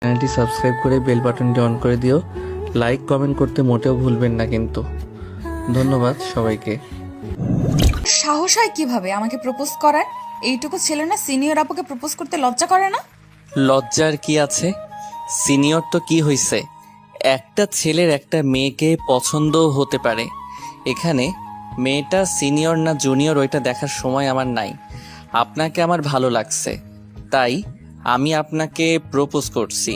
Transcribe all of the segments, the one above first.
চ্যানেলটি সাবস্ক্রাইব করে বেল বাটনটি অন করে দিও। লাইক কমেন্ট করতে মোটেও ভুলবেন না কিন্তু। ধন্যবাদ সবাইকে। সাহস হয় কিভাবে আমাকে প্রপোজ করার? এইটুকু ছেলে না সিনিয়র আপুকে প্রপোজ করতে লজ্জা করে না? লজ্জার কি আছে? সিনিয়র তো কি হইছে, একটা ছেলের একটা মেয়েকে পছন্দ হতে পারে। এখানে মেয়েটা সিনিয়র না জুনিয়র ওইটা দেখার সময় আমার নাই। আপনাকে আমার ভালো লাগছে, তাই আমি আপনাকে প্রপোজ করছি।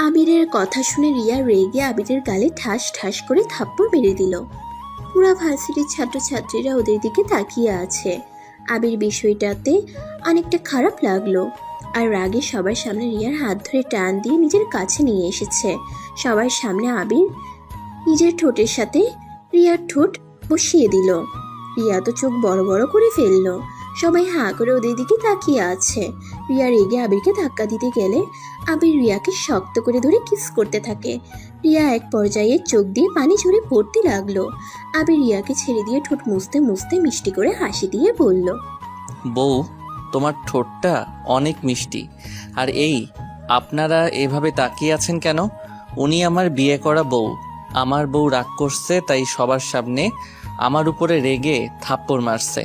আবিরের কথা শুনে রিয়া রেগে আবিরের গালে ঠাস ঠাস করে থাপ্পড় মেরে দিল। পুরা ভার্সিটির ছাত্রছাত্রীরা ওদের দিকে তাকিয়ে আছে। আবির বিষয়টাতে অনেকটা খারাপ লাগলো, আর রাগে সবার সামনে রিয়ার হাত ধরে টান দিয়ে নিজের কাছে নিয়ে এসেছে। সবার সামনে আবির নিজের ঠোঁটের সাথে রিয়ার ঠোঁট বসিয়ে দিল। রিয়া তো চোখ বড় বড় করে ফেললো। সবাই হাঁ করে ওদের দিকে তাকিয়ে আছে। রিয়া রেগে আবিরকে ধাক্কা দিতে গেলে আবির রিয়াকে শক্ত করে ধরে কিস করতে থাকে। রিয়া এক পর্যায়ে চোখ দিয়ে পানি ঝরে পড়তে লাগলো। আবির রিয়াকে ছেড়ে দিয়ে ঠোঁট মুছতে মুছতে মিষ্টি করে হাসি দিয়ে বলল, বউ, তোমার ঠোঁটটা অনেক মিষ্টি। আর এই আপনারা এভাবে তাকিয়ে আছেন কেন? উনি আমার বিয়ে করা বউ। আমার বউ রাগ করছে, তাই সবার সামনে আমার উপরে রেগে থাপ্পড় মারছে।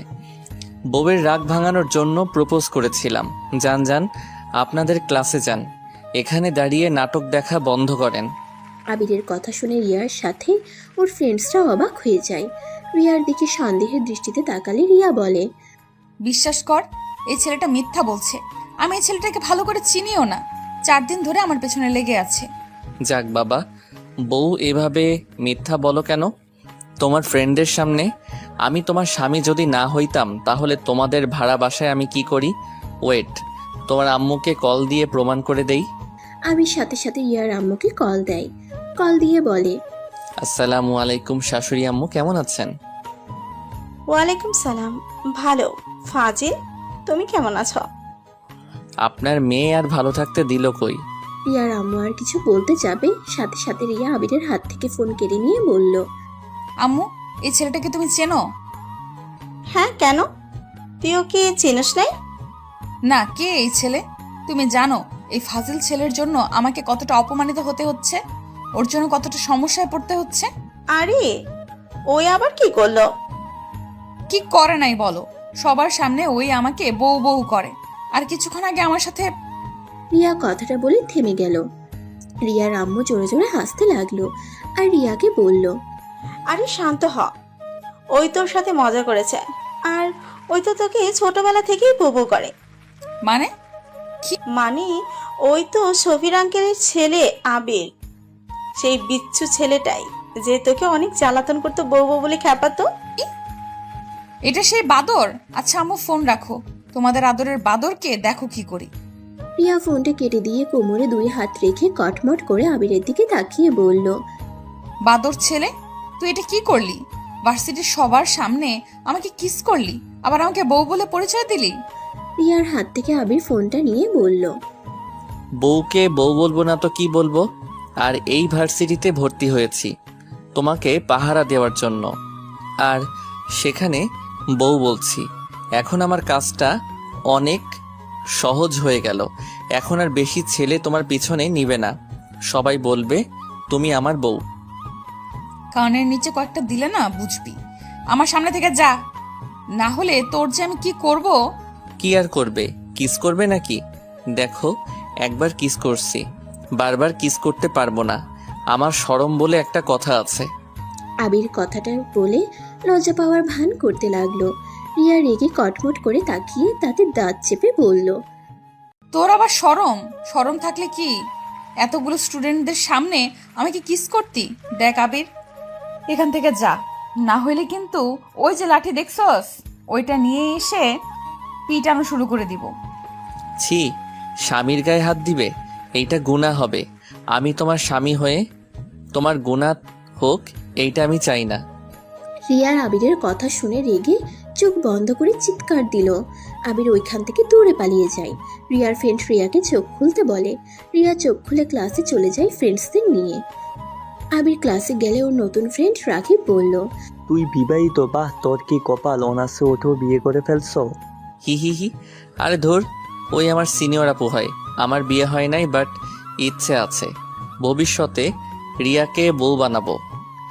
বউয়ের রাগ ভাঙানোর জন্য প্রপোজ করেছিলাম। যান যান, আপনাদের ক্লাসে যান। এখানে দাঁড়িয়ে নাটক দেখা বন্ধ করেন। আবিরের কথা শুনে রিয়ার সাথে ওর ফ্রেন্ডসরা অবাক হয়ে যায়। রিয়ার দিকে সন্দেহের দৃষ্টিতে তাকালে রিয়া বলে, বিশ্বাস কর, এই ছেলেটা মিথ্যা বলছে। আমি এই ছেলেটাকে ভালো করে চিনিও না। 4 দিন ধরে আমার পেছনে লেগে আছে। যাক বাবা, বউ এভাবে মিথ্যা বলো কেন? তোমার ফ্রেন্ডের সামনে আমি তোমার স্বামী যদি না হইতাম তাহলে তোমাদের ভাড়া বাসায় আমি কি করি? ওয়েট, তোমার আম্মুকে কল দিয়ে প্রমাণ করে দেই। আবির সাথে সাথে রিয়ার আম্মুকে কল দেয়। কল দিয়ে বলে, আসসালামু আলাইকুম শাশুড়ি আম্মু, কেমন আছেন? ওয়ালাইকুম সালাম, ভালো। ফাজিল, তুমি কেমন আছো? আপনার মেয়ে আর ভালো থাকতে দিল কই? রিয়ার আম্মু আর কিছু বলতে যাবে, সাথে সাথে রিয়া আবিরের হাত থেকে ফোন কেড়ে নিয়ে বলল, আম্মু, এই ছেলেটাকে তুমি চেনো? হ্যাঁ, কেন? তুই ওকে চিনিস নাই? না, কে এই ছেলে? তুমি জানো এই ফাজিল ছেলের জন্য আমাকে কতটা অপমানিত হতে হচ্ছে? ওর জন্য কতটা সমস্যায় পড়তে হচ্ছে? আরে, ওই আবার কি করলো? কি করে নাই বলো? সবার সামনে ওই আমাকে বউ বউ করে। আর কিছুক্ষণ আগে আমার সাথে রিয়া কথাটা বলে থেমে গেল। রিয়ার আম্মু জোরে জোরে হাসতে লাগলো আর রিয়াকে বলল, আরে শান্ত হ। ওই তোর সাথে মজা করেছে, আর ওই তো তোকে ছোটবেলা থেকেই বউ করে। মানে মানে ওই তো শফির আঙ্কেলের ছেলে আবির, সেই বিচ্ছু ছেলেটাই যে তোকে অনেক জ্বালাতন করতো বউ বউ বলে খ্যাপাতো। এটা সেই বাদর? আচ্ছা আম্মু, ফোন রাখো। তোমাদের আদরের বাদরকে দেখো কি করি। রিয়া ফোনটা কেটে দিয়ে কোমরে 2 হাত রেখে কটমট করে আবিরের দিকে তাকিয়ে বলল, বাদর ছেলে, তুই এটা কি করলি? ভার্সিটির সবার সামনে আমাকে কিস করলি, আবার আমাকে বউ বলে পরিচয় দিলি। রিয়ার হাত থেকে আবির ফোনটা নিয়ে বলল, বউকে বউ বলবো না তো কি বলবো? আর এই ভার্সিটিতে ভর্তি হয়েছি তোমাকে পাহারা দেওয়ার জন্য, আর সেখানে বউ বলছি। এখন আমার কাজটা অনেক সহজ হয়ে গেল। এখন আর বেশি ছেলে তোমার পিছনে নিবে না। সবাই বলবে তুমি আমার বউ। কানের নিচে কয়েকটা দিলে না বুঝবি। আমার সামনে থেকে যা, না হলে তোর যে আমি কি করব। কি আর করবে? কিস করবে নাকি? দেখো, একবার কিস করছি, বারবার কিস করতে পারবো না। আমার শরম বলে একটা কথা আছে। আবির কথাটা বলে লজ্জা পাওয়ার ভান করতে লাগলো। রিয়া রেগে কটমট করে তাকিয়ে তাতে দাঁত চেপে বলল, তোর আবার শরম? শরম থাকলে কি এতগুলো স্টুডেন্টদের সামনে আমাকে কিস করতি? দেখ আবির, এখান থেকে যা, না হইলে কিন্তু ওই যে লাঠি দেখছস ওইটা নিয়ে এসে পিটানো শুরু করে দিব। ছি, স্বামীর গায়ে হাত দিবে? এইটা গুনাহ হবে। আমি তোমার স্বামী হয়ে তোমার গুনাহ হোক, এইটা আমি চাই না। রিয়ার আবিরের কথা শুনে রেগে চোখ বন্ধ করে চিৎকার দিল। আবির ওইখান থেকে দৌড়ে পালিয়ে যায়। রিয়ার ফ্রেন্ড রিয়াকে চোখ খুলতে বলে। রিয়া চোখ খুলে ক্লাসে চলে যায় ফ্রেন্ডসদের নিয়ে। আবির ক্লাসে গেলে ওর নতুন ফ্রেন্ড রাকিব বলল, তুই বিবাহিত? বাহ, তোর কি কপাল, অনার্সে উঠেও বিয়ে করে ফেলছো। হি হি হি। আরে ধর, ওই আমার সিনিয়র আপু হয়। আমার বিয়ে হয় নাই, বাট ইচ্ছে আছে ভবিষ্যতে রিয়াকে বউ বানাবো।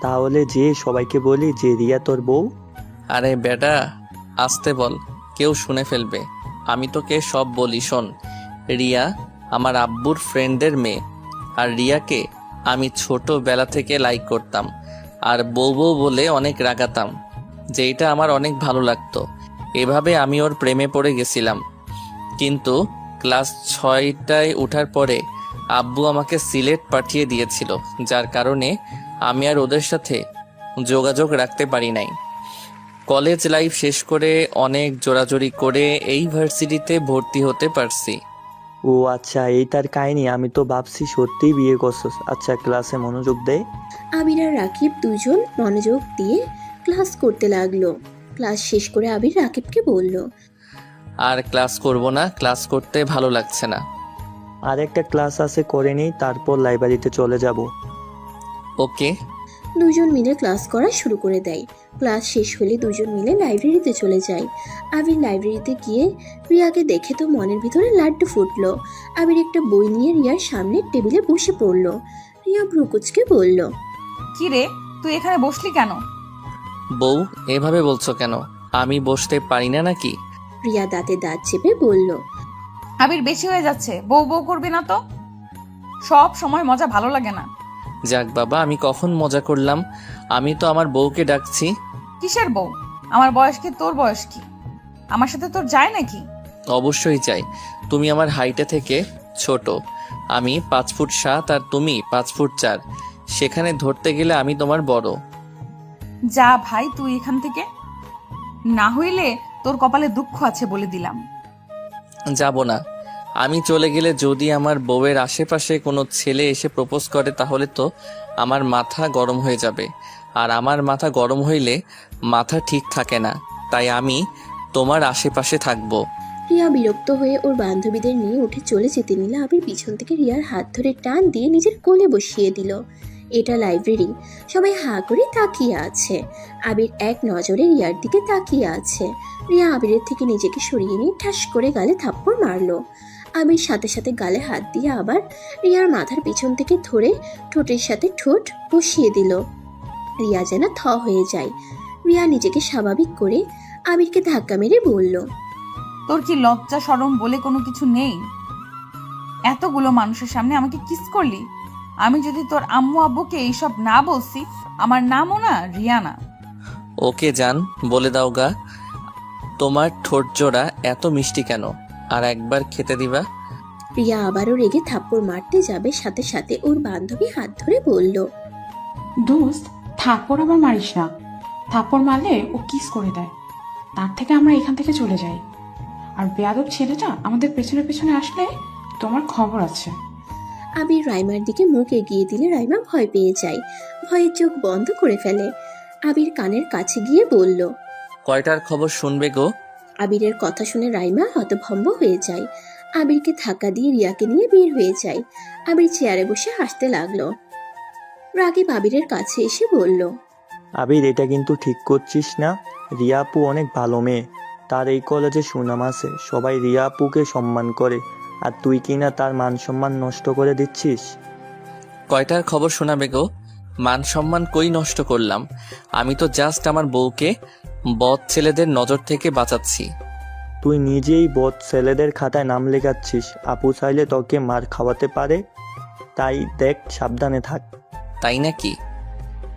তাহলে যে সবাইকে বলি যে রিয়া তোর বউ। আরে বেটা আসতে বল, কেউ শুনে ফেলবে। আমি তোকে সব বলি শোন, রিয়া আমার আব্বুর ফ্রেন্ডের মেয়ে। আর রিয়াকে আমি ছোটবেলা থেকে লাইক করতাম আর বউ বউ বলে অনেক রাগাতাম, যেটা আমার অনেক ভালো লাগতো। এভাবে আমি ওর প্রেমে পড়ে গেছিলাম। কিন্তু ক্লাস 6টায় ওঠার পরে আব্বু আমাকে সিলেট পাঠিয়ে দিয়েছিল, যার কারণে আমি আর ওদের সাথে যোগাযোগ রাখতে পারি নাই। কলেজ লাইফ শেষ করে অনেক জোরাজোরি করে এই ভার্সিটিতে ভর্তি হতে পারছি। ও আচ্ছা, এই তার কাহিনী। আমি তো ভাবছি সত্যিই বিয়ে করছস। আচ্ছা, ক্লাসে মনোযোগ দে। আবির আর রাকিব দুজন মনোযোগ দিয়ে ক্লাস করতে লাগলো। ক্লাস শেষ করে আবির রাকিবকে বলল, আর ক্লাস করব না, ক্লাস করতে ভালো লাগছে না। আর একটা ক্লাস আছে, করে নিই, তারপর লাইব্রেরিতে চলে যাব। ওকে। দুজন মিলে ক্লাস করা শুরু করে দেয়। ক্লাস শেষ হলে দুজন মিলে লাইব্রেরিতে চলে যায়। আবির লাইব্রেরিতে গিয়ে রিয়াকে দেখে তো মনের ভিতরে লাড্ডু ফুটলো। আবির একটা বই নিয়ে রিয়ার সামনের টেবিলে বসে পড়লো। রিয়া ভ্রুকুচকে বলল, কি রে, তুই এখানে বসলি কেন? বউ এভাবে বলছো কেন? আমি বসতে পারি না নাকি? রিয়া দাঁতে দাঁত চেপে বলল, আবির বেশি হয়ে যাচ্ছে, বউ বউ করবি না তো। সব সময় মজা ভালো লাগে না। যাক বাবা, আমি কখন মজা করলাম? আমি তো আমার বউকে ডাকছি। কিসের বউ? আমার বয়স কি তোর বয়স কি? আমার সাথে তোর যায় নাকি? অবশ্যই চাই। তুমি আমার হাইটে থেকে ছোট। আমি 5 ফুট 7 আর তুমি 5 ফুট 4। সেখানে ধরতে গেলে আমি তোমার বড়। যা ভাই তুই এখান থেকে, না হইলে তোর কপালে দুঃখ আছে বলে দিলাম। যাব না। আমি চলে গেলে যদি আমার বউয়ের আশেপাশে কোনো ছেলে এসে প্রপোজ করে তাহলে তো আমার মাথা গরম হয়ে যাবে। আর আমার মাথা গরম হইলে মাথা ঠিক থাকে না। তাই আমি তোমার আশেপাশে থাকবো। রিয়া বিরক্ত হয়ে ওর বান্ধবীদের নিয়ে উঠে চলে যেতে নিলে আবির পিছন থেকে রিয়ার হাত ধরে টান দিয়ে নিজের কোলে বসিয়ে দিল। এটা লাইব্রেরি, সবাই হাঁ করে তাকিয়ে আছে। আবির এক নজরে রিয়ার দিকে তাকিয়ে আছে। রিয়া আবিরের থেকে নিজেকে সরিয়ে নিয়ে ঠাস করে গালে থাপ্পড় মারলো। আবির সাথে সাথে গালে হাত দিয়ে আবার রিয়ার মাথার পিছন থেকে ধরে ঠোঁটের সাথে ঠোঁট বসিয়ে দিল। রিয়া যেন থ হয়ে যায়। রিয়া নিজেকে স্বাভাবিক করে আবিরকে ধাক্কা মেরে বলল, তোর কি লজ্জা শরম বলে কোনো কিছু নেই? এতগুলো মানুষের সামনে আমাকে কিস করলি। আমি যদি তোর আম্মু আব্বুকে এইসব না বলছি, আমার নামও না রিয়ানা। ওকে জান, বলে দাও গা, তোমার ঠোঁট জোড়া এত মিষ্টি কেন? আর একবার খেতে দিবা? রিয়া আবারও রেগে থাপ্পড় মারতে যাবে, সাথে সাথে ওর বান্ধবী হাত ধরে বলল, দোস্ত থাপ্পড় আবার মারিস না। থাপ্পড় মারলে ও কিস করে দেয়, তার থেকে আমরা এখান থেকে চলে যাই। আর বেয়াদব ছেলেটা আমাদের পেছনে পেছনে আসলে তোমার খবর আছে। আবির রাইমার দিকে মুখ এগিয়ে দিলে রাইমা ভয় পেয়ে যায়। ভয়ে চোখ বন্ধ করে ফেলে। আবির কানের কাছে গিয়ে বলল, কয়টার খবর শুনবে গো? আবিরের কথা শুনে রাইমা হতভম্ব হয়ে যায়। আবিরকে ধাক্কা দিয়ে রিয়াকে নিয়ে বের হয়ে যায়। আবির চেয়ারে বসে হাসতে লাগলো। রাকিব আবিরের কাছে এসে বলল, আবির, এটা কিন্তু ঠিক করছিস না। রিয়া আপু অনেক ভালো মেয়ে, তার এই কলেজে সুনাম আছে, সবাই রিয়া আপুকে সম্মান করে, আর তুই কিনা তার মান সম্মান নষ্ট করে দিচ্ছিস। কয়টার খবর শোনাবে গো? মান সম্মান কই নষ্ট করলাম? আমি তো জাস্ট আমার বউকে বদ ছেলেদের নজর থেকে বাঁচাচ্ছি। তুই নিজেই বদ ছেলেদের খাতায় নাম লেখাচ্ছিস। আপু চাইলে তোকে মার খাওয়াতে পারে, তাই দেখ, সাবধানে থাক। তাই নাকি?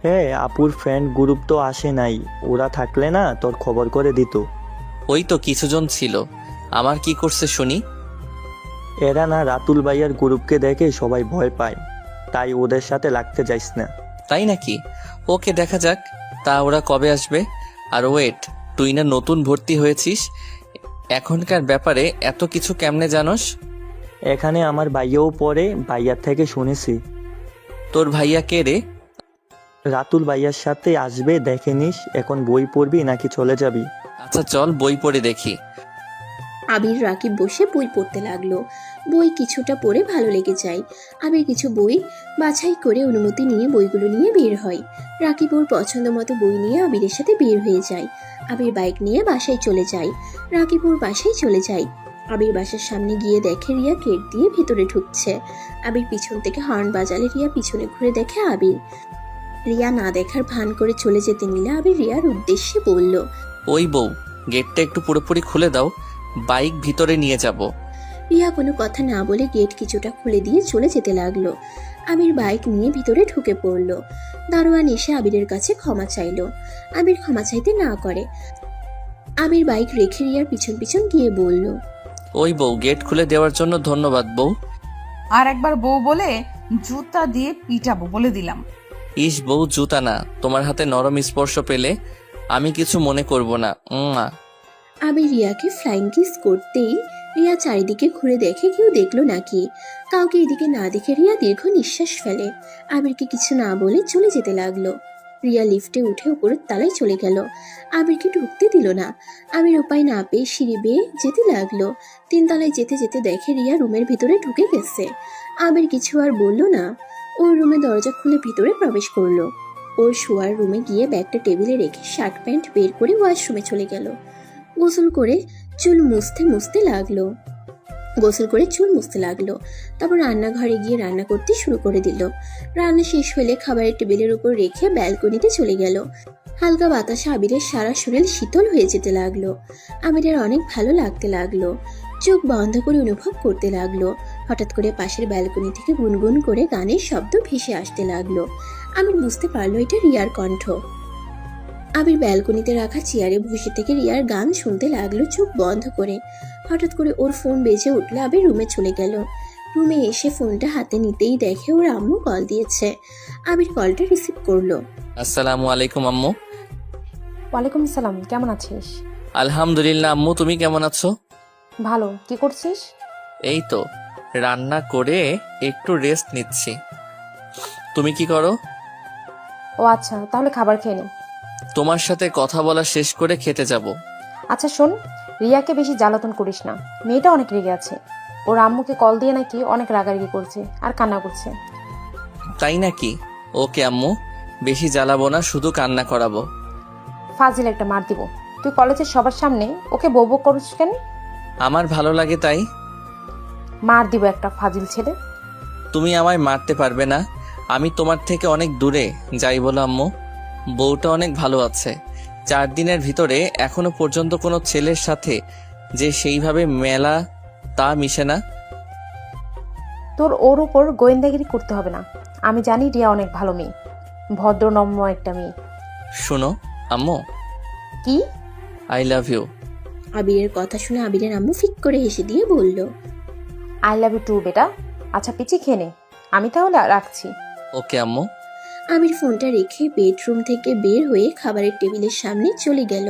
হ্যাঁ, আপুর ফ্রেন্ড গ্রুপ তো আসে নাই, ওরা থাকলে না তোর খবর করে দিত। ওই তো কিছুজন ছিল। আমার কি করছে শুনি? এরা না রাতুল ভাইয়ার গ্রুপকে দেখে সবাই ভয় পায়, তাই ওদের সাথে লাগতে যাইস না। তাই নাকি? ওকে, দেখা যাক। তা ওরা কবে আসবে? আর ওয়েট, তুই না নতুন ভর্তি হয়েছিস, এখনকার ব্যাপারে এত কিছু কেমনে জানোস? এখানে আমার ভাইয়াও পড়ে, ভাইয়ার থেকে শুনেছি। তোর ভাইয়া কে রে? রাতুল ভাইয়ার সাথে আসবে, দেখে নিস। এখন বই পড়বি নাকি চলে যাবি? আচ্ছা চল বই পড়ে দেখি। আবির রাকিব বসে বই পড়তে লাগলো। বই কিছুটা পড়ে ভালো লেগে যায়। আবির কিছু বই বাছাই করে অনুমতি নিয়ে বইগুলো নিয়ে বের হয়। রাকিব ওর পছন্দ মতো বই নিয়ে আবিরের সাথে বের হয়ে যায়। আবির বাইক নিয়ে বাসায় চলে যায়। রাকিব ওর বাসায় চলে যায়। আবির বাসার সামনে গিয়ে দেখে রিয়া গেট দিয়ে ভিতরে ঢুকছে। আবির পিছন থেকে হর্ন বাজালে রিয়া পিছনে ঘুরে দেখে আবির। রিয়া না দেখার ভান করে চলে যেতে নিলে আবির রিয়ার উদ্দেশ্যে বলল, ওই বউ, গেটটা একটু পুরোপুরি খুলে দাও, বাইক ভিতরে নিয়ে যাব। রিয়া কোনো কথা না বলে গেট কিছুটা খুলে দিয়ে চলে যেতে লাগলো। আবির বাইক নিয়ে ভিতরে ঢুকে পড়লো। দারোয়ান এসে আবিরের কাছে ক্ষমা চাইলো। আবির ক্ষমা চাইতে না করে। আবির বাইক রেখে রিয়ার পিছন পিছন গিয়ে বলল, ওই বউ, গেট খুলে দেওয়ার জন্য ধন্যবাদ বউ। আর একবার বউ বলে জুতা দিয়ে পিটাবো বলে দিলাম। ইস বউ, জুতা না, তোমার হাতে নরম স্পর্শ পেলে আমি কিছু মনে করব না। আবির রিয়াকে ফ্লাইং কিস করতেই রিয়া চারিদিকে ঘুরে দেখে কেউ দেখলো নাকি। কাউকে এদিকে না দেখে রিয়া দীর্ঘ নিঃশ্বাস ফেলে। আবিরকে কিছু না বলে চলে যেতে লাগলো। রিয়া লিফটে উঠে উপরের তলায় চলে গেল। আবিরকে ঢুকতে দিল না। আবির উপায় না পেয়ে সিঁড়ি বেয়ে যেতে লাগলো। 3 তলায় যেতে যেতে দেখে রিয়া রুমের ভিতরে ঢুকে গেছে। আবির কিছু আর বলল না। ওর রুমে দরজা খুলে ভিতরে প্রবেশ করলো। ওর শোয়ার রুমে গিয়ে ব্যাগটা টেবিলে রেখে শার্ট প্যান্ট বের করে ওয়াশরুমে চলে গেল। গোসল করে চুল মুছতে লাগলো। তারপর রান্নাঘরে গিয়ে রান্না করতে শুরু করে দিল। রান্না শেষ হলে খাবারের টেবিলের উপর রেখে ব্যালকনিতে চলে গেল। হালকা বাতাসে আবিরের সারা শরীর শীতল হয়ে যেতে লাগলো। আবিরের অনেক ভালো লাগতে লাগলো। চোখ বন্ধ করে অনুভব করতে লাগলো। হঠাৎ করে পাশের ব্যালকনি থেকে গুনগুন করে গানের শব্দ ভেসে আসতে লাগলো। আবির বুঝতে পারলো এটা রিয়ার কণ্ঠ। আবির ব্যালকনিতে রাখা চেয়ারে বসে থেকে রিয়ার গান শুনতে লাগলো চোখ বন্ধ করে। হঠাৎ করে ওর ফোন বেজে উঠলো। আবির রুমে চলে গেল। রুমে এসে ফোনটা হাতে নিতেই দেখে ওর আম্মু কল দিয়েছে। আবির কলটা রিসিভ করলো। আসসালামু আলাইকুম আম্মু। ওয়ালাইকুম সালাম, কেমন আছিস? আলহামদুলিল্লাহ আম্মু, তুমি কেমন আছো? ভালো। কি করছিস? এই তো রান্না করে একটু রেস্ট নিচ্ছি। তুমি কি করো? ও আচ্ছা, তাহলে খাবার খেয়ে নে। তোমার সাথে কথা বলা শেষ করে খেতে যাব। আচ্ছা শোন, রিয়াকে বেশি জ্বালাতন করিস না। মেয়েটা অনেক রেগে আছে। ওর আম্মুকে কল দিয়ে নাকি অনেক রাগারাগি করছে আর কান্না করছে। তাই নাকি? ওকে আম্মু, বেশি জ্বালাবো না, শুধু কান্না করাবো। ফাজিল একটা মার দিব। তুই কলেজের সবার সামনে ওকে বউ বউ করিস কেন? আমার ভালো লাগে তাই। মার দিব একটা, ফাজিল ছেলে। তুমি আমায় মারতে পারবে না। আমি তোমার থেকে অনেক দূরে, যাই বলো আম্মু। বউটা অনেক ভালো আছে। 4 দিনের ভিতরে এখনো পর্যন্ত কোনো ছেলের সাথে যে সেইভাবে মেলা তা মিশে না। তোর ওর উপর গোয়েন্দাগিরি করতে হবে না। আমি জানি রিয়া অনেক ভালো মেয়ে, ভদ্রনম্য একটা মেয়ে। শোনো আম্মু, কি? I love you. আবিরের কথা শুনে আবিরের আম্মু ফিক করে হেসে দিয়ে বলল, আই লাভ ইউ টু বেটা। আচ্ছা পিচি খেয়ে নে, আমি তাহলে রাখছি। ওকে আম্মু। আবির ফোনটা রেখে বেডরুম থেকে বের হয়ে খাবারের টেবিলের সামনে চলে গেল।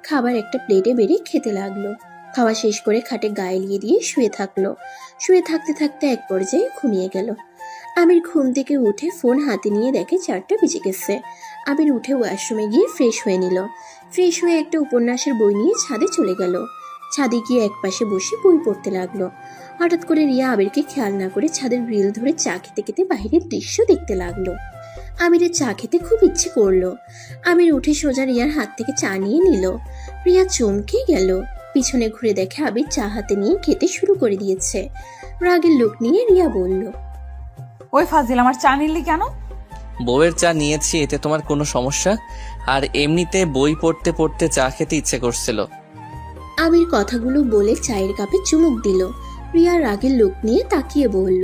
খাবার একটা প্লেটে বেড়ে খেতে লাগলো। খাওয়া শেষ করে খাটে গায়ে লিয়ে দিয়ে শুয়ে থাকলো। শুয়ে থাকতে থাকতে এক পর্যায়ে ঘুমিয়ে গেল। আবির ঘুম থেকে উঠে ফোন হাতে নিয়ে দেখে 4টা বেজে গেছে। আবির উঠে ওয়াশরুমে গিয়ে ফ্রেশ হয়ে নিল। ফ্রেশ হয়ে একটা উপন্যাসের বই নিয়ে ছাদে চলে গেল। ছাদে গিয়ে একপাশে বসে বই পড়তে লাগলো। হঠাৎ করে রিয়া আবিরকে খেয়াল না করে ছাদের গ্রিল ধরে চা খেতে খেতে বাহিরের দৃশ্য দেখতে লাগলো। আবিরের চা খেতে খুব ইচ্ছে করলো। আবির উঠে সোজা রিয়ার হাত থেকে চা নিয়ে নিল। রিয়া চমকে গেল। পিছনে ঘুরে দেখে আবির চা হাতে নিয়ে খেতে শুরু করে দিয়েছে। রাগের লোক নিয়ে রিয়া বলল, ওই ফাজিল, আমার চা নিলি কেন? বউয়ের চা নিয়েছি, এতে তোমার কোনো সমস্যা? আর এমনিতে বই পড়তে পড়তে চা খেতে ইচ্ছে করছিল। আবির কথাগুলো বলে চায়ের কাপে চুমুক দিল। রিয়া রাগের লোক নিয়ে তাকিয়ে বলল,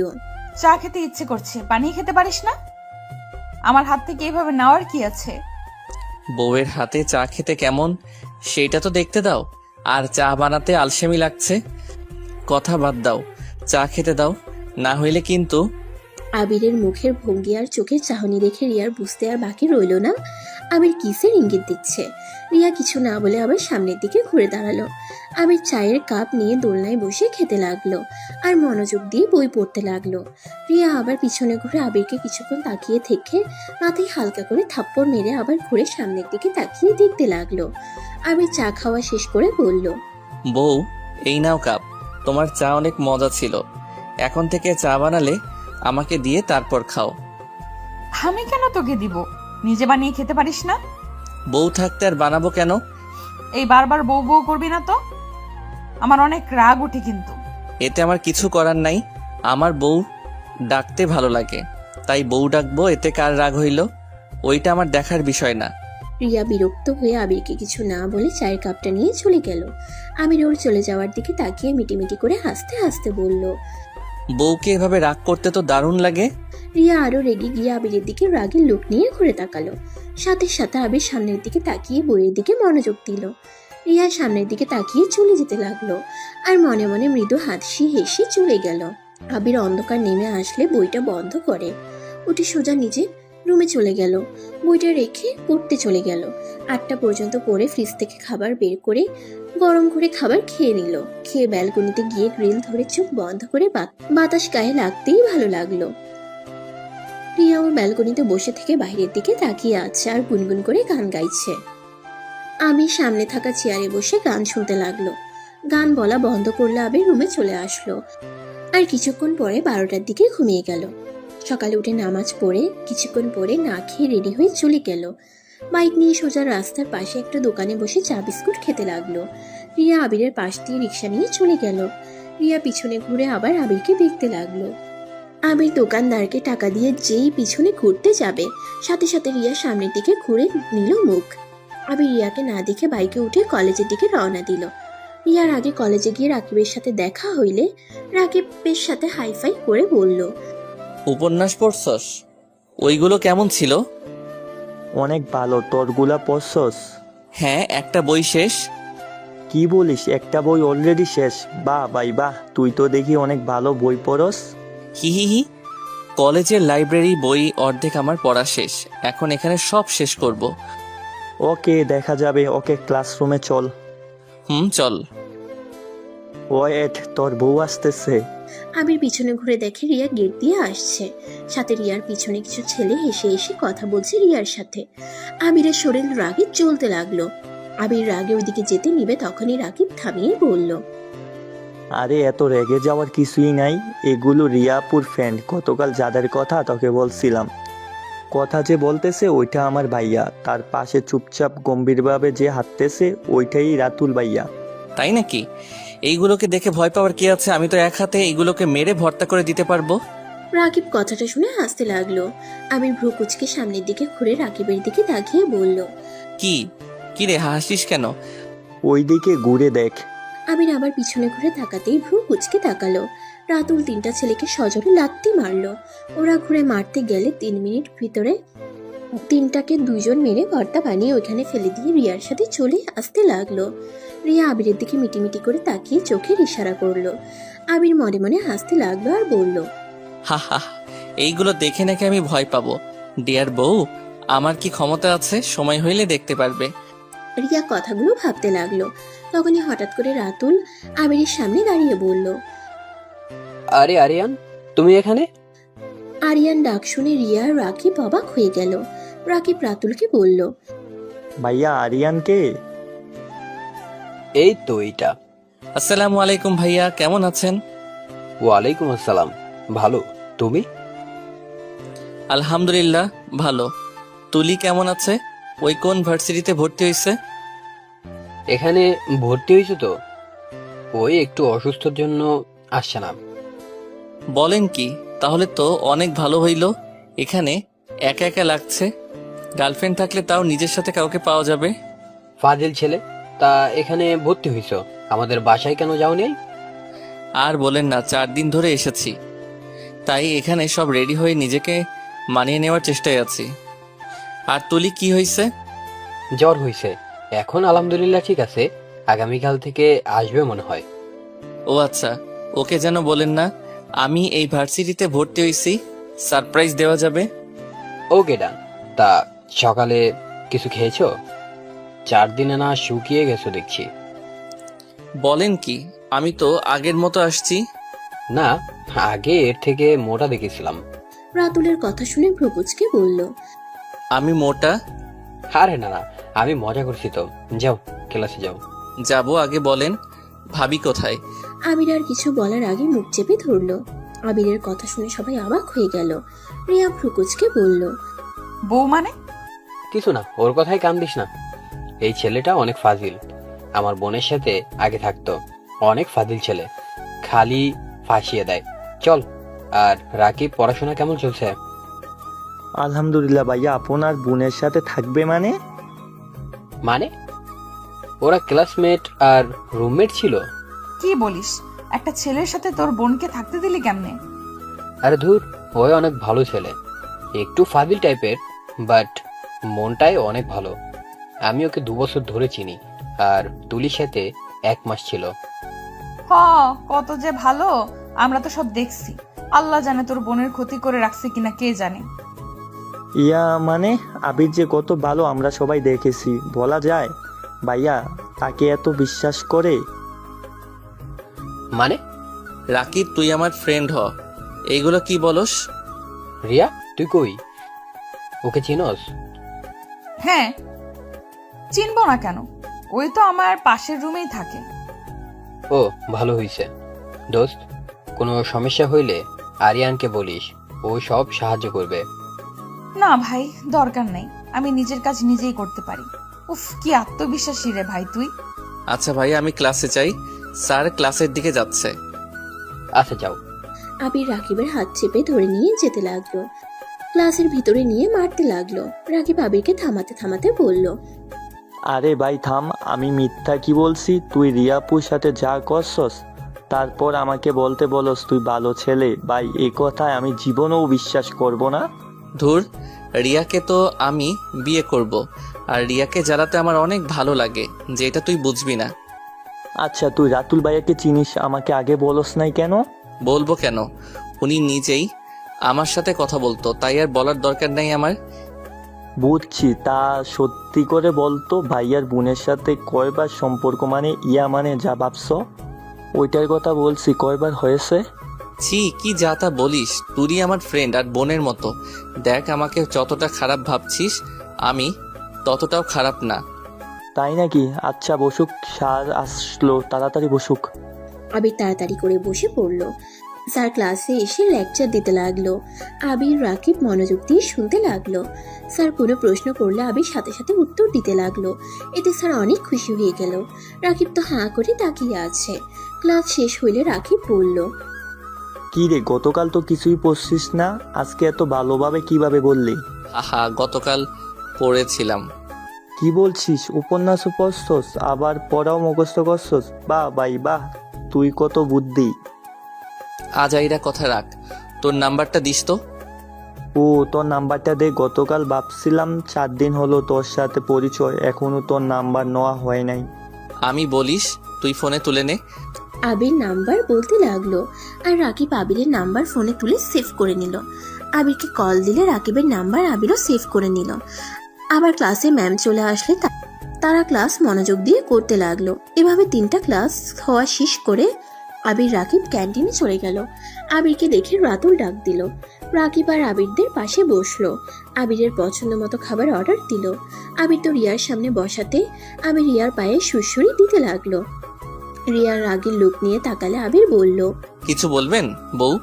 চা খেতে ইচ্ছে করছে, বানিয়ে খেতে পারিস না? আমার হাত থেকে এভাবে নেওয়ার কি আছে? বউয়ের হাতে চা খেতে কেমন সেইটা তো দেখতে দাও। আর চা বানাতে আলসেমি লাগছে। কথা বাদ দাও, চা খেতে দাও, না হইলে কিন্তু। আবিরের মুখের ভঙ্গি আর চোখের চাহনি দেখে রিয়ার বুঝতে আর বাকি রইল না আবির কিসের ইঙ্গিত দিচ্ছে। রিয়া কিছু না বলে আবার সামনের দিকে ঘুরে দাঁড়ালো। আবির চায়ের কাপ নিয়ে দোলনায় বসে খেতে লাগলো আর মনোযোগ দিয়ে বই পড়তে লাগলো। রিয়া আবার পিছনে ঘুরে আবিরকে কিছুক্ষণ তাকিয়ে থেকে মাথায় হালকা করে থাপ্পড় মেরে আবার ঘুরে সামনের দিকে তাকিয়ে দেখতে লাগলো। আবির চা খাওয়া শেষ করে বলল, বউ, এই নাও কাপ, তোমার চা অনেক মজা ছিল। এখন থেকে চা বানালে আমাকে দিয়ে তারপর খাও। আমি কেন তোকে দিব? নিজে বানিয়ে খেতে পারিস না? বউ থাকতে আর বানাবো কেন? এই বারবার বউ বউ করবি না তো। আমার অনেক রাগ ওঠে কিন্তু। এতে আমার কিছু করার নাই। আমার বউ ডাকতে ভালো লাগে, তাই বউ ডাকবো, এতে কার রাগ হইল ওইটা আমার দেখার বিষয় না। রিয়া বিরক্ত হয়ে আবিরকে কিছু না বলে চায়ের কাপটা নিয়ে চলে গেল। আবির ওর চলে যাওয়ার দিকে তাকিয়ে মিটিমিটি করে হাসতে হাসতে বলল। বউকে এভাবে রাগ করতে তো দারুণ লাগে। রিয়া আরো রেগে গিয়ে আবিরের দিকে রাগের লুক নিয়ে ঘুরে তাকালো। সাথে সাথে আবির সামনের দিকে তাকিয়ে বইয়ের দিকে মনোযোগ দিল। রিয়া সামনের দিকে তাকিয়ে চলে যেতে লাগলো, আর মনে মনে মৃদু হাসি হেসে চলে গেল। আবির অন্ধকার নেমে আসলে বইটা বন্ধ করে উঠে সোজা নিজে রুমে চলে গেল। বইটা রেখে পড়তে চলে গেল। 8টা পর্যন্ত পড়ে ফ্রিজ থেকে খাবার বের করে গরম করে খাবার খেয়ে নিল। খেয়ে ব্যালকনিতে গিয়ে গ্রিল ধরে চোখ বন্ধ করে বাতাস গায়ে লাগতেই ভালো লাগলো। রিয়া ওর ব্যালকনিতে বসে থেকে বাইরের দিকে তাকিয়ে আছে আর গুনগুন করে গান গাইছে। আমি সামনে থাকা চেয়ারে বসে গান শুনতে লাগলো। গান বলা বন্ধ করলে আবির রুমে চলে আসলো, আর কিছুক্ষণ পরে 12টার দিকে ঘুমিয়ে গেল। সকালে উঠে নামাজ পড়ে কিছুক্ষণ পরে না খেয়ে রেডি হয়ে চলে গেল। বাইক নিয়ে সোজা রাস্তার পাশে একটা দোকানে বসে চা বিস্কুট খেতে লাগলো। রিয়া আবিরের পাশ দিয়ে রিক্সা নিয়ে চলে গেল। রিয়া পিছনে ঘুরে আবার আবিরকে দেখতে লাগলো। আবির দোকানদারকে টাকা দিয়ে যেই পিছনে ঘুরতে যাবে, সাথে সাথে রিয়া সামনের দিকে ঘুরে নিল মুখ। আবির রিয়াকে না দেখে বাইকে উঠে কলেজের দিকে রওনা দিল। রিয়ার আগে কলেজে গিয়ে রাকিবের সাথে দেখা হইলে রাকিবের সাথে হাইফাই করে বলল। উপন্যাস পড়ছস? ওইগুলো কেমন ছিল? অনেক ভালো। তোরগুলা পড়ছস? হ্যাঁ, একটা বই শেষ। কি বলিস, একটা বই অলরেডি শেষ? বাহ ভাই বাহ, তুই তো দেখি অনেক ভালো বই পড়স। হি হি হি। কলেজের লাইব্রেরি বই অর্ধেক আমার পড়া শেষ, এখন এখানে সব শেষ করব। ওকে, দেখা যাবে। ওকে, ক্লাসরুমে চল। চল। ওয়েট, তোর বউ আসতেছে। আবির পিছনে ঘুরে দেখে রিয়া গেট দিয়ে আসছে। সাথে রিয়ার পিছনে কিছু ছেলে হেসে হেসে কথা বলছে রিয়ার সাথে। আবিরের শরীর রাগে চলতে লাগলো। আবির রাগে ওইদিকে যেতে নিবে তখনই রাকিব থামিয়ে বলল। আরে এত রেগে যাওয়ার কিছুই নাই, এগুলো রিয়াপুর ফ্রেন্ড। গতকাল যাদের কথা তোকে বলছিলাম, কথা যে বলতেছে ওইটা আমার ভাইয়া। তার পাশে চুপচাপ গম্ভীরভাবে যে হাঁটতেছে ওইটাই রাতুল ভাইয়া। তাই নাকি? এইগুলোকে দেখে ভয় পাওয়ার কি আছে? আমি তো এক হাতে এইগুলোকে মেরে ভর্তা করে দিতে পারবো। রাকিব কথাটা শুনে হাসতে লাগলো। আবির ভ্রু কুচকে সামনের দিকে ঘুরে রাকিবের দিকে তাকিয়ে বলল। কি রে, হাসিস কেন? ওইদিকে ঘুরে দেখ। আবির আবার পিছনে ঘুরে তাকাতেই ভ্রু কুচকে তাকালো। রাতুল 3টা ছেলেকে সজোরে লাত্তি মারলো। ওরা ঘুরে মারতে গেলে 3 মিনিট ভিতরে 3টাকে 2জন মেরে ভর্তা বানিয়ে ওইখানে ফেলে দিয়ে রিয়ার সাথে চলে আসতে লাগলো। রিয়া আবিরের দিকে মিটিমিটি করে তাকিয়ে চোখের ইশারা করলো। আবির মনে মনে হাসতে লাগলো আর বলল। হা হা, এইগুলো দেখে নাকি আমি ভয় পাবো? ডিয়ার বউ, আমার কি ক্ষমতা আছে? সময় হইলে দেখতে পারবে। রিয়া কথাগুলো ভাবতে লাগলো। তখনই হঠাৎ করে রাতুল আবিরের সামনে দাঁড়িয়ে বলল। আরে আরিয়ান, তুমি এখানে? আরিয়ান ডাক শুনে রিয়া আর রাকিব অবাক হয়ে গেল। রাকিব রাতুলকে বলল। ভাইয়া, আরিয়ানকে? এই তো এইটা। আসসালামু আলাইকুম ভাইয়া, কেমন আছেন? ওয়ালাইকুম আসসালাম, ভালো। তুমি? আলহামদুলিল্লাহ ভালো। তুলি কেমন আছে? ওই কোন ভার্সিটিতে ভর্তি হয়েছে? এখানে ভর্তি হয়েছো তো? ওই একটু অসুস্থর জন্য আসছে না। বলেন কি? তাহলে তো অনেক ভালো হইল। এখানে একা একা লাগছে। গার্লফ্রেন্ড থাকলে তাও নিজের সাথে কাউকে পাওয়া যাবে। ফাজিল ছেলে, তা এখানে ভর্তি হয়েছো, আমাদের বাসায় কেন যাওনি? আর বলেন না, 4 দিন ধরে এসেছি, তাই এখানে সব রেডি হয়ে নিজেকে মানিয়ে নেওয়ার চেষ্টায় আছি। আর তুলি কি হয়েছে? জ্বর হয়েছে, এখন আলহামদুলিল্লাহ ঠিক আছে। আগামীকাল থেকে আসবে মনে হয়। ও আচ্ছা, ওকে যেন বলেন না আমি এই ভার্সিটিতে ভর্তি হয়েছি, সারপ্রাইজ দেওয়া যাবে। ওকে ডান। তা সকালে কিছু খেয়েছো? 4 দিনে না শুকিয়ে গেছো দেখছি। বলেন কি, আমি তো আগের মতো আসছি। না, আগে এর থেকে মোটা দেখেছিলাম। রাতুলের কথা শুনে ভ্রুকুচকে বলল। আমি মোটা? আরে না না, আমি মজা করছি তো। যাও, ক্লাসে যাও। যাবো, আগে বলেন ভাবি কোথায়? আবির আর কিছু বলার আগে মুখ চেপে ধরলো। আবিরের কথা শুনে সবাই অবাক হয়ে গেল। রিয়া ভ্রুকুচকে বলল। বউ মানে? কিছু না, ওর কথাই কান দিস না। এই ছেলেটা অনেক ফাজিল। আমার বোনের সাথে আগে থাকতো, অনেক ফাজিল ছেলে, খালি ফাঁসিয়ে দেয়। চল। আর রাকিব পড়াশোনা কেমন চলছে? আলহামদুলিল্লাহ ভাইয়া। আপনার বোনের সাথে থাকবে মানে? মানে ওরা ক্লাসমেট আর রুমমেট ছিল। কি বলিস? একটা ছেলের সাথে তোর বোনকে থাকতে দিলি কেমনে? আরে ধুর, ওই অনেক ভালো ছেলে, একটু ফাজিল টাইপের, বাট মনটাই অনেক ভালো। আমি ওকে 2 বছর ধরে চিনি, আর তুলির সাথে 1 মাস ছিল। হ, কত যে ভালো, আমরা তো সব দেখছি। আল্লাহ জানে তোর বোনের ক্ষতি করে রাখছে কিনা, কে জানে। ইয়া মানে আবির যে কত ভালো আমরা সবাই দেখেছি, বলা যায়? ভাইয়া তাকে এত বিশ্বাস করে? মানে রাকিব, তুই আমার ফ্রেন্ড হ। এইগুলো কি বলস? রিয়া, তুই কই? ওকে চিনস? হ্যাঁ, চিনবো না কেন? ওই তো আমার পাশের রুমেই থাকে। ও, ভালো হইছে। দোস্ত, কোনো সমস্যা হইলে আরিয়ানকে বলিস, ও সব সাহায্য করবে। না ভাই, দরকার নেই, আমি নিজের কাজ নিজেই করতে পারি। উফ, কি আত্মবিশ্বাসী রে ভাই তুই। আচ্ছা ভাই, আমি ক্লাসে চাই। স্যার ক্লাসের দিকে যাচ্ছে। আচ্ছা যাও। আবির রাকিবের হাত চেপে ধরে নিয়ে যেতে লাগলো। ক্লাসের ভিতরে নিয়ে মারতে লাগলো। রাকিব আবিরকে থামাতে থামাতে বলল, আরে ভাই থাম, আমি মিথ্যা কি বলছি? তুই রিয়াপুর সাথে যা করছস, তারপর আমাকে বলতে বলস তুই ভালো ছেলে। ভাই এই কথায় আমি জীবনেও বিশ্বাস করব না। ধুর, রিয়াকে তো আমি বিয়ে করব, আর রিয়াকে জ্বালাতে আমার অনেক ভালো লাগে, যেটা তুই বুঝবি না। আচ্ছা তুই রাতুল ভাইয়াকে চিনিস, আমাকে আগে বলস নাই কেন? বলবো কেন? উনি নিজেই আমার সাথে কথা বলতো, তাই আর বলার দরকার নাই আমার। বুঝছি, তা সত্যি করে বলতো ভাইয়ার বোনের সাথে কয়বার সম্পর্ক, মানে ইয়া মানে যা ভাবছ ওইটার কথা বলছি, কয়বার হয়েছে? ছি, কি যা তা বলিস? তুই আমার ফ্রেন্ড আর বোনের মতো। দেখ, আমাকে যতটা খারাপ ভাবছিস, আমি ততটাও খারাপ না। তাই নাকি? আচ্ছা বসুক, স্যার আসলো, তাড়াতাড়ি বসুক। আবির তাড়াতাড়ি করে বসে পড়ল। স্যার ক্লাসে এসে লেকচার দিতে লাগলো। আবির রাকিব মনোযোগ দিয়ে শুনতে লাগলো। স্যার কোনো প্রশ্ন করলে আবির সাথে সাথে উত্তর দিতে লাগলো। এতে স্যার অনেক খুশি হয়ে গেল। রাকিব তো হাঁ করে তাকিয়ে আছে। ক্লাস শেষ হইলে রাকিব বলল, কি রে, গতকাল তো কিছুই পড়ছিস না, আজকে এত ভালোভাবে কিভাবে বললি? আহা, গতকাল পড়েছিলাম। কি বলছিস? উপন্যাসও পড়ছস, আবার পড়াও মুখস্থ করছস? বাহ ভাই বাহ, তুই কত বুদ্ধি। আজাইরা কথা রাখ, তোর নাম্বারটা দিস তো। ও তোর নাম্বারটা দে। গতকাল ভাবছিলাম 4 দিন হলো তোর সাথে পরিচয়, এখনো তোর নাম্বার নেওয়া হয় নাই। আমি বলিস, তুই ফোনে তুলে নে। আবির নাম্বার বলতে লাগলো, আর রাকিব আবিরের নাম্বার ফোনে তুলে সেভ করে নিল। আবিরকে কল দিলে রাকিবের নাম্বার আবিরও সেভ করে নিল। আবার ক্লাসে ম্যাম চলে আসলে তারা ক্লাস মনোযোগ দিয়ে করতে লাগলো। এভাবে 3টা ক্লাস হওয়া শেষ করে আবির রাকিব ক্যান্টিনে চলে গেল। আবিরকে দেখে রাতুল ডাক দিল। রাকিব আর আবিরদের পাশে বসলো। আবিরের পছন্দ মতো খাবার অর্ডার দিল। আবির তো রিয়ার সামনে বসাতে আবির রিয়ার পায়ে সুড়সুড়ি দিতে লাগলো। রিয়ার রাগের লুক নিয়ে তাকালে আবির বলল, কিছু বলবেন বউ?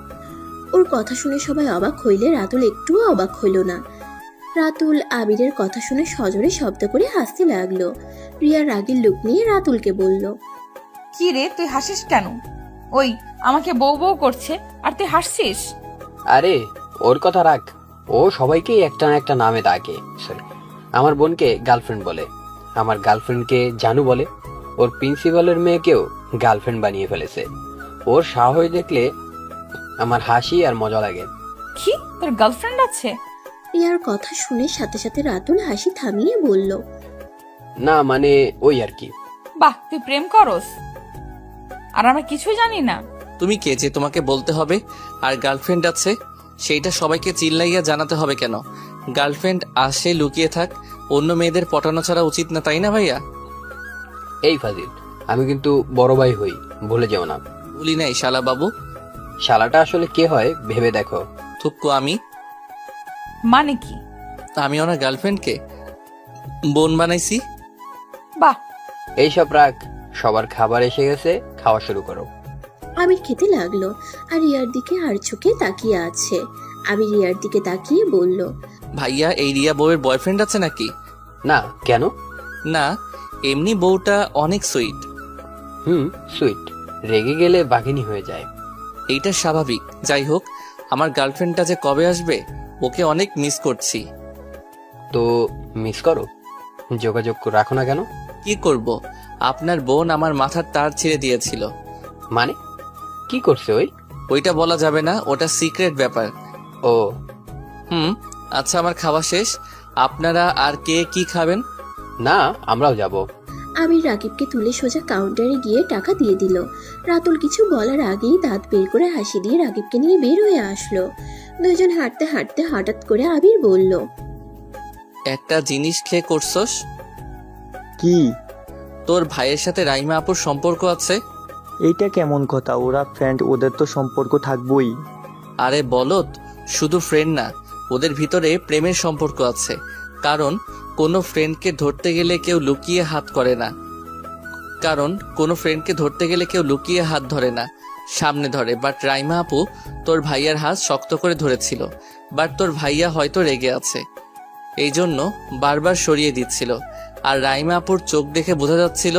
ওর কথা শুনে সবাই অবাক হইলে রাতুল একটুও অবাক হইল না। রাতুল আবিরের কথা শুনে সজোরে শব্দ করে হাসতে লাগলো। রিয়ার রাগের লুক নিয়ে রাতুলকে বলল, কি রে, তুই হাসিস কেন? ওই আমাকে বউ বউ করছে আর তুই হাসছিস? আরে ওর কথা রাখ, ও সবাইকে একটা না একটা নামে ডাকে। সরি, আমার বোনকে গার্লফ্রেন্ড বলে, আমার গার্লফ্রেন্ডকে জানু বলে, ওর প্রিন্সিপালের মেয়েকেও গার্লফ্রেন্ড বানিয়ে ফেলেছে। ওর সাহস দেখলে আমার হাসি আর মজা লাগে। কি, তোর গার্লফ্রেন্ড আছে? রিয়ার কথা শুনে সাথে সাথে রাতুল হাসি থামিয়ে বলল, না মানে ওই আর কি। বাহ, তুই প্রেম করস আর আমরা কিছুই জানি না? তুমি কে যে তোমাকে বলতে হবে? আর গার্লফ্রেন্ড আছে সেইটা সবাইকে চিল্লাইয়া জানাতে হবে কেন? গার্লফ্রেন্ড আসে লুকিয়ে থাক, অন্য মেয়েদের পটানো ছাড়া উচিত না, তাই না ভাইয়া? এই ফাজিল, আমি কিন্তু বড় ভাই হই, ভুলে যেও না। ভুলি নাই শালা বাবু। শালাটা আসলে কে হয় ভেবে দেখো। থুক্কু আমি? মানে কি? আমি ওনার গার্লফ্রেন্ডকে বোন বানাইছি। বাহ, এইসব রাখ, সবার খাবার এসে গেছে, খাওয়া শুরু করো। আবির খেতে লাগলো আর রিয়ার দিকে আর চোখে তাকিয়ে আছে। আবির রিয়ার দিকে তাকিয়ে বলল, ভাইয়া, এই রিয়া বউয়ের বয়ফ্রেন্ড আছে নাকি? না, কেন? না, এমনি বউটা অনেক সুইট। সুইট। রেগে গেলে বাঘিনী হয়ে যায়। এইটা স্বাভাবিক। যাই হোক, আমার গার্লফ্রেন্ডটা যে কবে আসবে, ওকে অনেক মিস করছি। তো মিস করো, যোগাযোগ রাখো না কেন? কি করব, আপনার বোন আমার মাথার তার ছিঁড়ে দিয়েছিল। মানে কি করছে ওই? ওইটা বলা যাবে না, ওটা সিক্রেট ব্যাপার। ও আচ্ছা, আমার খাওয়া শেষ। আপনারা আর কে কি খাবেন? না, আমরাও যাব। আবির রাকিবকে তুলে সোজা কাউন্টারে গিয়ে টাকা দিয়ে দিল। রাতুল কিছু বলার আগেই দাঁত বের করে হাসি দিয়ে রাকিবকে নিয়ে বের হয়ে আসলো। দুজন হাঁটতে হাঁটতে হঠাৎ করে আবির বলল, একটা জিনিস খেয়ে করছস? কি? তোর ভাইয়ের সাথে রাইমা আপুর সম্পর্ক আছে? এইটা কেমন কথা? ওরা ফ্রেন্ড, ওদের তো সম্পর্ক থাকবই। আরে বলত, শুধু ফ্রেন্ড না, ওদের ভিতরে প্রেমের সম্পর্ক আছে। কারণ কোনো ফ্রেন্ডকে ধরতে গেলে কেউ লুকিয়ে হাত ধরে না, সামনে ধরে। বাট রাইমা আপু তোর ভাইয়ার হাত শক্ত করে ধরেছিল, বাট তোর ভাইয়া হয়তো রেগে আছে, এই জন্য বারবার সরিয়ে দিচ্ছিল। আর রাইমা আপুর চোখ দেখে বোঝা যাচ্ছিল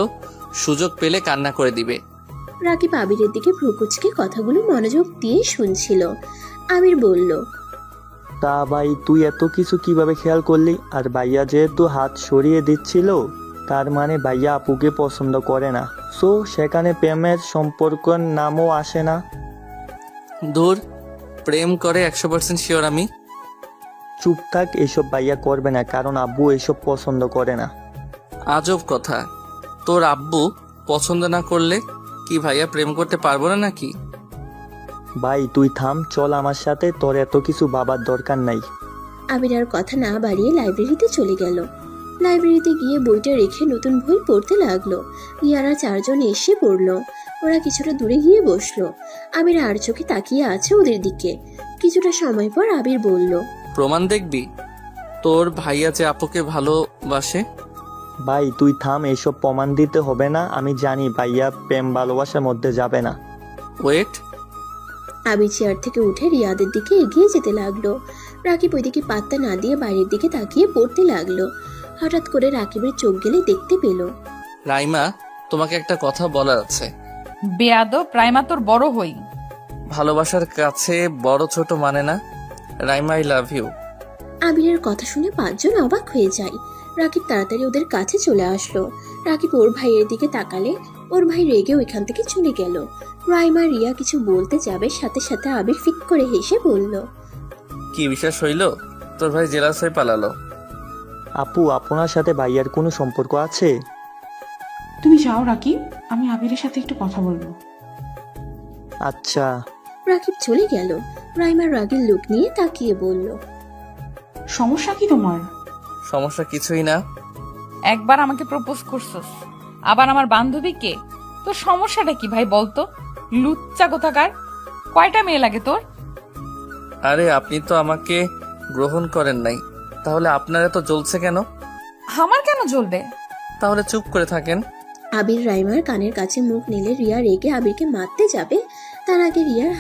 সুযোগ পেলে কান্না করে দিবে। রাকিব আবিরের দিকে ভ্রুকুচকে কথাগুলো মনোযোগ দিয়ে শুনছিল। আবির বলল, তা ভাই, তুই এত কিছু কিভাবে খেয়াল করলি? আর ভাইয়া যেহেতু হাত সরিয়ে দিচ্ছিল, তার মানে ভাইয়া আপুকে পছন্দ করে না। সো সেখানে প্রেমের সম্পর্কের নামও আসে না। দূর, প্রেম করে 100% শিওর আমি। চুপ থাক, এসব ভাইয়া করবে না, কারণ আব্বু এসব পছন্দ করে না। আজব কথা, তোর আব্বু পছন্দ না করলে কি ভাইয়া প্রেম করতে পারবো না নাকি? ভাই তুই থাম, চল আমার সাথে, তোর এত কিছু ভাবার দরকার নাই। আবির আর কথা না বাড়িয়ে লাইব্রেরিতে চলে গেল। লাইব্রেরিতে গিয়ে বইটা রেখে নতুন বই পড়তে লাগলো। ইয়ারা চারজন এসে পড়লো। ওরা কিছুটা দূরে গিয়ে বসলো। আবির আর চোখে তাকিয়ে আছে ওদের দিকে। কিছুটা সময় পর আবির বলল, প্রমাণ দেখবি তোর ভাইয়া যে আপুকে ভালোবাসে? ভাই তুই থাম, এসব প্রমাণ দিতে হবে না। আমি জানি ভাইয়া প্রেম ভালোবাসার মধ্যে যাবে না। ওয়েট। আবির চেয়ার থেকে উঠে রিয়াদের দিকে এগিয়ে যেতে লাগলো। রাকিব ওইদিকে পাত্তা না দিয়ে বাইরের দিকে তাকিয়ে পড়তে লাগলো। হঠাৎ করে রাকিবের চোখ গেলে দেখতে পেল। রাইমা, তোমাকে একটা কথা বলার আছে। বেয়াদব, রাইমা তোর বড় হই। ভালোবাসার কাছে বড় ছোট মানে না। Raima, I love you. আবিরের কথা শুনে পাঁচজন অবাক হয়ে যায়। রাকিব তাড়াতাড়ি ওদের কাছে চলে আসলো। রাকিব ওর ভাইয়ের দিকে তাকালে ওর ভাই রেগে ওইখান থেকে চলে গেল। রাইমা রিয়া কিছু বলতে যাবে, সাথে সাথে আবির ফিক করে হেসে বলল, কি বিশ্বাস হইল? তোর ভাই জেলাস হয়ে পালালো। আপু, আপনার সাথে ভাইয়ার কোনো সম্পর্ক আছে? তুমি যাও রাকিব, আমি আবিরের সাথে একটু কথা বলবো। আচ্ছা। রাকিব চলে গেল। রাইমার রাগের লোক নিয়ে তাকিয়ে বলল, সমস্যা কি তোমার? সমস্যা কিছুই না। একবার আমাকে প্রপোজ করছস, আবার আমার বান্ধবীকে। তোর সমস্যাটা কি ভাই বলতো? লুচ্চা কোথাকার। কয়টা মেয়ে লাগে তোর? আরে আপনি তো আমাকে গ্রহণ করেন নাই, তাহলে আপনার এত জ্বলছে কেন? আমার কেন জ্বলবে? তাহলে চুপ করে থাকেন। আবির রাইমার কানের কাছে মুখ নিলে রিয়া রেগে আবিরকে মারতে যাবে। তার আগে রিয়ার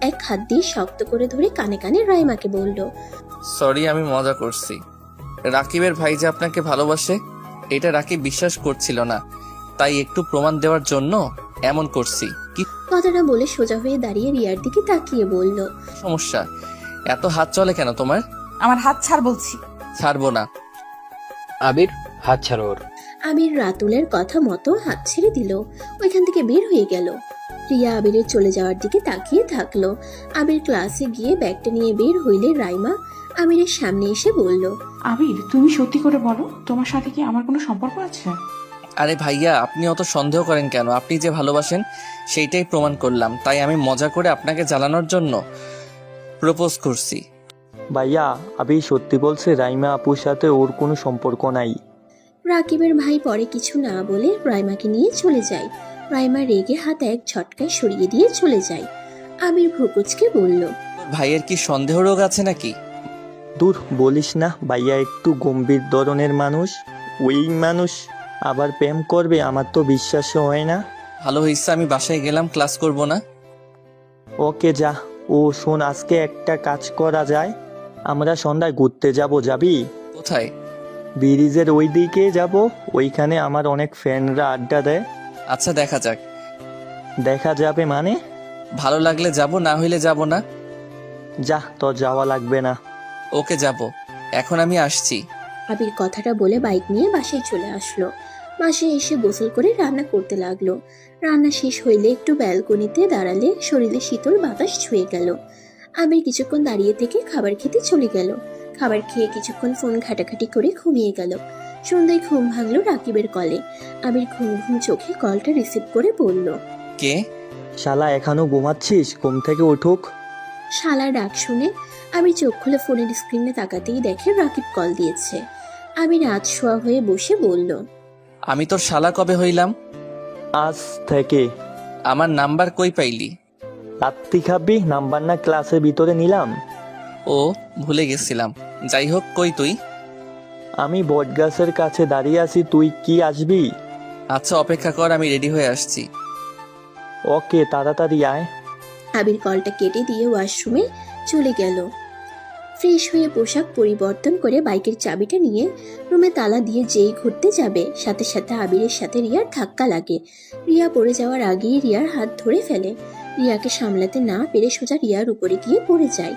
এক হাত দিয়ে শক্ত করে ধরে কানে কানে রাইমাকে বলল, সরি, আমি মজা করছি। রাকিবের ভাই যে আপনাকে ভালোবাসে এটা রাকিব বিশ্বাস করছিল না, তাই একটু প্রমাণ দেওয়ার জন্য এমন করছি। কি কথাটা বলে সোজা হয়ে দাঁড়িয়ে রিয়ার দিকে তাকিয়ে বলল, সমস্যা? এত হাত চলে কেন তোমার? আমার হাত ছাড় বলছি। ছাড়বো না। আবির, হাত ছাড়ো ওর। আবির রাতুলের কথা মতো হাত ছেড়ে দিল। ওইখান থেকে বের হয়ে গেল। রিয়া আবিরের চলে যাওয়ার দিকে তাকিয়ে থাকলো। আবির ক্লাসে গিয়ে ব্যাগটা নিয়ে বের হইলে রাইমা আবিরের সামনে এসে বলল, আবির, তুমি সত্যি করে বলো, তোমার সাথে কি আমার কোনো সম্পর্ক আছে? আরে ভাইয়া, আপনি অত সন্দেহ করেন কেন? আপনি যে ভালোবাসেন সেইটাই প্রমাণ করলাম, তাই আমি মজা করে আপনাকে জ্বালানোর জন্য প্রপোজ করছি। ভাইয়া, আবি সত্যি বলছে, রাইমা আপুর সাথে ওর কোনো সম্পর্ক নাই। রাকিবের ভাই পরে কিছু না বলে রাইমাকে নিয়ে চলে যায়। রাইমা রেগে হাত এক ঝটকায় সরিয়ে দিয়ে চলে যায়। আবির ভ্রুকুচকে বলল, তোর ভাইয়ের কি সন্দেহ রোগ আছে নাকি? দূর, বলিস না, ভাইয়া একটু গম্ভীর ধরনের মানুষ। ওই মানুষ আবার প্রেম করবে, আমার তো বিশ্বাস হয় না। ভালো হয়েছে আমি বাসায় গেলাম, ক্লাস করব না। ওকে যা। ও শোন, আজকে একটা কাজ করা যায়, আমরা সন্ধ্যায় ঘুরতে যাব, যাবি? কোথায়? ব্রিজের ওই দিকে যাব, ওইখানে আমার অনেক ফ্রেন্ডরা আড্ডা দেয়। আচ্ছা, দেখা যাক। দেখা যাবে মানে? ভালো লাগলে যাব, না হইলে যাব না। যা, তোর যাওয়া লাগবে না। ওকে যাব, এখন আমি আসছি। আবির কথাটা বলে বাইক নিয়ে বাসায় চলে আসলো। বাসায় এসে গোসল করে রান্না করতে লাগলো। রান্না শেষ হইলে একটু ব্যালকনিতে দাঁড়ালে শরীরে শীতল বাতাস ছুঁয়ে গেল। আবির কিছুক্ষণ দাঁড়িয়ে থেকে খাবার খেতে চলে গেল। খাবার খেয়ে কিছুক্ষণ ফোন ঘাটাঘাটি করে ঘুমিয়ে গেল। সন্ধ্যায় ঘুম ভাঙলো রাকিবের কলে। আবির ঘুম ঘুম চোখে কলটা রিসিভ করে বলল, কে? শালা এখনো ঘুমাচ্ছিস? ঘুম থেকে উঠুক। শালার ডাক শুনে আবির চোখ খুলে ফোনের স্ক্রিনে তাকাতেই দেখে রাকিব কল দিয়েছে। আবির আজ শোয়া হয়ে বসে বলল, আমি তোর শালা কবে হইলাম? আজ থেকে। আমার নাম্বার কই পাইলি? রাত্রি খাবি? নাম্বার না ক্লাসের ভিতরে নিলাম। ও, ভুলে গেছিলাম। যাই হোক, কই তুই? আমি বটগাছের কাছে দাঁড়িয়ে আছি, তুই কি আসবি? আচ্ছা, অপেক্ষা কর, আমি রেডি হয়ে আসছি। ওকে, তাড়াতাড়ি আয়। আবির কলটা কেটে দিয়ে ওয়াশরুমে চলে গেল। ফ্রেশ হয়ে পোশাক পরিবর্তন করে বাইকের চাবিটা নিয়ে রুমে তালা দিয়ে যেই ঘুরতে যাবে, সাথে সাথে আবিরের সাথে রিয়ার ধাক্কা লাগে। রিয়া পড়ে যাওয়ার আগেই রিয়ার হাত ধরে ফেলে। রিয়াকে সামলাতে না পেরে সোজা রিয়ার উপরে গিয়ে পড়ে যায়।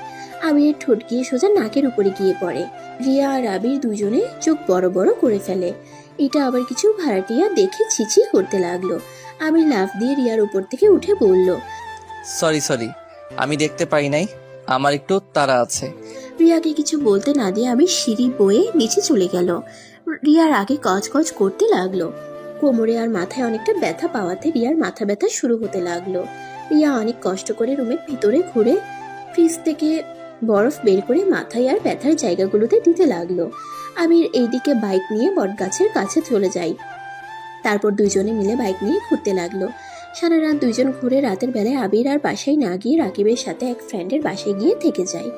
আবিরের ঠোঁট গিয়ে সোজা নাকের উপরে গিয়ে পড়ে। রিয়া আর আবির দুজনে চোখ বড় বড় করে ফেলে। এটা আবার কিছু ভাড়াটিয়া দেখে ছিছি করতে লাগলো। আবির লাফ দিয়ে রিয়ার উপর থেকে উঠে বলল, সরি, আমি দেখতে পাই নাই, আমার একটু তাড়া আছে। রিয়াকে কিছু বলতে না দিয়ে আমি সিঁড়ি বয়ে নিচে চলে গেল। রিয়ার আগে কচ করতে লাগলো। কোমরে আর মাথায় অনেকটা ব্যথা পাওয়াতে রিয়ার মাথা ব্যথা শুরু হতে লাগলো। রিয়া অনেক কষ্ট করে রুমের ভিতরে ঘুরে ফ্রিজ থেকে বরফ বের করে মাথায় আর ব্যথার জায়গাগুলোতে দিতে লাগলো। আবির এইদিকে বাইক নিয়ে বটগাছের কাছে চলে যায়। তারপর দুজনে মিলে বাইক নিয়ে ঘুরতে লাগলো। সারা রাত দুইজন ঘুরে রাতের বেলায় আবির আর বাসায় না গিয়ে রাকিবের সাথে এক ফ্রেন্ডের বাসায় গিয়ে থেকে যায়।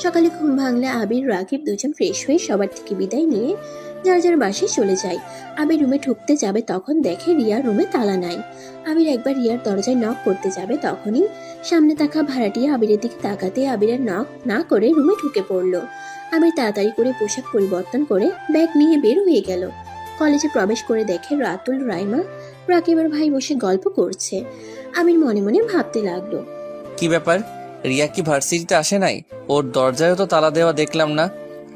সকালে ঘুম ভাঙলে আবির রাকিব দুজন ফ্রেশ হয়ে সবার থেকে বিদায় নিয়ে যার যার বাসায় চলে যায়। আবির রুমে ঢুকতে যাবে তখন দেখে রিয়ার রুমে তালা নাই। আবির একবার রিয়ার দরজায় নক করতে যাবে তখনই সামনে থাকা ভাড়াটিয়া আবিরের দিকে তাকাতে আবিরের নক না করে রুমে ঢুকে পড়লো। আবির তাড়াতাড়ি করে পোশাক পরিবর্তন করে ব্যাগ নিয়ে বের হয়ে গেল। কলেজে প্রবেশ করে দেখে রাতুল, রাইমা, রাকিবের ভাই বসে গল্প করছে। আবির মনে মনে ভাবতে লাগলো, কি ব্যাপার, রিয়া কি ভার্সিটিতে আসে নাই? ওর দরজায়ও তো তালা দেওয়া দেখলাম না,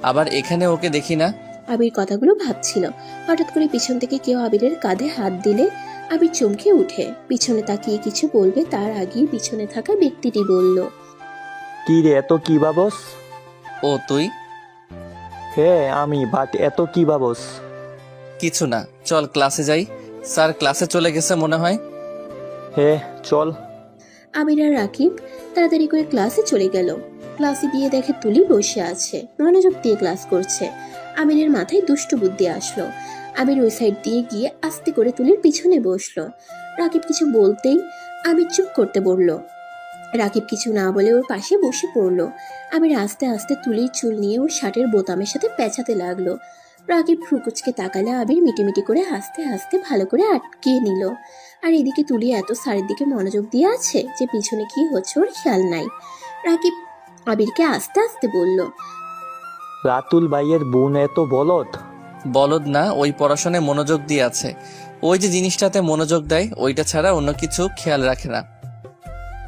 আবার এখানে ওকে দেখি না। আবির কথাগুলো ভাবছিল। হঠাৎ করে পিছন থেকে কেউ আবিরের কাঁধে হাত দিলে আবির চমকে উঠে পিছনে তাকিয়ে কিছু বলবে তার আগেই পিছনে থাকা ব্যক্তিটি বলল, কি রে, এত কি ভাবস? ও তুই? হ্যাঁ আমি, বাট এত কি ভাবস? কিছু না, চল ক্লাসে যাই। স্যার ক্লাসে চলে গেছে মনে হয়। হ্যাঁ চল। আবির আর রাকিব তাড়াতাড়ি করে ক্লাসে চলে গেল। ক্লাসে গিয়ে দেখে তুলি বসে আছে, মনোযোগ দিয়ে ক্লাস করছে। আবিরের মাথায় দুষ্টু বুদ্ধি আসলো। আবির ওই সাইড দিয়ে গিয়ে আস্তে করে তুলির পিছনে বসলো। রাকিব কিছু বলতেই আবির চুপ করতে বলল। রাকিব কিছু না বলে ওর পাশে বসে পড়লো। আবির আস্তে আস্তে তুলির চুল নিয়ে ওর শার্টের বোতামের সাথে পেঁচাতে লাগলো। রাকিব ফুকুচকে তাকালে আবির মিটিমিটি করে হাসতে হাসতে ভালো করে আটকিয়ে নিল। আর এদিকে তুলি এত স্যারের দিকে মনোযোগ দিয়ে আছে যে পিছনে কি হচ্ছে ওর খেয়াল নাই। রাকিব আবিরকে আস্তে আস্তে বলল, রাতুল ভাইয়ের বোন এত বলদ? বলদ না, ওই পড়াশোনায় মনোযোগ দিয়ে আছে। ওই যে জিনিসটাতে মনোযোগ দেয় ওইটা ছাড়া অন্য কিছু খেয়াল রাখে না।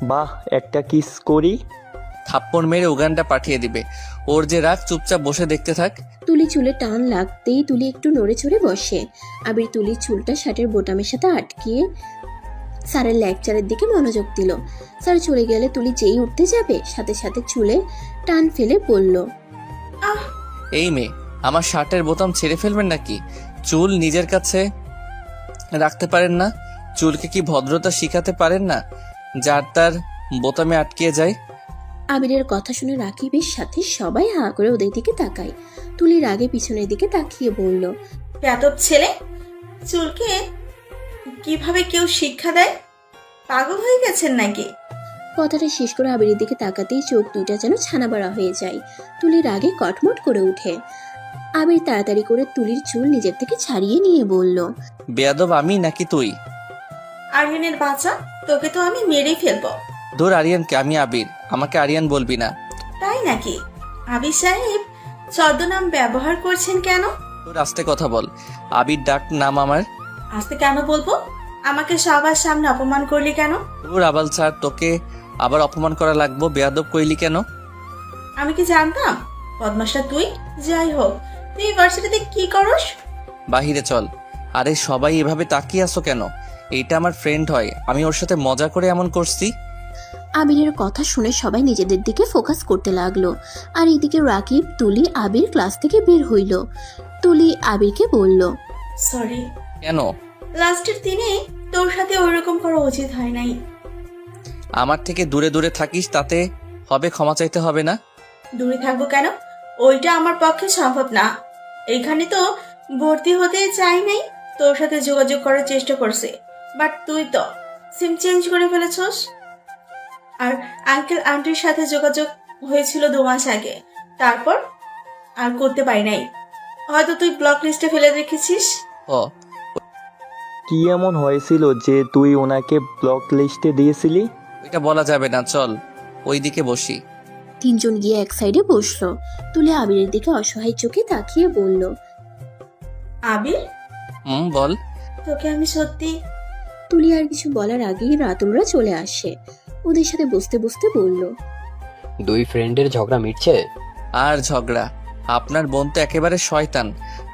বাহ, একটা কিস করি? থাপ্পড় মেরে উগানটা পাঠিয়ে দিবে। ওর যে রাগ, চুপচাপ বসে দেখতে থাক। তুলি চুলে টান লাগতেই তুলি একটু নড়ে চড়ে বসে। আবির তুলির চুলটা শার্টের বোতামের সাথে আটকিয়ে স্যারের লেকচারের দিকে মনোযোগ দিল। স্যার চলে গেলে তুলি যেই উঠতে যাবে সাথে সাথে চুলে টান ফেলে বলল, এই মেয়ে, আমার শার্টের বোতাম ছেড়ে ফেলবেন নাকি? চুল নিজের কাছে রাখতে পারেন না? চুলকে কি ভদ্রতা শিখাতে পারেন না, যার তার বোতামে আটকিয়ে যায়? আবিরের কথা শুনে রাকিবের সাথে সবাই হা করে ওদের দিকে তাকায়। তুলির আগে পিছনের দিকে তাকিয়ে বলল, বেয়াদব ছেলে, চুলকে কিভাবে কেউ শিক্ষা দেয়? পাগল হয়ে গেছেন নাকি? কথাটা শেষ করে আবিরের দিকে তাকাতেই চোখ দুইটা যেন ছানাবড়া হয়ে যায়। তুলির আগে কটমট করে উঠে। আবির তাড়াতাড়ি করে তুলির চুল নিজের থেকে ছাড়িয়ে নিয়ে বলল, বেয়াদব আমি নাকি তুই? আরিয়ানের বাচ্চা, তোকে তো আমি মেরেই ফেলবো। ধর আরিয়ানকে, আমি আবির, আমাকে আরিয়ান বলবি না। তাই নাকি? আবির সাহেব ছদ্মনাম ব্যবহার করছেন কেন? তোর আস্তে কথা বল। আবির ডাক নাম আমার। আজকে কেন বলবো? আমাকে সবার সামনে অপমান করলি কেন? তোর আবাল স্যার, তোকে আবার অপমান করা লাগবো? বেয়াদব কইলি কেন? আমি কি জানতাম বদমাসটা তুই? যাই হোক, তুই ইউনিভার্সিটিতে কি করস? বাহিরে চল। আরে সবাই এভাবে তাকিয়ে আছো কেন? এইটা আমার ফ্রেন্ড হয়, আমি ওর সাথে মজা করে এমন করছি। আবিরের কথা শুনে সবাই নিজেদের দিকে ফোকাস করতে লাগলো। আর এদিকে রাকিব, তুলি, আবির ক্লাস থেকে বের হইল। তুলি আবিরকে বলল, সরি, কেন? লাস্টের দিনে তোর সাথে ওইরকম করা উচিত হয় নাই। আমার থেকে দূরে দূরে থাকিস, তাতে হবে ক্ষমা চাইতে হবে না? দূরে থাকবো কেন? ওইটা আমার পক্ষে সম্ভব না। এইখানে তো ভর্তি হতে চাই নাই, তোর সাথে যোগাযোগ করার চেষ্টা করছে, বাট তুই তো সিম চেঞ্জ করে ফেলেছস। আর আঙ্কেল আন্টির সাথে যোগাযোগ হয়েছিল 2 মাস আগে, তারপর আর করতে পারি নাই। হয়তো তুই ব্লক লিস্টে ফেলে রেখেছিস। ও, কি এমন হয়েছিল যে তুই ওনাকে ব্লক লিস্টে দিয়েছিলি? এটা বলা যাবে না, চল ওইদিকে বসি। তিনজন গিয়ে এক সাইডে বসলো। তুলি আবিরের দিকে অসহায় চোখে তাকিয়ে বলল, আবির, বল। তোকে আমি সত্যি। তুলি আর কিছু বলার আগেই রাতুলরা চলে আসে। ওদের সাথে বসতে বসতে বলল, 2 ফ্রেন্ডের ঝগড়া মিটছে? আর ঝগড়া? আপনার বোন তো একেবারে শয়তান,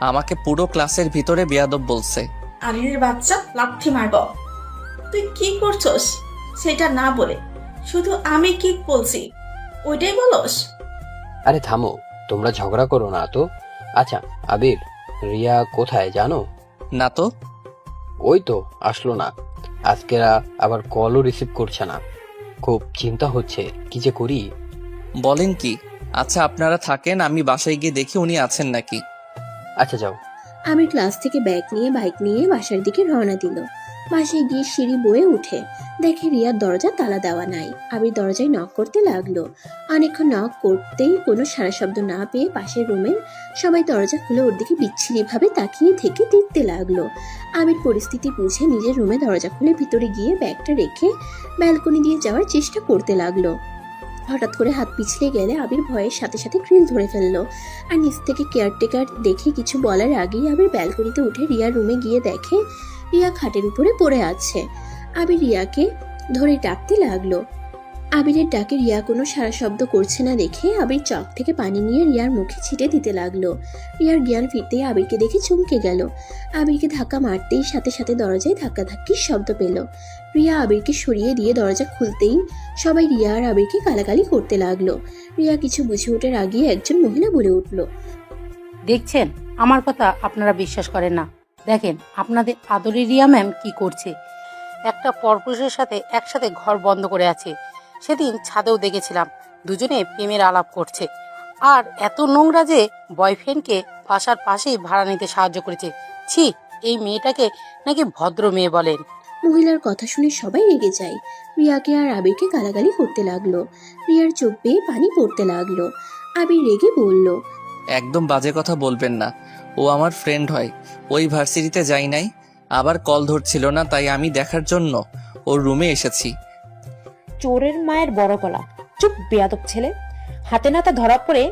আমাকে পুরো ক্লাসের ভিতরে বেয়াদব বলছে। আবিরের বাচ্চা, লাথি মারব। তুই কি করছস সেটা না বলে শুধু আমি কি বলছি ওইটাই বলস? আরে থামো, তোমরা ঝগড়া করো না তো। আচ্ছা আবির, রিয়া কোথায় জানো? না তো। ওই তো আসলো না, আজকে আবার কলও রিসিভ করছে না। খুব চিন্তা হচ্ছে, কি যে করি। বলেন কি? আচ্ছা আপনারা থাকেন, আমি বাসায় গিয়ে দেখি উনি আছেন নাকি। আচ্ছা যাও। আমির ক্লাস থেকে ব্যাগ নিয়ে বাইক নিয়ে বাসার দিকে রওনা দিল। বাসায় গিয়ে সিঁড়ি বয়ে উঠে দেখে রিয়ার দরজা তালা দেওয়া নাই। আবির দরজায় নক করতে লাগলো। অনেকক্ষণ নক করতেই কোনো সারা শব্দ না পেয়ে পাশের রুমের সবাই দরজা খুলে ওর দিকে বিচ্ছিরিভাবে তাকিয়ে থেকে দেখতে লাগলো। আবির পরিস্থিতি বুঝে নিজের রুমে দরজা খুলে ভিতরে গিয়ে ব্যাগটা রেখে ব্যালকনি দিয়ে যাওয়ার চেষ্টা করতে লাগলো। হঠাৎ করে হাত পিছলে গেলে আবির ভয়ের সাথে সাথে গ্রিল ধরে ফেললো। আর নিচ থেকে কেয়ারটেকার দেখে কিছু বলার আগেই আবির ব্যালকনিতে উঠে রিয়ার রুমে গিয়ে দেখে রিয়া খাটের উপরে পড়ে আছে। আবির রিয়াকে ধরে ডাকতে লাগলো। আবিরের ডাকে রিয়া কোনো সারা শব্দ করছে না দেখে আবির চক থেকে পানি নিয়ে রিয়ার মুখে ছিটে দিতে লাগলো। রিয়ার জ্ঞান ফিরতেই আবিরকে দেখে চমকে গেল। আবিরকে ধাক্কা মারতেই সাথে সাথে দরজায় ধাক্কাধাক্কির শব্দ পেল। রিয়া আবিরকে সরিয়ে দিয়ে দরজা খুলতেই সবাই রিয়া আর আবিরকে গালাগালি করতে লাগলো। রিয়া কিছু বুঝে ওঠার আগে একজন মহিলা বলে উঠল, দেখছেন, আমার কথা আপনারা বিশ্বাস করেন না। দেখেন আপনাদের আদরের রিয়া ম্যাম কি করছে। একটা পরপুরুষের সাথে একসাথে ঘর বন্ধ করে আছে। সেদিন ছাদেও দেখেছিলাম, দুজনে প্রেমের আলাপ করছে। আর এত নোংরা যে বয়ফ্রেন্ডকে বাসার পাশেই ভাড়া নিতে সাহায্য করেছে। ছি, এই মেয়েটাকে নাকি ভদ্র মেয়ে বলেন। মহিলার কথা শুনে সবাই রেগে যায়। রিয়াকে আর আবিরকে গালাগালি করতে লাগলো। রিয়ার চোখ বেয়ে পানি পড়তে লাগলো। আবির রেগে বলল, একদম বাজে কথা বলবেন না, ও আমার ফ্রেন্ড হয়। ওই ভার্সিটিতে যাই নাই, আবার কল ধরছিল না, তাই আমি দেখার জন্য ওর রুমে এসেছি। চোরের মায়ের বড় গলা। চুপ বেয়াদব ছেলে, হাতে নাতা ধরা পড়ে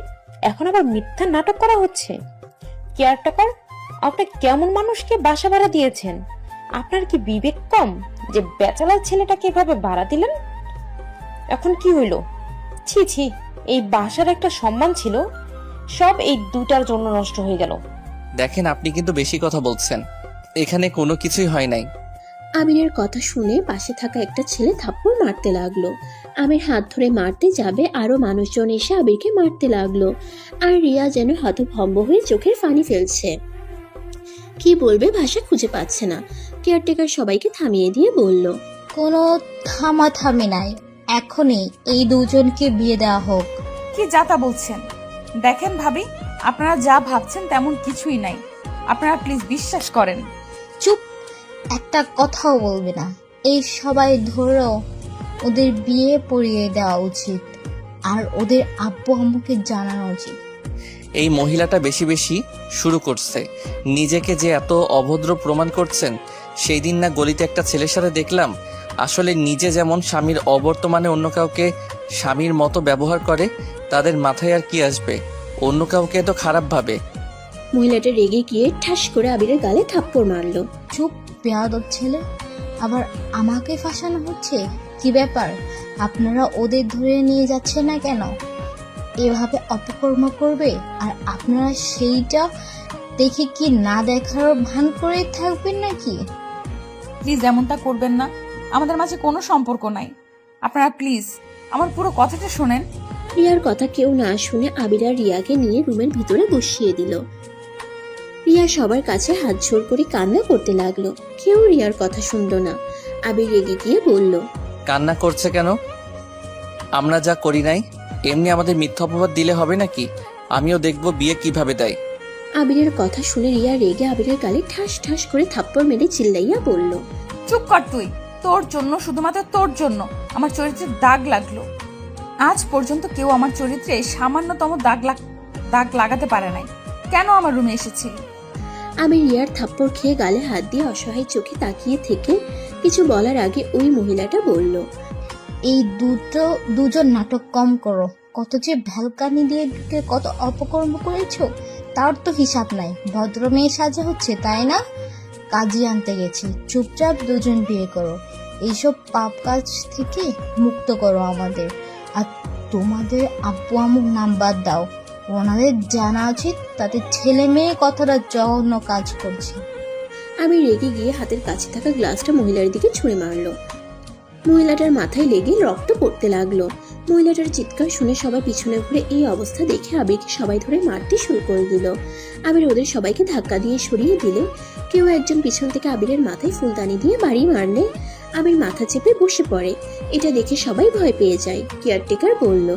এখন আবার মিথ্যা নাটক করা হচ্ছে। কেয়ারটেকার, আপনি কেমন মানুষকে বাসা ভাড়া দিয়েছেন? আপনার কি বিবেক কম যে বেচালার ছেলেটাকে এভাবে ভাড়া দিলেন? এখন কি হইল? ছি ছি, এই বাসার একটা সম্মান ছিল, সব এই দুটার জন্য নষ্ট হয়ে গেল। দেখেন আপনি কিন্তু বেশি কথা বলছেন, এখানে কোনো কিছুই হয় নাই। আমিরের কথা শুনে পাশে থাকা একটা ছেলে থাপ্পড় মারতে লাগলো। আমির হাত ধরে মারতে যাবে, আরো মানুষজন এসে আবিরকে মারতে লাগলো। আর রিয়া যেন হতভম্ব হয়ে চোখের পানি ফেলছে, কি বলবে ভাষা খুঁজে পাচ্ছে না। কেয়ারটেকার সবাইকে থামিয়ে দিয়ে বলল, কোনো থামাথামি নাই, এখনই এই দুজনকে বিয়ে দেওয়া হোক। কি যাতা বলছেন? দেখেন ভাবি, আপনারা যা ভাবছেন তেমন কিছুই নাই। আপনারা প্লিজ বিশ্বাস করেন। চুপ, একটা কথাও বলবে না। এই সবাই ধরো ওদের বিয়ে পড়িয়ে দেওয়া উচিত, আর ওদের আব্বু আম্মুকে জানানো উচিত। এই মহিলাটা বেশি বেশি শুরু করছে। নিজেকে যে এত অভদ্র প্রমাণ করছেন, সেই দিন না গলিতে একটা ছেলের সাথে দেখলাম। আসলে নিজে যেমন স্বামীর অবর্তমানে অন্য কাউকে স্বামীর মতো ব্যবহার করে, তাদের মাথায় আর কি আসবে অন্য কাউকে তো খারাপ ভাবে। মহিলাটা রেগে গিয়ে ঠাস করে আবিরের গালে থাপ্পড় মারলো। চুপ বেয়াদব ছেলে, আবার আমাকে ফাঁসানো হচ্ছে। কি ব্যাপার, আপনারা ওদের ধরে নিয়ে যাচ্ছেন না কেন? এভাবে অপকর্ম করবে আর আপনারা সেইটা দেখে কি না দেখার ভান করে থাকবেন নাকি? প্লিজ এমনটা করবেন না, আমাদের মাঝে কোনো সম্পর্ক নাই। আপনারা প্লিজ আমার পুরো কথাটা শোনেন। রিয়ার কথা কেউ না শুনে আবির আর রিয়াকে নিয়ে রুমের ভিতরে বসিয়ে দিল। রিয়া সবার কাছে হাত জোড় করে কান্না করতে লাগলো। কেউ রিয়ার কথা শুনলো না। আবির রেগে গিয়ে বলল, কান্না করছে কেন? আমরা যা করি নাই এমনি আমাদের মিথ্যা অপবাদ দিলে হবে নাকি? আমিও দেখব বিয়ে কিভাবে দেয়। আবিরের কথা শুনে রিয়া রেগে আবিরের গালে ঠাস ঠাস করে থাপ্পড় মেরে চিল্লাইয়া বলল, চুপ কর তুই। তোর জন্য, শুধুমাত্র তোর জন্য আমার চরিত্রে দাগ লাগলো। আজ পর্যন্ত কেউ আমার চরিত্রে সামান্যতম দাগ লাগাতে পারে নাই। কেন আমার রুমে এসেছিলি? আমি রিয়ার থাপ্পড় খেয়ে গালে হাত দিয়ে অসহায় চোখে তাকিয়ে থেকে কিছু বলার আগে ওই মহিলাটা বলল, এই দুজন নাটক কম করো। কত যে ভ্যালকানি দিয়ে ঢুকে কত অপকর্ম করেছো তার তো হিসাব নাই। ভদ্র মেয়ে সাজা হচ্ছে তাই না? কাজে আনতে গেছি, চুপচাপ দুজন বিয়ে করো। এইসব পাপ কাজ থেকে মুক্ত করো আমাদের। আর তোমাদের আব্বু আম্মুর নাম বাদ দাও। ওনাদের জানা উচিত তাদের ছেলে মেয়ে কতটা জঘন্য কাজ করছে। আমি রেগে গিয়ে হাতের কাছে থাকা গ্লাসটা মহিলার দিকে ছুঁড়ে মারলো। মহিলাটার মাথায় লেগে রক্ত পড়তে লাগলো। মহিলাটার চিৎকার শুনে সবাই পিছনে ঘুরে এই অবস্থা দেখে আবিরকে সবাই ধরে মারতে শুরু করে দিল। আবির ওদের সবাইকে ধাক্কা দিয়ে সরিয়ে দিলে কেউ একজন পিছন থেকে আবিরের মাথায় ফুলদানি দিয়ে বাড়ি মারলে আবির মাথা চেপে বসে পড়ে। এটা দেখে সবাই ভয় পেয়ে যায়। কেয়ারটেকার বলল,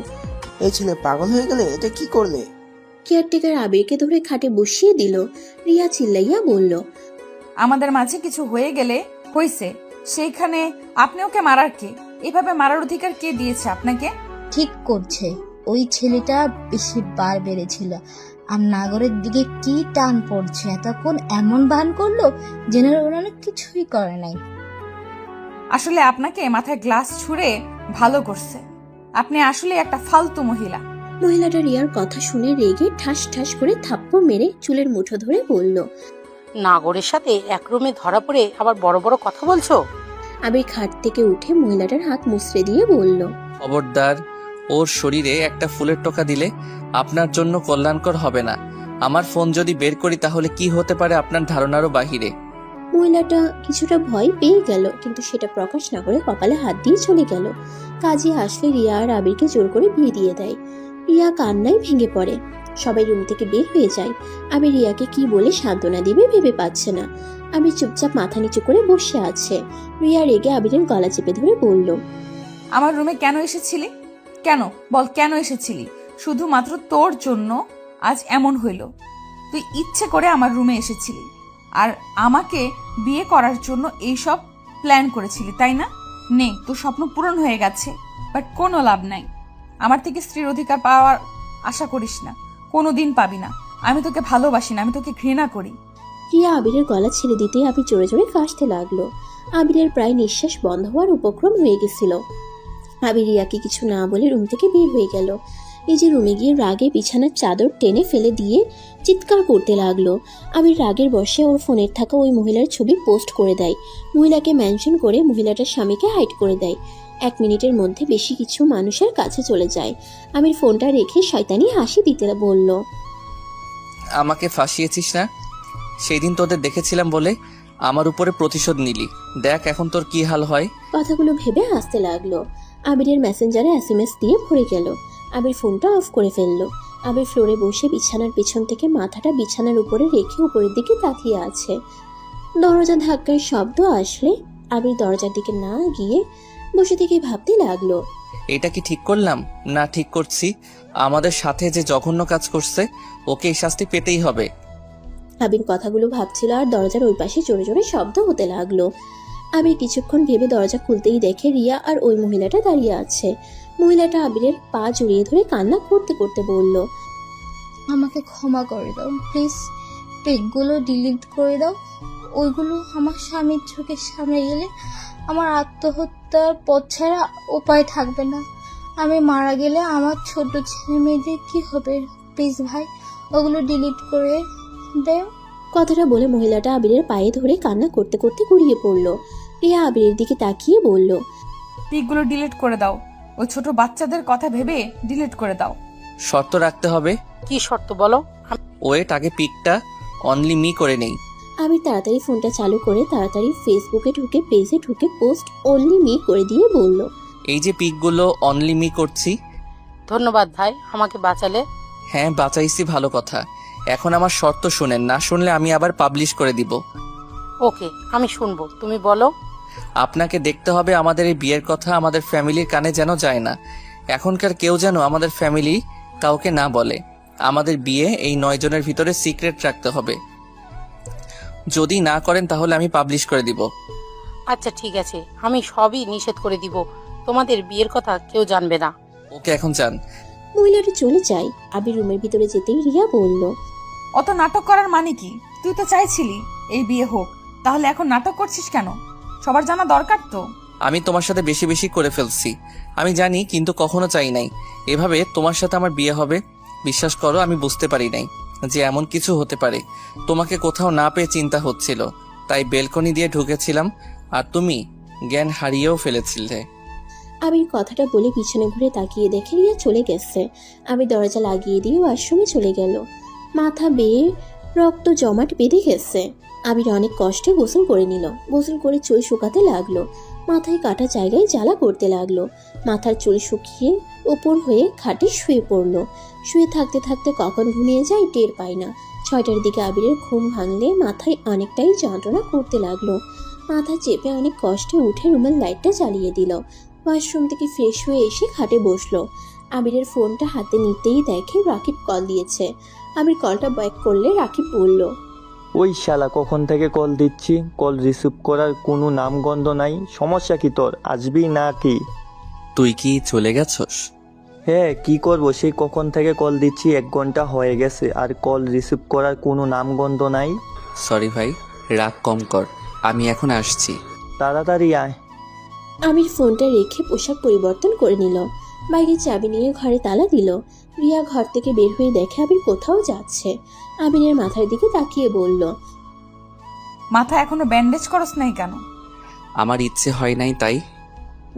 এই ছেলে পাগল হয়ে গেলে, এটা কি করলে? কেয়ারটেকার আবিরকে ধরে খাটে বসিয়ে দিল। রিয়া চিল্লাইয়া বলল, আমাদের মাঝে কিছু হয়ে গেলে হইছে, সেইখানে আপনি ওকে মারার কে? এভাবে মারার অধিকার কে দিয়েছে আপনাকে? ঠিক করছে, ওই ছেলেটা বেশি বার বেড়েছিল। আর নাগরের দিকে কি টান পড়ছে, এতক্ষণ এমন ভান করলো যেন ওরা কিছুই করে নাই। আসলে আপনাকে মাথায় গ্লাস ছুঁড়ে ভালো করছে। আপনি আসলে একটা ফালতু মহিলা। মহিলাটা রিয়ার কথা শুনে রেগে ঠাস ঠাস করে থাপ্পড় মেরে চুলের মুঠো ধরে বলল, নাগরের সাথে এক রুমে ধরা পড়ে আবার বড় বড় কথা বলছো? আবির খাট থেকে উঠে মহিলাটার হাত মুছড়ে দিয়ে বলল, খবরদার, ওর শরীরে একটা ফুলের টোকা দিলে আপনার জন্য কল্যাণকর হবে না। আমার ফোন যদি বের করি তাহলে কি হতে পারে আপনার ধারণারও বাহিরে। মহিলাটা কিছুটা ভয় পেয়ে গেল, কিন্তু সেটা প্রকাশ না করে কপালে হাত দিয়ে চলে গেল। কাজী আসলে রিয়া আর আবিরকে জোর করে বিয়ে দিয়ে দেয়। রিয়া কান্নায় ভেঙে পড়ে। সবাই রুম থেকে বের হয়ে যায়। আবির রিয়াকে কি বলে সান্ত্বনা দিবে ভেবে পাচ্ছে না। আবির চুপচাপ মাথা নিচু করে বসে আছে। রিয়া রেগে আবিরের গলা চেপে ধরে বলল, আমার রুমে কেন এসেছিলি? কেন বল, কেন এসেছিলি? শুধুমাত্র তোর জন্য আজ এমন হইল। তুই ইচ্ছে করে আমার রুমে এসেছিলি আর আমাকে বিয়ে করার জন্য এইসব প্ল্যান করেছিলি, তাই না? নে, তোর স্বপ্ন পূরণ হয়ে গেছে, বাট কোনো লাভ নাই। আমার থেকে স্ত্রীর অধিকার পাওয়ার আশা করিস না, কোনোদিন পাবি না। আমি তোকে ভালোবাসি না, আমি তোকে ঘৃণা করি। রিয়া আবিরের গলা ছেড়ে দিতে আবির জোরে জোরে কাশতে লাগলো। আবিরের প্রায় নিঃশ্বাস বন্ধ হওয়ার উপক্রম হয়ে গেছিল। আবির রিয়াকে কিছু না বলে রুম থেকে বের হয়ে গেল। নিজের রুমে গিয়ে রাগে বিছানার চাদর টেনে ফেলে দিয়ে চিৎকার করতে লাগলো। আবির রাগের বশে ওর ফোনের থাকা ওই মহিলার ছবি পোস্ট করে দেয়। মহিলাকে মেনশন করে মহিলাটার স্বামীকে হাইড করে দেয়। 1 মিনিটের মধ্যে বেশি কিছু মানুষের কাছে চলে যায়। আবির ফোনটা রেখে শয়তানি হাসি দিতে বলল, আমাকে ফাঁসিয়েছিস না? সেই দিন তোদের দেখেছিলাম বলে আমার উপরে প্রতিশোধ নিলি। দেখ এখন তোর কি হাল হয়। কথাগুলো ভেবে হাসতে লাগলো। আবিরের মেসেঞ্জারে SMS দিয়ে ভরে গেল। আবির ফোনটা অফ করে ফেললো। আবির ফ্লোরে বসে বিছানার পেছন থেকে মাথাটা বিছানার উপরে রেখে উপরের দিকে তাকিয়ে আছে। দরজা ধাক্কার শব্দ আসলে আবির দরজার দিকে না গিয়ে বসে থেকে ভাবতে লাগলো, এটা কি ঠিক করলাম না ঠিক করছি? আমাদের সাথে যে জঘন্য কাজ করছে ওকে এই শাস্তি পেতেই হবে। আবির কথাগুলো ভাবছিল আর দরজার ওই পাশে জোরে জোরে শব্দ হতে লাগলো। আবির কিছুক্ষণ ভেবে দরজা খুলতেই দেখে রিয়া আর ওই মহিলাটা দাঁড়িয়ে আছে। মহিলাটা আবিরের পা জড়িয়ে ধরে কান্না করতে করতে বলল, আমাকে ক্ষমা করে দাও প্লিজ, পেজগুলো ডিলিট করে দাও। ওইগুলো আমার স্বামীর চোখের সামনে গেলে আমার আত্মহত্যার পথ ছাড়া উপায় থাকবে না। আমি মারা গেলে আমার ছোট ছেলে মেয়েদের কি হবে? প্লিজ ভাই, ওগুলো ডিলিট করে দেও। কথাটা বলে মহিলাটা আবিরের পায়ে ধরে কান্না করতে করতে গড়িয়ে পড়ল। রিয়া আবিরের দিকে তাকিয়ে বলল, পিকগুলো ডিলিট করে দাও। ওই ছোট বাচ্চাদের কথা ভেবে ডিলিট করে দাও। শর্ত রাখতে হবে। কি শর্ত বলো? ওয়েট, আগে পিকটা অনলি মি করে নেই। আবির তাড়াতাড়ি ফোনটা চালু করে তাড়াতাড়ি ফেসবুকে ঢুকে পেজে ঢুকে পোস্ট অনলি মি করে দিয়ে বলল, এই যে পিকগুলো অনলি মি করছি। ধন্যবাদ ভাই, আমাকে বাঁচালে। হ্যাঁ, বাঁচাইছি, ভালো কথা। এখন আমার শর্ত শুনেন, না শুনলে আমি আবার পাবলিশ করে দিব। ওকে, আমি শুনবো, তুমি বলো। আপনাকে দেখতে হবে আমাদের এই বিয়ের কথা আমাদের ফ্যামিলির কানে যেন যায় না। এখনকার কেউ যেন আমাদের ফ্যামিলি কাউকে না বলে। আমাদের বিয়ে এই 9 জনের ভিতরে সিক্রেট রাখতে হবে। যদি না করেন তাহলে আমি পাবলিশ করে দিব। আচ্ছা ঠিক আছে, আমি সবই নিষেধ করে দিব। তোমাদের বিয়ের কথা কেউ জানবে না। ওকে, এখন যান। মহিলাটা চলে যায়। আবির রুমের ভিতরে যেতেই রিয়া বলল, অত নাটক করার মানে কি? তুই তো চাইছিলি এই বিয়ে হোক, তাহলে এখন নাটক করছিস কেন? সবার জানা দরকার তো। আমি তোমার সাথে বেশি বেশি করে ফেলছি, আমি জানি, কিন্তু কখনো চাই নাই এভাবে তোমার সাথে আমার বিয়ে হবে। বিশ্বাস করো, আমি বুঝতে পারি নাই যে এমন কিছু হতে পারে। তোমাকে কোথাও না পেয়ে চিন্তা হচ্ছিল, তাই বেলকনি দিয়ে ঢুকেছিলাম, আর তুমি জ্ঞান হারিয়েও ফেলেছিলে। আবির কথাটা বলে পিছনে ঘুরে তাকিয়ে দেখে রিয়া চলে গেছে। আবির দরজা লাগিয়ে দিয়ে ওয়াশরুমে চলে গেল। মাথা বেয়ে রক্ত জমাট বেঁধে গেছে। আবির অনেক কষ্টে গোসল করে নিল। গোসল করে চুল শুকাতে লাগলো। মাথায় কাটা জায়গায় জ্বালা করতে লাগলো। মাথার চুল শুকিয়ে ওপর হয়ে খাটে শুয়ে পড়লো। শুয়ে থাকতে থাকতে কখন ঘুমিয়ে যায় টের পায় না। 6টার দিকে আবিরের ঘুম ভাঙলে মাথায় অনেকটাই যন্ত্রণা করতে লাগলো। মাথা চেপে অনেক কষ্টে উঠে রুমের লাইটটা জ্বালিয়ে দিল। ওয়াশরুম থেকে ফ্রেশ হয়ে এসে খাটে বসলো। আবিরের ফোনটা হাতে নিতেই দেখে রাকিব কল দিয়েছে। আবির কলটা ব্যাক করলে রাকিব বলল, ওই শালা কখন থেকে কল দিচ্ছি, কল রিসিভ করার কোনো নামগন্ধ নাই। সমস্যা কি তোর, আসবি না কি? তুই কি চলে গেছস? হ্যাঁ, কি করবো, সেই কখন থেকে কল দিচ্ছি, 1 ঘন্টা হয়ে গেছে, আর কল রিসিভ করার কোনো নামগন্ধ নাই। সরি ভাই, রাগ কম কর, আমি এখন আসছি। তাড়াতাড়ি আয়। আবির ফোনটা রেখে পোশাক পরিবর্তন করে নিল। বাইরে চাবি নিয়ে ঘরে তালা দিল। রিয়া ঘর থেকে বের হয়ে দেখে আবির কোথাও যাচ্ছে। আবিরের মাথার দিকে তাকিয়ে বলল, মাথা এখনো ব্যান্ডেজ করস নাই কেন? আমার ইচ্ছে হয় নাই তাই।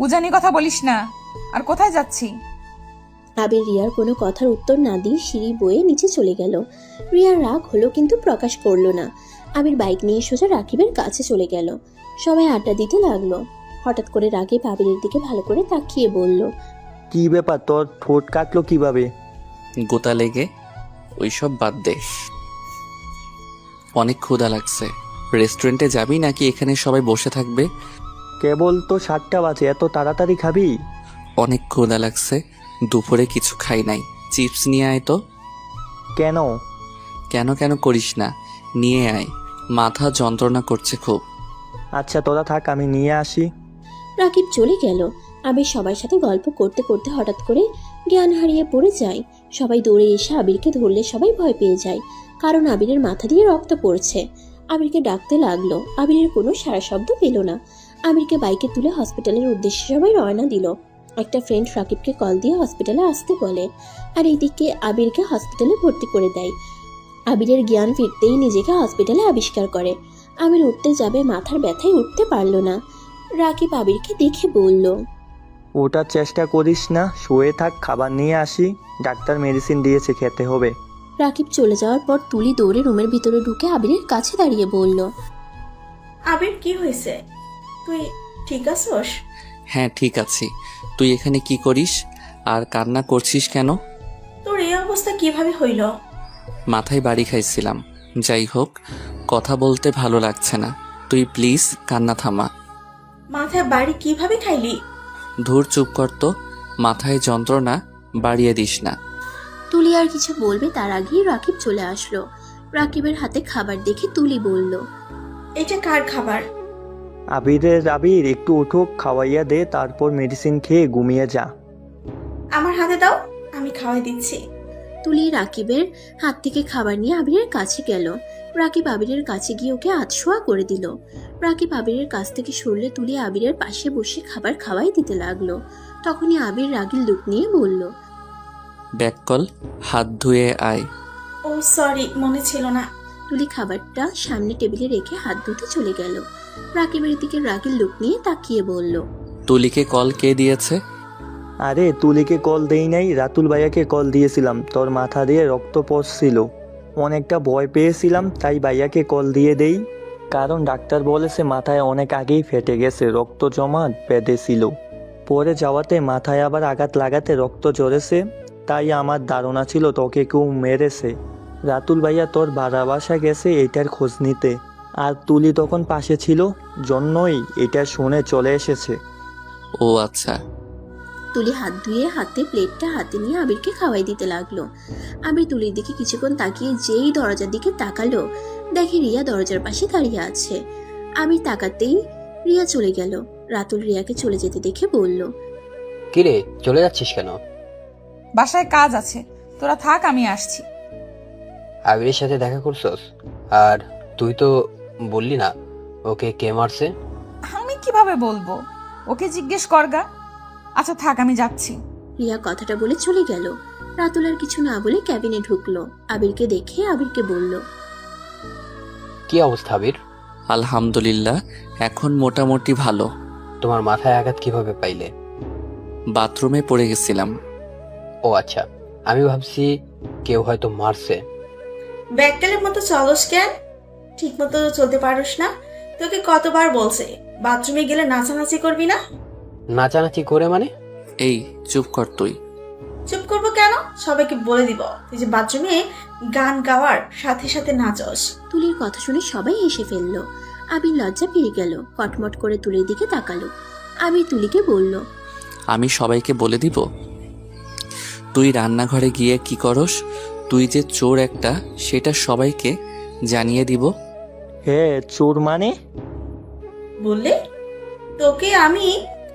উজানি কথা বলিস না। আর কোথায় যাচ্ছি? আবির রিয়ার কোনো কথার উত্তর না দিয়ে সিঁড়ি বয়ে নিচে চলে গেল। রিয়ার রাগ হলো কিন্তু প্রকাশ করলো না। আবির বাইক নিয়ে সোজা রাকিবের কাছে চলে গেল। সবাই আড্ডা দিতে লাগলো। হঠাৎ করে রাকিব আবিরের দিকে ভালো করে তাকিয়ে বলল, কি ব্যাপার, তোর ঠোঁট কাটলো কিভাবে? গোতা লেগে। ওইসব বাদ দে, অনেক ক্ষুধা লাগছে। রেস্টুরেন্টে যাবি নাকি এখানে সবাই বসে থাকবে? কেবল তো 7টা বাজে, এত তাড়াতাড়ি খাবি? অনেক ক্ষুধা লাগছে, দুপুরে কিছু খাই নাই। চিপস নিয়ে আয় তো। কেন? কেন কেন করিস না, নিয়ে আয়, মাথা যন্ত্রণা করছে খুব। আচ্ছা তোরা থাক, আমি নিয়ে আসি। রাকিব চলে গেল। আবির সবার সাথে গল্প করতে করতে হঠাৎ করে জ্ঞান হারিয়ে পড়ে যায়। সবাই দৌড়ে এসে আবিরকে ধরলে সবাই ভয় পেয়ে যায়, কারণ আবিরের মাথা দিয়ে রক্ত পড়ছে। আবিরকে ডাকতে লাগলো। আবিরের কোনো সারা শব্দ পেল না। আবিরকে বাইকে তুলে হসপিটালের উদ্দেশ্যে সবাই রওনা দিল। একটা ফ্রেন্ড রাকিবকে কল দিয়ে হসপিটালে আসতে বলে, আর এইদিকে আবিরকে হসপিটালে ভর্তি করে দেয়। আবিরের জ্ঞান ফিরতেই নিজেকে হসপিটালে আবিষ্কার করে। আবির উঠতে যাবে, মাথার ব্যথায় উঠতে পারল না। রাকিব আবিরকে দেখে বলল, ওটার চেষ্টা করিস না, শুয়ে থাক, খাবার নিয়ে আসি। ডাক্তার মেডিসিন দিয়েছে, খেতে হবে। রাকিব চলে যাওয়ার পর তুলি দৌড়ে রুমের ভিতরে ঢুকে আবিরের কাছে দাঁড়িয়ে বলল, আবির কি হয়েছে? তুই ঠিক আছোস? হ্যাঁ ঠিক আছি। তুই এখানে কি করিস আর কান্না করছিস কেন? তোর এই অবস্থা কিভাবে হইল? মাথায় বাড়ি খাইছিলাম। যাই হোক, কথা বলতে ভালো লাগছে না, তুই প্লিজ কান্না থামা। মাথায় বাড়ি কিভাবে খাইলি? ধুর চুপ কর তো, মাথায় যন্ত্রণা বাড়িয়ে দিস না। তুলি আর কিছু বলবে তার আগেই রাকিব চলে আসলো। রাকিবের হাতে খাবার দেখে তুলি বলল, এটা কার খাবার? আবির একটু উঠো, খাওয়াইয়া দে, তারপর মেডিসিন খেয়ে ঘুমিয়ে যা। আমার হাতে দাও, আমি খাওয়াই দিচ্ছি। তুলি রাকিবের হাত থেকে খাবার নিয়ে আবিরের কাছে গেল। রাকিব আবিরের কাছে গিয়ে ওকে আধশোয়া করে দিল। রাকিব আবিরের কাছ থেকে সরলে তুলি আবিরের পাশে বসে খাবার খাওয়াই দিতে লাগলো। তখনই আবির রাগিল লুক নিয়ে বলল, ব্যাক কল, হাত ধুয়ে আয়। ও সরি, মনে ছিল না। তুলি খাবারটা সামনে টেবিলে রেখে হাত ধুতে চলে গেল। রাকিবের দিকে রাগের লুক নিয়ে তাকিয়ে বলল, তুলিকে কল কে দিয়েছে? আরে তুলিকে কল দেই নাই, রাতুল ভাইয়াকে কল দিয়েছিলাম। তোর মাথা দিয়ে রক্ত পড়ছিল, অনেকটা ভয় পেয়েছিলাম, তাই ভাইয়াকে কল দিয়ে দেই। কারণ ডাক্তার বলেছে মাথায় অনেক আগেই ফেটে গেছে, রক্ত জমা বেঁধেছিল। পরে যাওয়াতে মাথায় আবার আঘাত লাগাতে রক্ত ঝরেছে, তাই আমার ধারণা ছিল তোকে কেউ মেরেছে। রাতুল ভাইয়া তোর ভাড়া বাসা গেছে এটার খোঁজ নিতে, আর তুলি তখন পাশে ছিল, জন্যই এটা শুনে চলে এসেছে। ও আচ্ছা। তুলি হাত ধুয়ে হাতে প্লেটটা হাতে নিয়ে আবিরকে খাওয়াই দিতে লাগলো। আবির তুলির দিকে কিছুক্ষণ তাকিয়ে যেই দরজার দিকে তাকালো, দেখে রিয়া দরজার পাশে দাঁড়িয়ে আছে। আবির তাকাতেই রিয়া চলে গেল। রাতুল রিয়াকে চলে যেতে দেখে বলল, কিরে চলে যাচ্ছিস কেন? বাসায় কাজ আছে, তোরা থাক, আমি আসছি। আবিরের সাথে দেখা করছস? আর তুই তো বললি না ওকে কে মারছে? আমি কিভাবে বলবো, ওকে জিজ্ঞেস করগা। আচ্ছা থাক, আমি যাচ্ছি। রিয়া কথাটা বলে চলে গেল। রাতুল আর কিছু না বলে ক্যাবিনে ঢুকলো। আবিরকে দেখে আবিরকে বলল, কি অবস্থা আবির? আলহামদুলিল্লাহ, এখন মোটামুটি ভালো। তোমার মাথায় আঘাত কিভাবে পাইলে? বাথরুমে পড়ে গেছিলাম। ও আচ্ছা, আমি ভাবছি কেউ হয়তো মারছে। ব্যাককালের মতো চলস কেন? ঠিক মতো চলতে পারোস না? তোকে কতবার বলছে বাথরুমে গেলে নাচানাচি করবি না? নাচানাচি করে মানে? এই চুপ কর তুই। চুপ করবো কেন? সবাইকে বলে দিব তুই যে বাথরুমে গান গাওয়ার সাথে সাথে নাচস। তুলির কথা শুনে সবাই হেসে ফেললো। আবির লজ্জা পেয়ে গেল, কটমট করে তুলির দিকে তাকালো। আবির তুলিকে বলল, আমি সবাইকে বলে দিব তুই রান্নাঘরে গিয়ে কি করস? তুই যে চোর একটা, সেটা সবাইকে জানিয়ে দিব। হ্যাঁ, চোর মানে? বললে তোকে আমি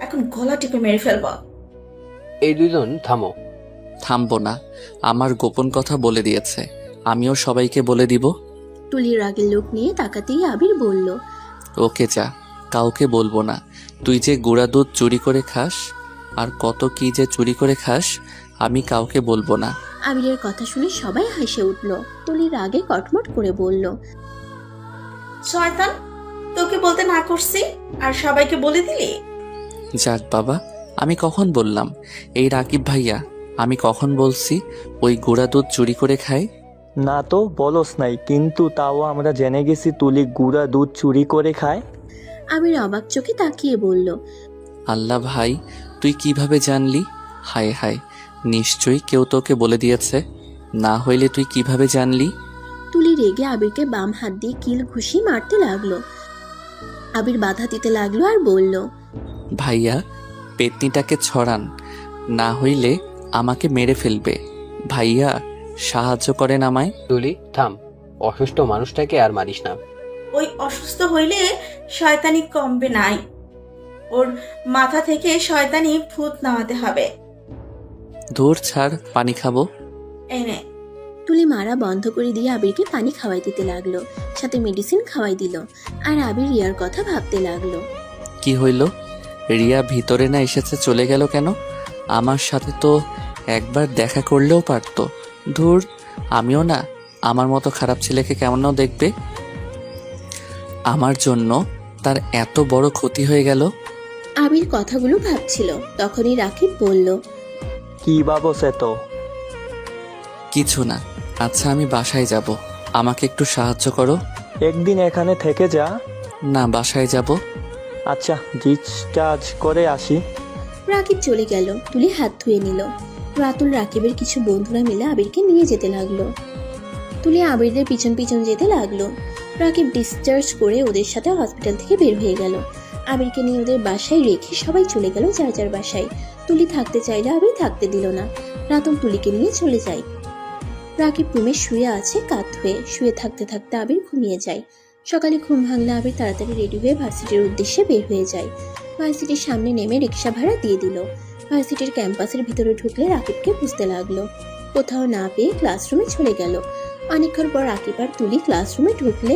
এখন গলা টিপে মেরে ফেলবো। এই দুজন থামো। থামবো না, আমার গোপন কথা বলে দিয়েছে, আমিও সবাইকে বলে দিব। তুলির রাগের লোক নিয়ে তাকাতেই আবির বলল, ওকে যা, কাউকে বলবো না। তুই যে গুঁড়া দুধ চুরি করে খাস, আর কত কি যে চুরি করে খাস, আমি কাউকে বলবো না। আবিরের কথা শুনে সবাই হেসে উঠল। তুলির রাগে কটমট করে বলল, শয়তান, তোকে বলতে না করছি আর সবাইকে বলে দিলি। যাক বাবা, আমি কখন বললাম? এই রাকিব ভাইয়া, আমি কখন বলছি ওই গুঁড়া দুধ চুরি করে খায়? না তো বলস নাই, কিন্তু তাও আমরা জেনে গেছি তুলি গুঁড়া দুধ চুরি করে খায়। আবির অবাক চোখে তাকিয়ে বলল, আল্লাহ ভাই, তুই কিভাবে জানলি? হায় হায়, নিশ্চয়ই কেউ তোকে বলে দিয়েছে, না হইলে তুই কিভাবে জানলি? তুলি রেগে আবিরকে বাম হাত দিয়ে কিল ঘুষি মারতে লাগলো। আবির বাধা দিতে লাগলো আর বলল, ভাইয়া, পেতনিটাকে ছড়ান, না হইলে আমাকে মেরে ফেলবে। ভাইয়া, সাহায্য করেন আমায়। তুলি থাম, অসুস্থ মানুষটাকে আর মারিস না। ওই অসুস্থ হইলে শয়তানি কমবে নাই, ওর মাথা থেকে শয়তানি ভূত নামাতে হবে। ধুর ছাড়, পানি খাবো। এই নে। তুলি মারা বন্ধ করে দিয়ে আবিরকে পানি খাওয়াই দিতে লাগলো, সাথে মেডিসিন খাওয়াই দিল। আর আবির রিয়ার কথা ভাবতে লাগলো। কি হইল? রিয়া ভিতরে না এসেছে, চলে গেল কেন? আমার সাথে তো একবার দেখা করলেও পারতো। ধুর, আমিও না আমার মতো খারাপ ছেলেকে কেমন দেখবে। আমার জন্য তার এত বড় ক্ষতি হয়ে গেল। আবির কথাগুলো ভাবছিল, তখনই রাকিব বলল, কি ভাবস এত? কিছু না। আচ্ছা, আমি বাসায় যাব, আমাকে একটু সাহায্য করো। একদিন এখানে থেকে যা। না, বাসায় যাব। আচ্ছা, রিচার্জ করে আসি। রাকিব চলে গেল। তুলি হাত ধুয়ে নিল। রাতুল রাকিবের কিছু বন্ধুরা মিলে আবিরকে নিয়ে যেতে লাগলো। তুলি আবিরদের পিছন পিছন যেতে লাগলো। রাকিব ডিসচার্জ করে ওদের সাথে হসপিটাল থেকে বের হয়ে গেল। আবিরকে নিয়ে ওদের বাসায় রেখে সবাই চলে গেল যার যার বাসায়। তুলি থাকতে চাইলে আবির থাকতে দিল না। রাতুল তুলিকে নিয়ে চলে যায়। রাকিব রুমে শুয়ে আছে কাত হয়ে। শুয়ে থাকতে থাকতে আবির ঘুমিয়ে যায়। সকালে ঘুম ভাঙলে আবির তাড়াতাড়ি রেডি হয়ে ভার্সিটির উদ্দেশ্যে বের হয়ে যায়। ভার্সিটির সামনে নেমে রিক্সা ভাড়া দিয়ে দিল। ভার্সিটির ক্যাম্পাসের ভিতরে ঢুকলে রাকিবকে খুঁজতে লাগলো। কোথাও না পেয়ে ক্লাসরুমে চলে গেল। অনেকক্ষণ পর রাকিব আর তুলি ক্লাসরুমে ঢুকলে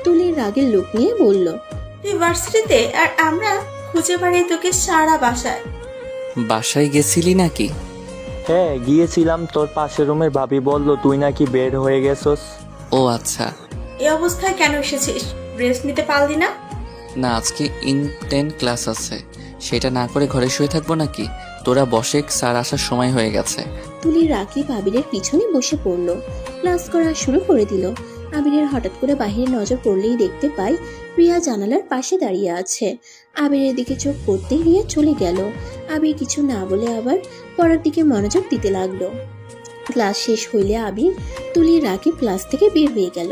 তুলির রাগের লোক নিয়ে বলল, তুই ভার্সিটিতে আর আমরা খুঁজে বেড়াই তোকে সারা বাসায়। বাসায় গেছিলি নাকি? হ্যাঁ গিয়েছিলাম, তোর পাশের রুমের ভাবি বলল তুই নাকি বের হয়ে গেছস। ও আচ্ছা। এই অবস্থায় কেন এসেছিস? রেস্ট নিতে পারলি না? না, আজকে ইনটেন ক্লাস আছে, সেটা না করে ঘরে শুয়ে থাকবো নাকি? তোরা বসে, স্যার আসার সময় হয়ে গেছে। তুলি রাকিব আবিরের পিছনে বসে পড়ল, ক্লাস করা শুরু করে দিল। আবিরের হঠাৎ করে বাহিরে নজর পড়লেই দেখতে পায় রিয়া জানালার পাশে দাঁড়িয়ে আছে। আবিরের দিকে চোখ পড়তেই রিয়া চলে গেল। আবির কিছু না বলে আবার পড়ার দিকে মনোযোগ দিতে লাগলো। ক্লাস শেষ হইলে আবির, তুলি, রাকিব ক্লাস থেকে বের হয়ে গেল।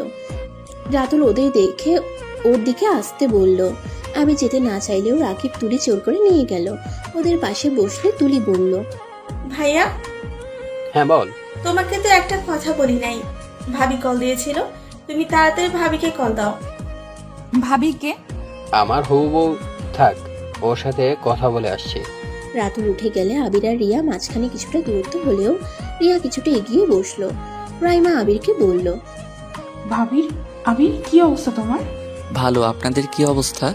রাতুল ওদের দেখে ওর দিকে আসতে বলল। আবির যেতে না চাইলেও রাকিব তুলি জোর করে নিয়ে গেল। ওদের পাশে বসলে তুলি বলল, ভাইয়া, হ্যাঁ বল। তোমাকে তো একটা কথা বলি নাই। ভাবি কল দিয়েছিল, তুমি তাড়াতাড়ি ভাবিকে কল দাও। ভাবিকে? আমার হবু বউ, থাক, ওর সাথে কথা বলে আসছি। রাতুল উঠে গেলে আবির আর রিয়া মাঝখানে কিছুটা দূরত্ব হলেও রিয়া কিছুটা এগিয়ে বসলো। রাইমা আবিরকে বলল, ভাবির, আবির কি অবস্থা তোমার? ভালো, আপনাদের কি অবস্থা?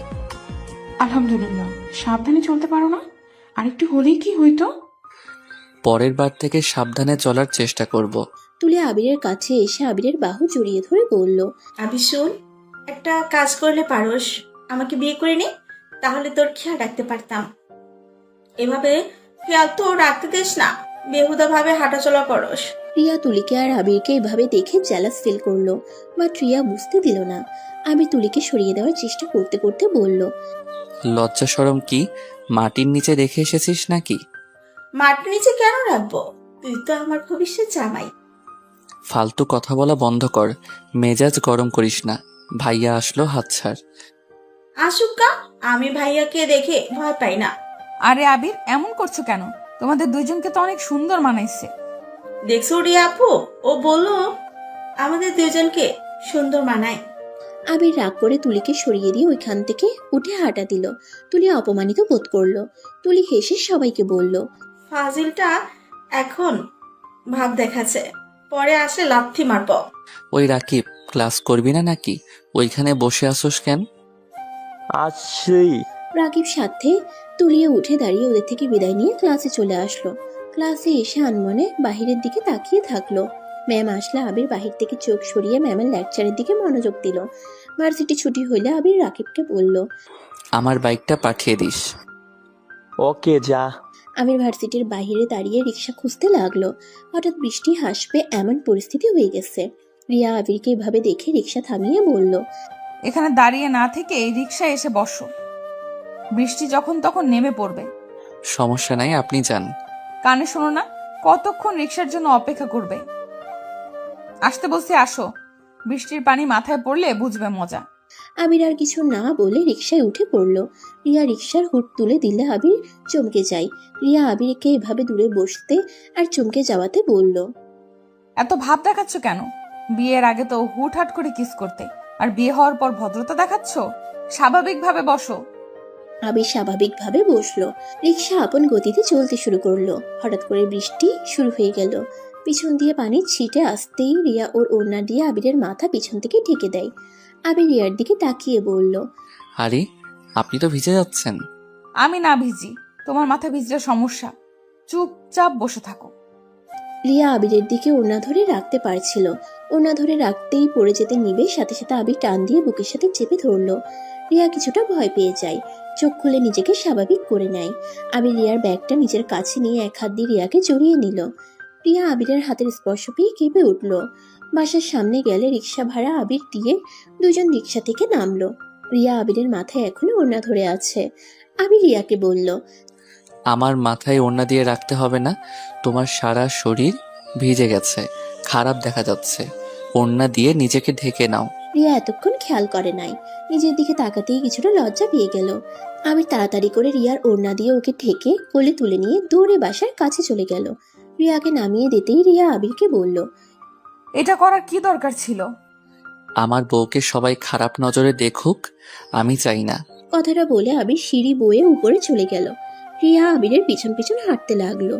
আলহামদুলিল্লাহ। সাবধানে চলতে পারো না? আরেকটু হলেই কি হইতো? পরের বার থেকে সাবধানে চলার চেষ্টা করব। তুলে আবিরের কাছে এসে আবিরের বাহু জড়িয়ে ধরে বলল, আবি শোন, একটা কাজ করলে পারোস, আমাকে বিয়ে করে নে, তাহলে তোর খেয়াল রাখতে পারতাম। এভাবে খেয়াল তো রাখতে দিস না, বেহুদা ভাবে হাঁটাচলা করস। রিয়া তুলিকে আর আবিরকে এভাবে দেখে জ্যালাস ফিল করলো, বাট রিয়া বুঝতে দিল না। আবির তুলিকে সরিয়ে দেওয়ার চেষ্টা করতে করতে বলল, লজ্জা শরম কি? মাটির নিচে রেখে এসেছিস নাকি? মাটির নিচে কেন রাখবো? তুই তো আমার ভবিষ্যৎ জামাই। ফালতু কথা বলা বন্ধ কর, মেজাজ গরম করিস না। ভাইয়া আসলো, হাত ছাড়। আসুকা, আমি ভাইয়াকে দেখে ভয় পাই না। আরে আবির, এমন করছো কেন? তোমাদের দুইজনকে তো অনেক সুন্দর মানাইছে। দেখছো রিয়া আপু, ও বলল আমাদের দুজনকে সুন্দর মানায়। আবির রাগ করে তুলিকে সরিয়ে দিয়ে ওইখান থেকে উঠে হাঁটা দিল। তুলি অপমানিত বোধ করলো। তুলি হেসে সবাইকে বলল, ফাজিলটা এখন ভাব দেখাচ্ছে, পরে আসে লাথি মারব। ওই রাকিব, ক্লাস করবি না নাকি? ওইখানে বসে আসোস কেন? আসছি। রাকিব সাথে তুলিয়ে উঠে দাঁড়িয়ে ওদের থেকে বিদায় নিয়ে ক্লাসে চলে আসলো। ক্লাসে এসে আনমনে বাহিরের দিকে তাকিয়ে থাকলো। ম্যাম আসলে আবির বাহির থেকে চোখ সরিয়ে ম্যামের লেকচারের দিকে মনোযোগ দিল। ভার্সিটি ছুটি হইলে আবির রাকিবকে বলল, আমার বাইকটা পাঠিয়ে দিস। ওকে, যা। আবির ভার্সিটির বাইরে দাঁড়িয়ে রিক্সা খুঁজতে লাগলো। হঠাৎ বৃষ্টি হাসবে এমন পরিস্থিতি হয়ে গেছে। রিয়া আবিরকে এভাবে দেখে রিক্সা থামিয়ে বলল, এখানে দাঁড়িয়ে না থেকে রিক্সায় এসে বসো, বৃষ্টি যখন তখন নেমে পড়বে। সমস্যা নাই, আপনি যান। কানে শোনো না, কতক্ষণ রিক্সার জন্য অপেক্ষা করবে? আসতে বলছি আসো, বৃষ্টির পানি মাথায় পড়লে বুঝবে মজা। আবির আর কিছু না বলে রিক্সায় উঠে পড়ল। রিয়া রিক্সার হুড তুলে দিলে আবির চমকে যায়। রিয়া আবিরকে এভাবে দূরে বসতে আর চমকে যাওয়াতে বলল, এত ভাব দেখাচ্ছ কেন? বিয়ের আগে তো হুটহাট করে কিস করতে, আর বিয়ে হওয়ার পর ভদ্রতা দেখাচ্ছ। স্বাভাবিকভাবে বসো। আবির স্বাভাবিকভাবে বসলো। রিক্সা আপন গতিতে চলতে শুরু করলো। হঠাৎ করে বৃষ্টি শুরু হয়ে গেল। পিছন দিয়ে পানি ছিটে আসতেই রিয়া ওর ওড়না দিয়ে আবিরের মাথা পিছন থেকে ঢেকে দেয়। আবির রিয়ার দিকে তাকিয়ে বলল, আরে, আপনি তো ভিজে যাচ্ছেন। আমি না ভিজি, তোমার মাথা ভিজলে সমস্যা। চুপচাপ বসে থাকো। রিয়া আবিরের দিকে ওড়না ধরে রাখতে পারছিল। ওড়না ধরে রাখতেই পড়ে যেতে নিবে, সাথে সাথে আবির টান দিয়ে বুকের সাথে চেপে ধরলো। রিয়া কিছুটা ভয় পেয়ে যায়। চোখ খুলে নিজেকে স্বাভাবিক করে নেয়। আবির রিয়ার ব্যাগটা নিজের কাছে নিয়ে এক হাত দিয়ে রিয়াকে জড়িয়ে নিল। রিয়া আবিরের হাতের স্পর্শ পেয়ে কেঁপে উঠল। বাসার সামনে গেলে রিক্সা ভাড়া আবির দিয়ে দুজন রিক্সা থেকে নামলো। রিয়া আবিরের মাথায় এখনো ওড়না ধরে আছে। আবির রিয়াকে বলল, আমার মাথায় ওড়না দিয়ে রাখতে হবে না, তোমার সারা শরীর ভিজে গেছে, খারাপ দেখা যাচ্ছে। ওড়না দিয়ে নিজেকে ঢেকে নাও। রিয়া এতক্ষণ খেয়াল করে নাই। নিজের দিকে তাকাতেই কিছুটা লজ্জা পেয়ে গেল। আবির তাড়াতাড়ি করে রিয়ার ওড়না দিয়ে ওকে ঢেকে কোলে তুলে নিয়ে দৌড়ে বাসার কাছে চলে গেল। রিয়াকে নামিয়ে দিতেই রিয়া আবিরকে বলল, এটা করার কি দরকার ছিল? আমার বউকে সবাই খারাপ নজরে দেখুক, আমি চাই না। কথাটা বলে আবির সিঁড়ি বয়ে উপরে চলে গেল। রিয়া আবিরের পিছন পিছন হাঁটতে লাগলো।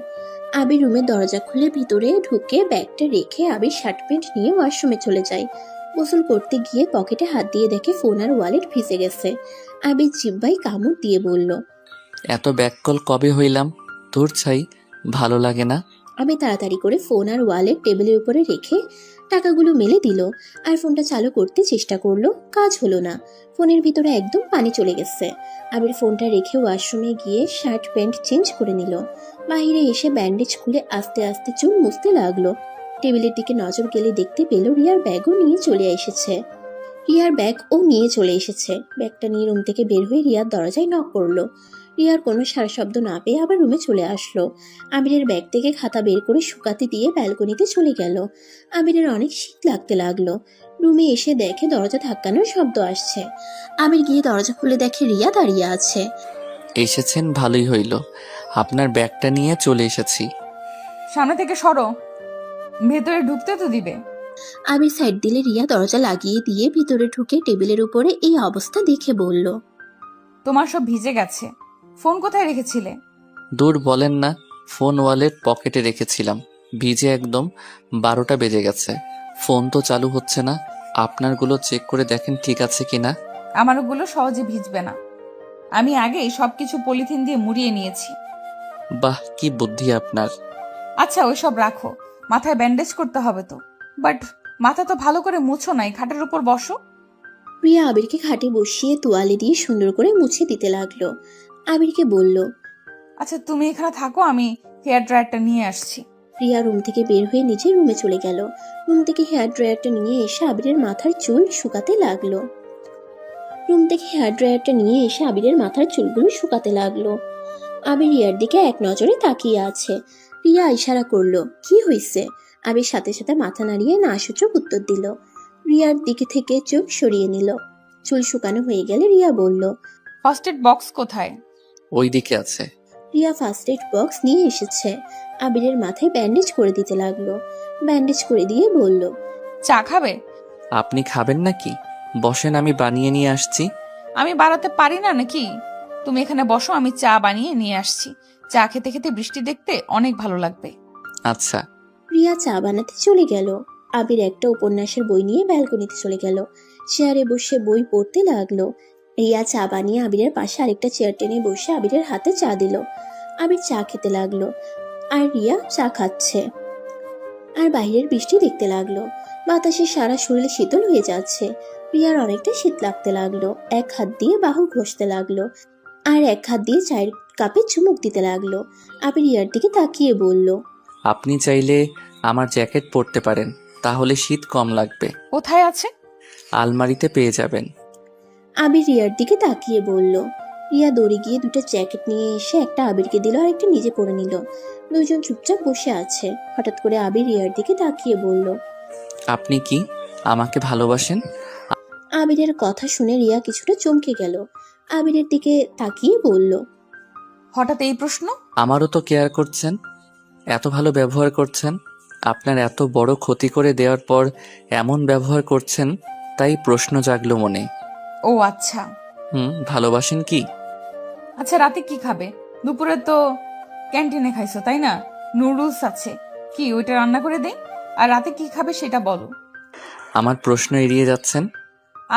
আবির রুমের দরজা খুলে ভিতরে ঢুকে ব্যাগটা রেখে আবির শার্ট প্যান্ট নিয়ে ওয়াশরুমে চলে যায়। গোসল করতে গিয়ে পকেটে হাত দিয়ে দেখে ফোন আর ওয়ালেট ভিজে গেছে। আবির জিব্বায় কামড় দিয়ে বলল, এত ব্যাককল কবে হইলাম? তোর চাই, ভালো লাগে না। আমি তাড়াতাড়ি করে ফোন আর ওয়ালেট টেবিলের উপরে রেখে টাকাগুলো মেলে দিল আর ফোনটা চালু করতে চেষ্টা করলো, কাজ হলো না। ফোনের ভিতরে একদম পানি চলে গেছে। আবির ফোনটা রেখে ওয়াশরুমে গিয়ে শার্ট প্যান্ট চেঞ্জ করে নিল। বাইরে এসে ব্যান্ডেজ খুলে আস্তে আস্তে চুল মুছতে লাগলো। টেবিলের দিকে নজর গেলে দেখতে পেল রিয়ার ব্যাগও নিয়ে চলে এসেছে। ব্যাগটা নিয়ে রুম থেকে বের হয়ে রিয়ার দরজায় নক করলো। রিয়ার কোনো সারা শব্দ না পেয়ে আবার রুমে চলে আসলো। আবিরের ব্যাগ থেকে খাতা বের করে শুকাতে দিয়ে ব্যালকনিতে চলে গেল। আবিরের অনেক শীত লাগতে লাগলো। রুমে এসে দেখে দরজা ধাক্কানোর শব্দ আসছে। আবির গিয়ে দরজা খুলে দেখে রিয়া দাঁড়িয়ে আছে। এসেছেন, ভালোই হইল। আপনার ব্যাগটা নিয়ে চলে এসেছি। সামনে থেকে সরো, ভেতরে ঢুকতে তো দিবে। আবির সাইড দিলে রিয়া দরজা লাগিয়ে দিয়ে ভিতরে ঢুকে টেবিলের উপরে এই অবস্থা দেখে বলল, তোমার সব ভিজে গেছে। ফোন কোথায় রেখেছিলে? দূর বলেন না, ফোন ওয়ালেট পকেটে রেখেছিলাম। ভিজে একদম 12টা বেজে গেছে। ফোন তো চালু হচ্ছে না। আপনারগুলো চেক করে দেখেন ঠিক আছে কিনা। আমারগুলো সহজে ভিজবে না। আমি আগেই সবকিছু পলিথিন দিয়ে মুড়িয়ে নিয়েছি। বাহ, কি বুদ্ধি আপনার। আচ্ছা ওইসব রাখো, মাথায় ব্যান্ডেজ করতে হবে তো। বাট মাথা তো ভালো করে মুছো নাই, খাটের উপর বসো। রিয়া আবিরকে খাটে বসিয়ে তোয়ালে দিয়ে সুন্দর করে মুছে দিতে লাগলো। আবিরকে বলল, আচ্ছা তুমি এখানে থাকো, আমি হেয়ার ড্রায়ারটা নিয়ে আসছি। রিয়া রুম থেকে বের হয়ে নিজের রুমে চলে গেল। রুম থেকে হেয়ার ড্রায়ারটা নিয়ে এসে আবিরের মাথার চুলগুলো শুকাতে লাগলো। আবির রিয়ার দিকে এক নজরে তাকিয়ে আছে। রিয়া ইশারা করলো, কি হয়েছে? আবির সাথে সাথে মাথা নাড়িয়ে না সূচক উত্তর দিল। রিয়ার দিকে থেকে চোখ সরিয়ে নিল। চুল শুকানো হয়ে গেলে রিয়া বলল, ফার্স্ট এড বক্স কোথায়? ওই দিকে আছে। রিয়া ফার্স্ট এড বক্স নিয়ে এসেছে। আবিরের মাথায় ব্যান্ডেজ করে দিতে লাগলো। ব্যান্ডেজ করে দিয়ে বলল, চা খাবে? আপনি খাবেন নাকি? বসেন, আমি বানিয়ে নিয়ে আসছি। আমি বাড়াতে পারি না নাকি? তুমি এখানে বসো, আমি চা বানিয়ে নিয়ে আসছি। চা খেতে খেতে বৃষ্টি দেখতে অনেক ভালো লাগবে। আচ্ছা। রিয়া চা বানাতে চলে গেল। আবির একটা উপন্যাসের বই নিয়ে ব্যালকনিতে চলে গেল। চেয়ারে বসে বই পড়তে লাগলো। রিয়া চা বানিয়ে আবিরের পাশে আরেকটা চেয়ার টেনে বসে আবিরের হাতে চা দিল। আবির চা খেতে লাগলো আর রিয়া চা খাচ্ছে আর বাইরের বৃষ্টি দেখতে লাগলো। বাতাসে সারা শরীর শীতল হয়ে যাচ্ছে। রিয়ার অনেকটা শীত লাগতে লাগলো। এক হাত দিয়ে বাহু ঘষতে লাগলো আর এক হাত দিয়ে চায়ের কাপে চুমুক দিতে লাগলো। আবির রিয়ার দিকে তাকিয়ে বলল, আপনি চাইলে আমার জ্যাকেট পরতে পারেন, তাহলে শীত কম লাগবে। কোথায় আছে? আলমারিতে পেয়ে যাবেন। আবির রিয়ার দিকে তাকিয়ে বলল। রিয়া দৌড়ে গিয়ে দুটো জ্যাকেট নিয়ে এসে একটা আবিরকে দিল আর একটা নিজে পরে নিল। দুজন চুপচাপ বসে আছে। হঠাৎ করে আবির রিয়ার দিকে তাকিয়ে বলল, আপনি কি আমাকে ভালোবাসেন? আবিরের কথা শুনে রিয়া কিছুটা চমকে গেল। আবিরের দিকে তাকিয়ে বলল, হঠাৎ এই প্রশ্ন? আমারও তো কেয়ার করছেন, এত ভালো ব্যবহার করছেন। আপনার এত বড় ক্ষতি করে দেওয়ার পর এমন ব্যবহার করছেন, তাই প্রশ্ন জাগলো মনে। ও আচ্ছা। ভালোবাসেন কি? আচ্ছা রাতে কি খাবে? দুপুরে তো ক্যান্টিনে খাইছো তাই না? নুডলস আছে, কি ওইটা রান্না করে দেই? আর রাতে কি খাবে সেটা বলো। আমার প্রশ্ন এড়িয়ে যাচ্ছেন।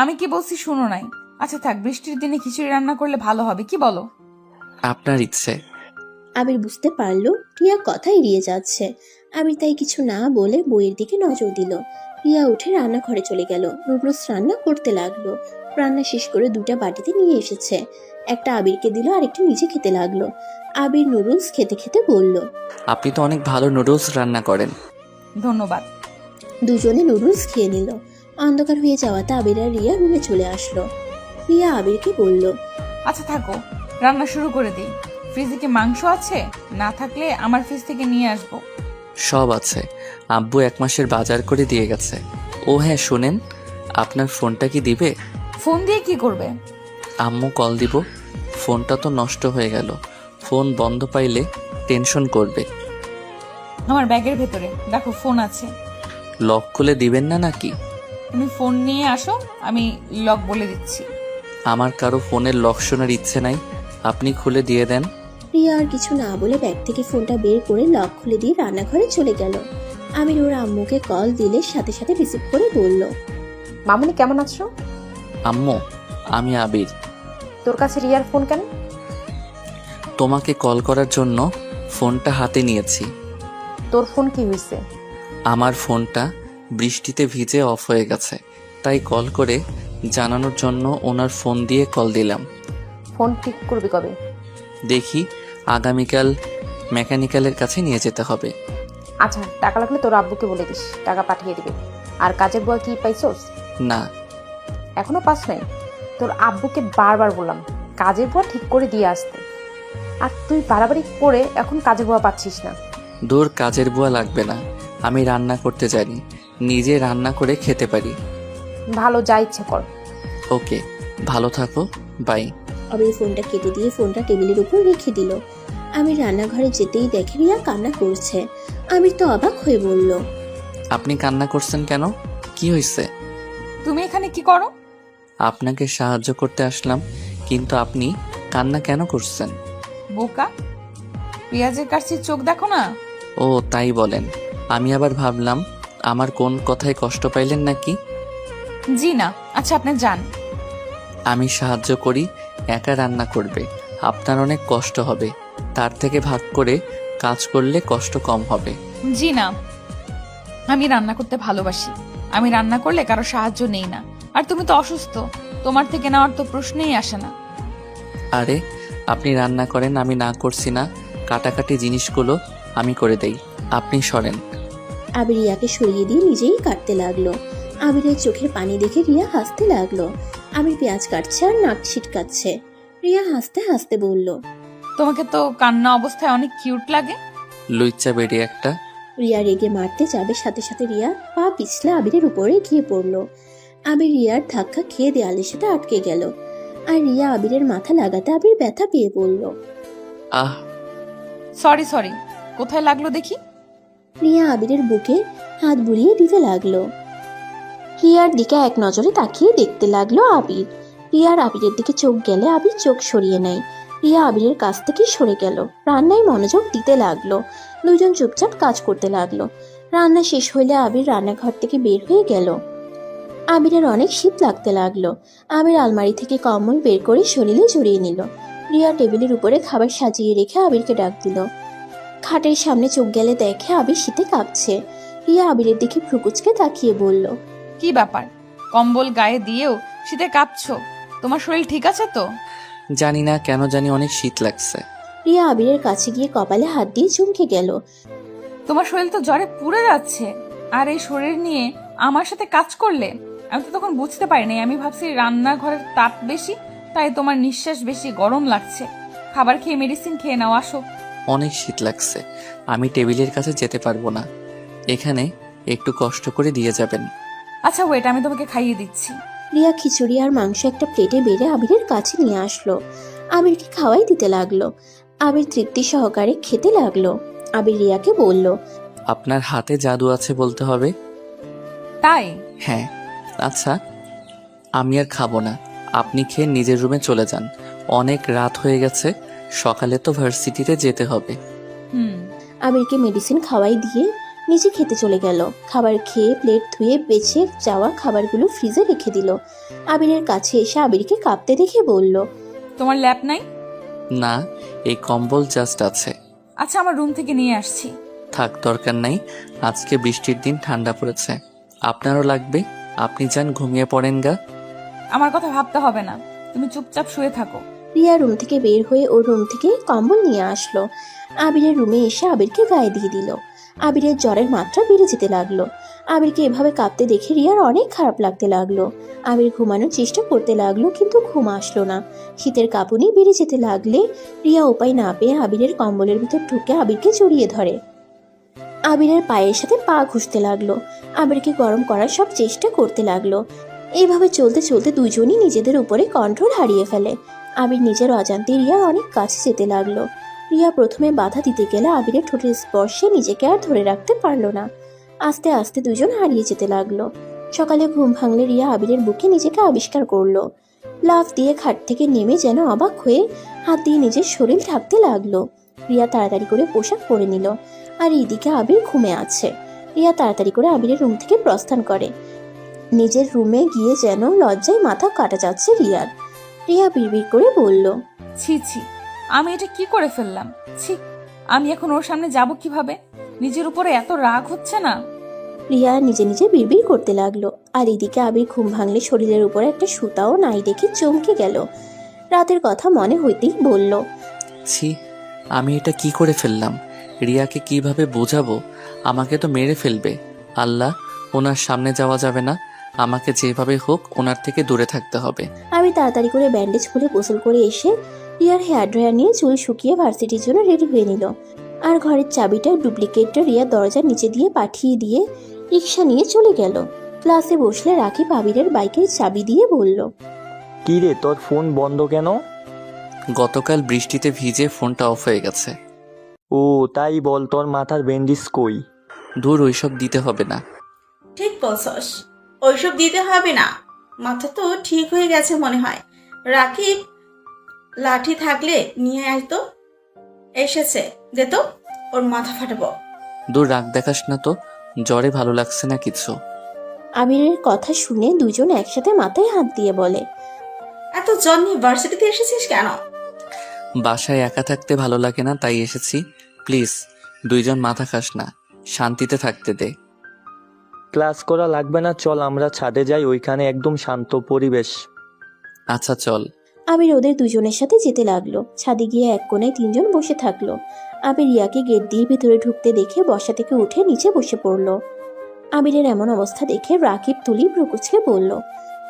আমি কি বলছি শুনো নাই? আচ্ছা থাক, বৃষ্টির দিনে খিচুড়ি রান্না করলে ভালো হবে, কি বলো? আপনার ইচ্ছে। আবির বুঝতে পারলো রিয়া কথা এড়িয়ে যাচ্ছে। আবির তাই কিছু না বলে বইয়ের দিকে নজর দিল। রিয়া উঠে রান্নাঘরে চলে গেল। নুডলস রান্না করতে লাগলো। রান্না শেষ করে দুটা বাটিতে নিয়ে এসেছে। একটা আবিরকে দিল আর একটা নিজে খেতে লাগলো। আবির নুডলস খেতে খেতে বলল, আপনি তো অনেক ভালো নুডলস রান্না করেন। ধন্যবাদ। দুজনে নুডলস খেয়ে নিল। অন্ধকার হয়ে যাওয়াতে আবির আর রিয়া রুমে চলে আসলো। রিয়া আবিরকে বলল, আচ্ছা থাকো, রান্না শুরু করে দিই। ফ্রিজে কি মাংস আছে? না থাকলে আমার ফ্রিজ থেকে নিয়ে আসবো। সব আছে, আব্বু 1 মাসের বাজার করে দিয়ে গেছে। ও হ্যাঁ শোনেন, আপনার ফোনটা কি দিবে? ফোন দিয়ে কি করবে? আম্মু কল দিব। ফোনটা তো নষ্ট হয়ে গেল, ফোন বন্ধ পাইলে টেনশন করবে। আমার ব্যাগের ভেতরে দেখো ফোন আছে। লক খুলে দিবেন না নাকি? তুমি ফোন নিয়ে আসো, আমি লক বলে দিচ্ছি। আমার কারো ফোনের লক শোনার ইচ্ছে নাই, আপনি খুলে দিয়ে দেন। রিয়া আর কিছু না বলে ব্যাগ থেকে ফোনটা বের করে লক খুলে দিয়ে রান্নাঘরে চলে গেল। আমির ওর আম্মুকে কল দিলে সাথে সাথে রিসিভ করে বলল, মামুনি কেমন আছো? আম্মু, আমি আবির। তোর কাছে রিয়ার ফোন কেন? তোমাকে কল করার জন্য ফোনটা হাতে নিয়েছি। তোর ফোন কি হয়েছে? আমার ফোনটা বৃষ্টিতে ভিজে অফ হয়ে গেছে, তাই কল করে জানানোর জন্য ওনার ফোন দিয়ে কল দিলাম। ফোন ঠিক করবি কবে? দেখি, আগামীকাল মেকানিক্যালের কাছে নিয়ে যেতে হবে। আচ্ছা, টাকা লাগলে তোর আব্বুকে বলে দিস, টাকা পাঠিয়ে দিবে। আর কাজের বুয়া কি পাইছোস? না। এখনো পাস নাই? তোর আব্বুকে বারবার বললাম কাজের বুয়া ঠিক করে দিয়ে আসতে, আর তুই বাড়াবাড়ি করে এখন কাজের বুয়া পাচ্ছিস না। দূর, কাজের বুয়া লাগবে না, আমি রান্না করতে জানি, নিজে রান্না করে খেতে পারি। ভালো, যা ইচ্ছে কর। ওকে, ভালো থাকো, বাই। আবির ফোনটা কেটে দিয়ে ফোনটা টেবিলের উপর রেখে দিল। আবির রান্নাঘরে যেতেই দেখে রিয়া কান্না করছে। আবির তো অবাক হয়ে বলল, আপনি কান্না করছেন কেন? কি হয়েছে? তুমি এখানে কি করো? আপনাকে সাহায্য করতে আসলাম, কিন্তু আপনি কান্না কেন করছেন? বোকা, পেঁয়াজের কাছে চোখ দেখো না। ও তাই বলেন। আমি আবার ভাবলাম আমার কোন কথায় কষ্ট পাইলেন নাকি। জি না। আচ্ছা, আপনি যান। আমি সাহায্য করি, একা রান্না করবে, আপনার অনেক কষ্ট হবে, তার থেকে ভাগ করে কাজ করলে কষ্ট কম হবে। জি না, আমি রান্না করতে ভালোবাসি। আমি রান্না করলে কারো সাহায্য নেই না। আর তুমি তো অসুস্থ, তোমার থেকে নেওয়ার তো প্রশ্নই আসে না। আরে, আপনি রান্না করেন, আমি না করছি না। কাটাকাটি জিনিসগুলো আমি করে দেই, আপনি সরেন। আবির রিয়াকে সরিয়ে দিয়ে নিজেই কাটতে লাগলো। আবিরের চোখের পানি দেখে রিয়া হাসতে লাগলো। আবির পেঁয়াজ কাটছে আর নাক ছিটকাচ্ছে। রিয়া হাসতে হাসতে বলল, তোমাকে তো কান্না অবস্থায় অনেক কিউট লাগে। লুইচ্চা বেড়ে একটা। রিয়া রেগে মারতে যাবে, সাথে সাথে রিয়া পা পিছলে আবিরের উপরে গিয়ে পড়লো। আবির রিয়ার ধাক্কা খেয়ে দেয়ালের সাথে আটকে গেল। আর রিয়া আবিরের মাথা লাগাতে আবির ব্যথা পেয়ে পড়ল। আহ, সরি সরি, কোথায় লাগলো দেখি। রিয়া আবিরের বুকে হাত বুলিয়ে দিতে লাগলো। রিয়ার দিকে এক নজরে তাকিয়ে দেখতে লাগলো আবির। রিয়ার আবিরের দিকে চোখ গেলে আবির চোখ সরিয়ে নেয়। রিয়া আবিরের কাছ থেকে সরে গেল, রান্নায় মনোযোগ দিতে লাগলো। দুজন চুপচাপ কাজ করতে লাগলো। রান্না শেষ হইলে আবির রান্নাঘর থেকে বের হয়ে গেল। আবিরের অনেক শীত লাগতে লাগলো। আবির আলমারি থেকে কম্বল বের করে শরীরে জড়িয়ে নিল। রিয়া টেবিলের উপরে খাবার সাজিয়ে রেখে আবিরকে ডাক দিল। খাটের সামনে চোখ গেলে দেখে আবির শীতে কাঁপছে। রিয়া আবিরের দিকে ভ্রুকুচকে তাকিয়ে বলল, কি ব্যাপার, কম্বল গায়ে দিয়েও শীতে কাঁপছো? তোমার শরীর ঠিক আছে তো? জানি না কেন জানি অনেক শীত লাগছে। রিয়া আবিরের কাছে গিয়ে কপালে হাত দিয়ে চমকে গেল। তোমার শরীর তো জ্বরে পুড়ে যাচ্ছে, আর এই শরীর নিয়ে আমার সাথে কাজ করলে? আমি তো তখন বুঝতে পারিনি, আমি ভাবছি রান্নাঘরের তাপ বেশি, তাই তোমার নিঃশ্বাস বেশি, গরম লাগছে। খাবার খেয়ে মেডিসিন খেয়ে নাও, আসো। অনেক শীত লাগছে, আমি টেবিলের কাছে যেতে পারবো না, এখানে একটু কষ্ট করে দিয়ে যাবেন। আচ্ছা ওয়েট, আমি তোমাকে খাইয়ে দিচ্ছি। রিয়া খিচুড়ি আর মাংস একটা প্লেটে বেড়ে আবিরের কাছে নিয়ে আসলো। আবিরকে খাওয়াই দিতে লাগলো। আবির তৃপ্তি সহকারে খেতে লাগলো। আবির রিয়াকে বলল, আপনার হাতে জাদু আছে বলতে হবে। তাই? হ্যাঁ। আচ্ছা, আমি আর খাবো না, আপনি খেয়ে নিজের রুমে চলে যান, অনেক রাত হয়ে গেছে, সকালে তো ভার্সিটিতে যেতে হবে। আবিরকে মেডিসিন খাওয়াই দিয়ে নিচে খেতে চলে গেল। খাবার খেয়ে প্লেট ধুয়ে বেছে যাওয়া খাবারগুলো ফ্রিজে রেখে দিল। আবিরের কাছে এসে আবিরকে কাঁপতে দেখে বলল, তোমার ল্যাপ নাই? না, এই কম্বল জাস্ট আছে। আচ্ছা, আমার রুম থেকে নিয়ে আসছি। থাক, দরকার নাই, আজকে বৃষ্টির দিন, ঠান্ডা পড়েছে, আপনারও লাগবে, আপনি যান ঘুমিয়ে পড়েন গা। আমার কথা ভাবতে হবে না, তুমি চুপচাপ শুয়ে থাকো। রিয়া রুম থেকে বের হয়ে ওর রুম থেকে কম্বল নিয়ে আসলো। আবিরের রুমে এসে আবিরকে গায়ে দিয়ে দিল। আবিরের জ্বরের মাত্রা বেড়ে যেতে লাগলো। আবিরকে এভাবে কাঁপতে দেখে রিয়ার অনেক খারাপ লাগতে লাগলো। আবির ঘুমানোর চেষ্টা করতে লাগলো, কিন্তু ঘুম আসলো না। শীতের কাঁপুনি বেড়ে যেতে লাগলে রিয়া উপায় না পেয়ে আবিরের কম্বলের ভিতর ঢুকে আবিরকে জড়িয়ে ধরে। আবিরের পায়ের সাথে পা ঘুষতে লাগলো। আবিরকে গরম করার সব চেষ্টা করতে লাগলো। এইভাবে চলতে চলতে দুজনই নিজেদের উপরে কন্ট্রোল হারিয়ে ফেলে। আবির নিজের অজান্তে রিয়ার অনেক কাছে যেতে লাগলো। রিয়া প্রথমে বাধা দিতে গেলে আবিরের ঠোঁটের স্পর্শে নিজেকে আর ধরে রাখতে পারলো না। আস্তে আস্তে দুজন হারিয়ে যেতে লাগলো। সকালে ঘুম ভাঙলে রিয়া আবিরের বুকে নিজেকে আবিষ্কার করলো। লাফ দিয়ে খাট থেকে নেমে যেন অবাক হয়ে হাত দিয়ে নিজের শরীর ঢাকতে লাগলো। রিয়া তাড়াতাড়ি করে পোশাক পরে নিল। আর এইদিকে আবির ঘুমে আছে। রিয়া তাড়াতাড়ি করে আবিরের রুম থেকে প্রস্থান করে। নিজের রুমে গিয়ে যেন লজ্জায় মাথা কাটা যাচ্ছে রিয়ার। রিয়া বিড়বিড় করে বলল, ছি ছি, আমি এটা কি করে ফেললাম? ছি, আমি এখন ওর সামনে যাব কিভাবে? নিজের উপরে এত রাগ হচ্ছে না? রিয়া নিজে নিজে বিড়বিড় করতে লাগলো। আর এদিকে আবির ঘুম ভাঙলে শরীরের উপর একটা সুতাও নাই দেখে চমকে গেল। রাতের কথা মনে হইতেই বলল, ছি, আমি এটা কি করে ফেললাম? রিয়াকে কিভাবে বোঝাবো? আমাকে তো মেরে ফেলবে। আল্লাহ, ওনার সামনে যাওয়া যাবে না। আমাকে যেভাবে হোক ওনার থেকে দূরে থাকতে হবে। আমি তাড়াতাড়ি করে ব্যান্ডেজ খুলে গোসল করে এসে রিয়ার হেয়ার ড্রায়ার নিয়ে চুল শুকিয়ে ভার্সিটির জন্য রেডি হয়ে নিল। আর ঘরের চাবিটা ডুপ্লিকেটটা রিয়ার দরজার নিচে দিয়ে পাঠিয়ে দিয়ে রিক্সা নিয়ে চলে গেল। ক্লাসে বসলে রাকিব আবিরের বাইকের চাবি দিয়ে বলল, কি রে, তোর ফোন বন্ধ কেন? গতকাল বৃষ্টিতে ভিজে ফোনটা অফ হয়ে গেছে। ও তাই বল, তোর মাথার ব্যান্ডেজ কই? দূর, ওইসব দিতে হবে না। ঠিক বলছস, ওইসব দিতে হবে না। মাথা তো ঠিক হয়ে গেছে মনে হয়। রাকিব, লাঠি থাকলে নিয়ে আসতো। এসেছে, দে তো, ওর মাথা ফাটাবো। দূর, রাগ দেখাস না তো, জ্বরে ভালো লাগছে না কিছু। আবিরের কথা শুনে দুজন একসাথে মাথায় হাত দিয়ে বলে, এত জ্বর নিয়ে ভার্সিটিতে এসেছিস কেন? বাসায় একা থাকতে ভালো লাগে না, তাই এসেছি। প্লিজ, দুইজন মাথা খাস না, শান্তিতে থাকতে দে। ক্লাস করা লাগবে না, চল আমরা ছাদে যাই, ওইখানে একদম শান্ত পরিবেশ। আচ্ছা চল। আবির ওদের দুজনের সাথে যেতে লাগলো। ছাদে গিয়ে এক কোণায় তিনজন বসে থাকলো। আবির রিয়াকে গেট দিয়ে ভেতরে ঢুকতে দেখে বসা থেকে উঠে নিচে বসে পড়লো। আবিরের এমন অবস্থা দেখে রাকিব তুলি ভ্রুকুচকে বলল,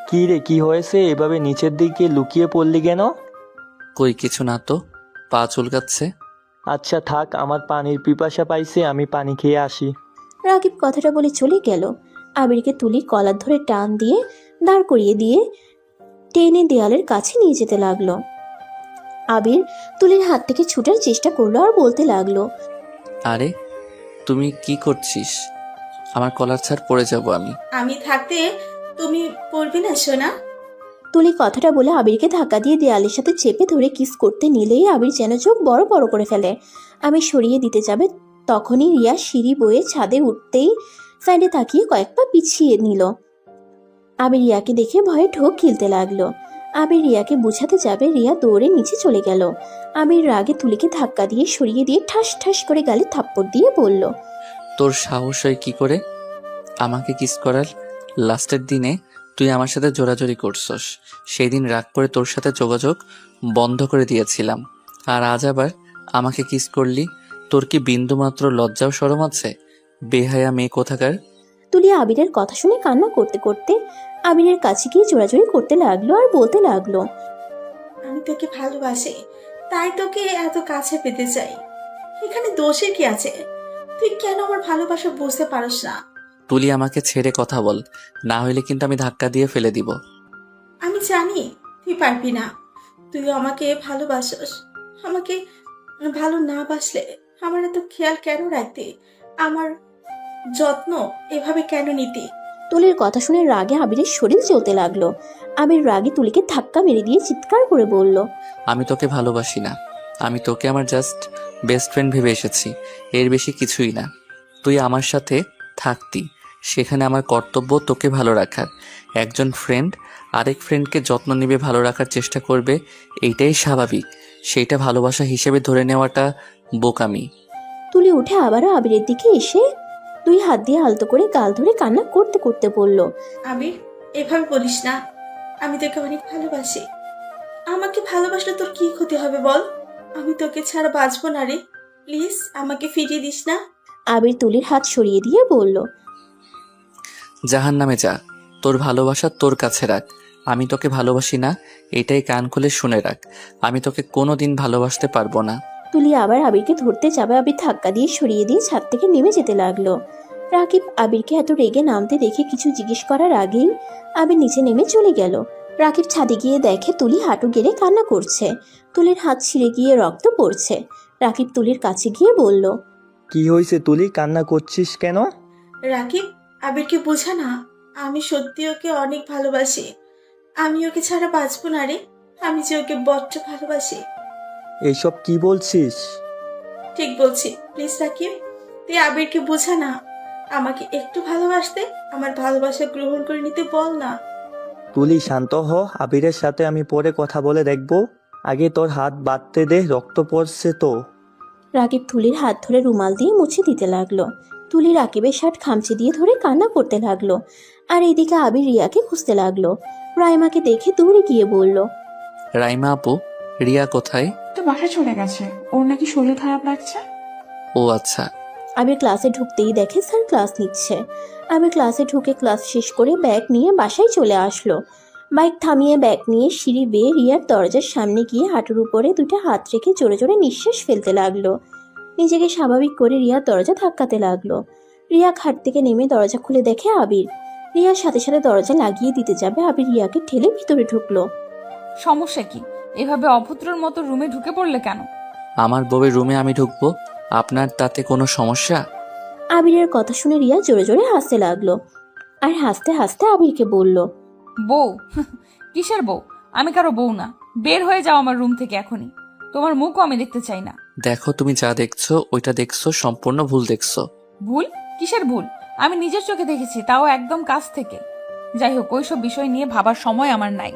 কি রে, কি হয়েছে? এভাবে নিচের দিকে লুকিয়ে পড়লি কেন? কই কিছু না তো, পা চুলকাচ্ছে। আচ্ছা থাক, আমার পানির পিপাসা পাইছে, আমি পানি খেয়ে আসি। রাকিব কথাটা বলে চলে গেল। আবিরকে তুলি কলার ধরে টান দিয়ে দাঁড় করিয়ে দিয়ে টেনে দেয়ালের কাছে নিয়ে যেতে লাগলো। আবির তুলির হাত থেকে ছুটার চেষ্টা করলো আর বলতে লাগলো, আরে তুমি কি করছিস? আমার কলার ছাড়, পড়ে যাব আমি। আমি থাকতে তুমি পড়বি না সোনা? তুলি কথাটা বলে আবিরকে ধাক্কা দিয়ে দেয়ালের সাথে চেপে ধরে কিস করতে নিলেই আবির যেন চোখ বড় বড় করে ফেলে। আবির সরিয়ে দিতে যাবে, তখনই রিয়া সিঁড়ি বয়ে ছাদে উঠতেই সাইডে তাকিয়ে কয়েক পা পিছিয়ে নিল। আবির রিয়াকে দেখে ভয়ে ঢোক গিলতে লাগলো। আবির রিয়াকে বুঝাতে যাবে, রিয়া দৌড়ে নিচে চলে গেল। আবির রাগে তুলিকে ধাক্কা দিয়ে সরিয়ে দিয়ে ঠাস ঠাস করে গালে থাপ্পড় দিয়ে বলল, তোর সাহস হয় কি করে আমাকে কিস করার? লাস্টের দিনে তুই আমার সাথে জোরাজোরি করছস, সেই দিন রাগ করে তোর সাথে যোগাযোগ বন্ধ করে দিয়েছিলাম, আর আজ আবার আমাকে কিস করলি। তোর কি বিন্দুমাত্র লজ্জাও শরম আছে? বেহায়া মেয়ে কোথাকার। তুলি আবিরের কথা শুনে কান্না করতে করতে আবিরের কাছে গিয়ে জোরাজোরি করতে লাগলো আর বলতে লাগলো, আমি তোকে ভালোবাসি, তাই তোকে এত কাছে পেতে চাই। এখানে দোষের কি আছে? তুই কেন আমার ভালোবাসা বুঝতে পারস না? তুলি আমাকে ছেড়ে কথা বল, না হলে কিন্তু আমি ধাক্কা দিয়ে ফেলে দিব। আমি জানি তুই পারবি না। তুই আমাকে ভালোবাসস। আমাকে ভালো না বাসলে আমার এত খেয়াল কেন রাখতি? আমার যত্ন এভাবে কেন নিতি? তুলির কথা শুনে রাগে আবিরের শরীর জ্বলতে লাগলো। আবির রাগে তুলিকে ধাক্কা মেরে দিয়ে চিৎকার করে বলল, আমি তোকে ভালোবাসি না, আমি তোকে আমার জাস্ট বেস্ট ফ্রেন্ড ভেবে এসেছি, এর বেশি কিছুই না। তুই আমার সাথে থাকতি, সেখানে আমার কর্তব্য তোকে ভালো রাখার। একজন ফ্রেন্ড আরেক ফ্রেন্ডকে যত্ন নেবে, ভালো রাখার চেষ্টা করবে, এইটাই স্বাভাবিক। সেইটা ভালোবাসা হিসেবে ধরে নেওয়াটা বোকামি। তুলি উঠে আবারও আবিরের দিকে এসে দুই হাত দিয়ে আলতো করে গাল ধরে কান্না করতে করতে বলল, আবির, এভাবে বলিস না। আমি তোকে অনেক ভালোবাসি। আমাকে ভালোবাসলে তোর কি ক্ষতি হবে বল? আমি তোকে ছাড়া বাঁচবো না রে। প্লিজ আমাকে ফিরিয়ে দিস না। আবির তুলির হাত সরিয়ে দিয়ে বলল, জাহান্নামে যা, তোর ভালোবাসা তোর কাছে রাখ। আমি তোকে ভালোবাসি না, এটাই কান খুলে শুনে রাখ। আমি তোকে কোনোদিন ভালোবাসতে পারবো না। তুলি আবার আবিরকে ধরতে যাবে, আবির ধাক্কা দিয়ে সরিয়ে দিয়ে ছাদ থেকে নেমে যেতে লাগলো। রাকিব আবিরকে এত রেগে নামতে দেখে কিছু জিজ্ঞেস করার আগেই আবির নিচে নেমে চলে গেল। রাকিব ছাদে গিয়ে দেখে তুলি হাঁটু গেড়ে কান্না করছে। তুলির হাত ছিঁড়ে গিয়ে রক্ত পড়ছে। রাকিব তুলির কাছে গিয়ে বলল, কি হয়েছে তুলি, কান্না করছিস কেন? রাকিব, আবিরকে বোঝা না। আমি সত্যি ওকে অনেক ভালোবাসি। আমি ওকে ছাড়া বাঁচবো না রে। আমি যে ওকে বড্ড ভালোবাসি। এইসব কি বলছিস? ঠিক বলছি। প্লিজ রাকিব, তুই আবিরকে বোঝা না। আমাকে একটু ভালোবাসতে, আমার ভালোবাসা গ্রহণ করে নিতে বল না। তুলি শান্ত হ, আবিরের সাথে আমি পরে কথা বলে দেখব। আগে তোর হাত বাঁধতে দে, রক্ত পড়ছে তো। রাকিব তুলির হাত ধরে রুমাল দিয়ে মুছে দিতে লাগলো। তুলি রাকিবের শার্ট খামচে দিয়ে ধরে কান্না করতে লাগলো। আর এইদিকে আবির রিয়াকে খুঁজতে লাগলো। রাইমাকে দেখে দৌড়ে গিয়ে বলল, রাইমা আপু, রিয়া কোথায়? তো বাসায় চলে গেছে, ওর নাকি শরীর খারাপ লাগছে। ও আচ্ছা। আবির ক্লাসে ঢুকতেই দেখে স্যার ক্লাস নিচ্ছে। আবির ক্লাসে ঢুকে ক্লাস শেষ করে ব্যাগ নিয়ে বাসায় চলে আসলো। বাইক থামিয়ে ব্যাগ নিয়ে সিঁড়ি বেয়ে রিয়ার দরজার সামনে গিয়ে হাঁটুর উপরে দুটো হাত রেখে জোরে জোরে নিঃশ্বাস ফেলতে লাগলো। নিজেকে স্বাভাবিক করে রিয়ার দরজা ধাক্কাতে লাগলো। রিয়া খাট থেকে নেমে দরজা খুলে দেখে আবির। রিয়ার সাথে সাথে দরজা লাগিয়ে দিতে যাবে, আবির রিয়াকে ঠেলে ভিতরে ঢুকলো। সমস্যা কি? এভাবে অভদ্রর মতো রুমে ঢুকে পড়লে কেন? আমার বউয়ের রুমে আমি ঢুকবো, আপনার তাতে কোনো সমস্যা? আবিরের কথা শুনে রিয়া জোরে জোরে হাসতে লাগলো। আর হাসতে হাসতে আবিরকে বলল, বউ? কিসের বউ? আমি কারো বউ না। বের হয়ে যাও আমার রুম থেকে এখনই। তোমার মুখও আমি দেখতে চাই না। দেখো, তুমি যা দেখছো ওইটা দেখছো, সম্পূর্ণ ভুল দেখছো। ভুল? কিসের ভুল? আমি নিজের চোখে দেখেছি, তাও একদম কাছ থেকে। যাই হোক, ওইসব বিষয় নিয়ে ভাবার সময় আমার নাই।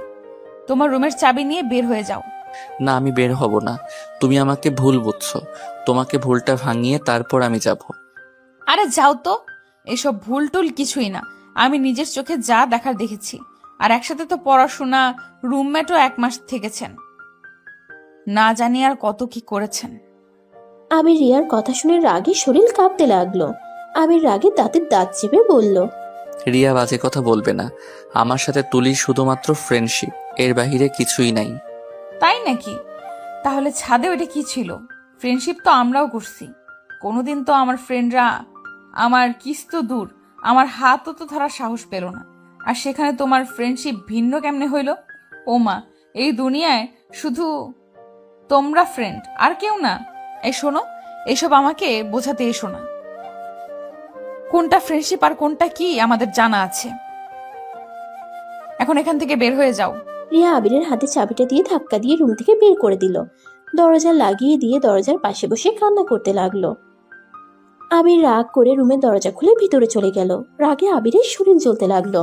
তোমার রুমের চাবি নিয়ে বের হয়ে যাও। না, আমি বের হব না। তুমি আমাকে ভুল বুঝছো। তোমাকে ভুলটা ভাঙিয়ে তারপর আমি যাব। আরে যাও তো। এসব ভুল টুল কিছুই না। আমি নিজের চোখে যা দেখার দেখেছি। আর একসাথে তো পড়াশোনা, রুমমেটও 1 মাস থেকেছেন। না জানি আর কত কি করেছেন। আবির রিয়ার কথা শুনে রাগে শরীর কাঁপতে লাগলো। আবির রাগে দাঁতের দাঁত চেপে বলল, রিয়া বাজে কথা বলবে না। আমার সাথে তুলির শুধুমাত্র ফ্রেন্ডশিপ, এর বাহিরে কিছুই নাই। তাই নাকি? তাহলে ছাদে ওটা কি ছিল? ফ্রেন্ডশিপ তো আমরাও করছি। কোনোদিন তো আমার ফ্রেন্ডরা আমার কিস তো দূর, আমার হাতও তো ধরার সাহস পেল না। আর সেখানে তোমার ফ্রেন্ডশিপ ভিন্ন কেমনে হইল? ও মা, এই দুনিয়ায় শুধু তোমরা ফ্রেন্ড, আর কেউ না? এই শোনো, এসব আমাকে বোঝাতে এসো না। কোনটা ফ্রেন্ডশিপ আর কোনটা কি আমাদের জানা আছে। এখন এখান থেকে বের হয়ে যাও। রিয়া আবিরের হাতে চাবিটা দিয়ে ধাক্কা দিয়ে রুম থেকে বের করে দিল। দরজা লাগিয়ে দিয়ে দরজার পাশে বসে কান্না করতে লাগলো। আবির রাগ করে রুমের দরজা খুলে ভিতরে চলে গেল। রাগে আবিরের শরীর জ্বলতে লাগলো।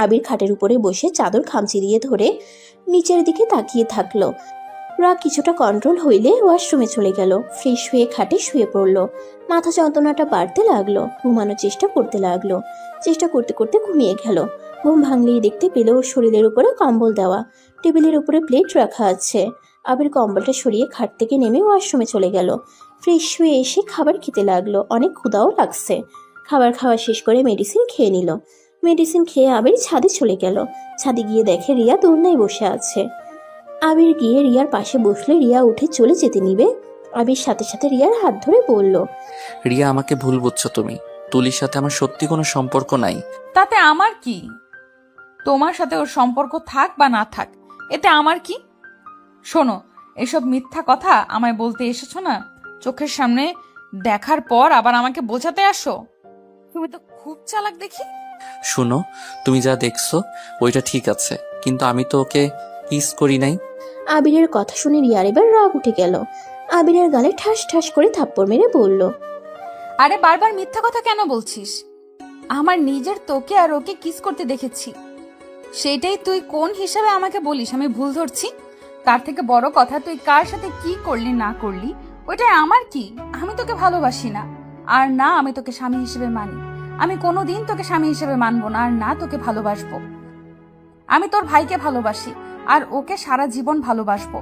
আবির খাটের উপরে বসে চাদর খামচি দিয়ে ধরে নিচের দিকে তাকিয়ে থাকলো। রাগ কিছুটা কন্ট্রোল হইলে ওয়াশরুমে চলে গেল। ফ্রেশ হয়ে খাটে শুয়ে পড়ল। মাথা যন্ত্রণাটা বাড়তে লাগলো। ঘুমানোর চেষ্টা করতে লাগলো। চেষ্টা করতে করতে ঘুমিয়ে গেল। ঘুম ভাঙলেই দেখতে পেল ওর শরীরের উপরে কম্বল দেওয়া, টেবিলের উপরে প্লেট রাখা আছে। আবির কম্বলটা সরিয়ে খাট থেকে নেমে ওয়াশরুমে চলে গেল। ফ্রেশ হয়ে এসে খাবার খেতে লাগলো। অনেক ক্ষুধাও লাগছে। খাবার খাওয়া শেষ করে মেডিসিন খেয়ে নিল। মেডিসিন খেয়ে আবির ছাদে চলে গেল। ছাদে গিয়ে দেখে রিয়া দোলনায় বসে আছে। আবির গিয়ে রিয়ার পাশে বসলে রিয়া উঠে চলে যেতে নিবে। আবির সাথে সাথে রিয়ার হাত ধরে বলল, রিয়া, আমাকে ভুল বুঝছো তুমি। তুলির সাথে আমার সত্যি কোনো সম্পর্ক নাই। তাতে আমার কি? তোমার সাথে ওর সম্পর্ক থাক বা না থাক, এতে আমার কি? শোনো, এসব মিথ্যা কথা আমায় বলতে এসেছো না? চোখের সামনে দেখার পর আবার আমাকে বোঝাতে আসো? তুমি তো খুব চালাক দেখি। শুনো, তুমি যা দেখছো ওইটা ঠিক আছে, কিন্তু আমি তো ওকে কিস করি নাই। আবিরের কথা শুনে রিয়ার এবার রাগ উঠে গেল। আবিরের গালে ঠাস ঠাস করে থাপ্পড় মেরে বলল, আরে বারবার মিথ্যা কথা কেন বলছিস? আমার নিজের তোকে আর ওকে কিস করতে দেখেছি। সেটাই তুই কোন হিসাবে আমাকে বলিস আমি ভুল ধরছি? তার থেকে বড় কথা, তুই কার সাথে কি করলি না করলি ওইটাই আমার কি? আমি তোকে ভালোবাসি না, আর না আমি তোকে স্বামী হিসেবে মানি। আমি কোনোদিন তোকে স্বামী হিসেবে মানবো না, আর না তোকে ভালোবাসবো। আমি তোর ভাইকে ভালোবাসি, আর ওকে সারা জীবন ভালোবাসবো।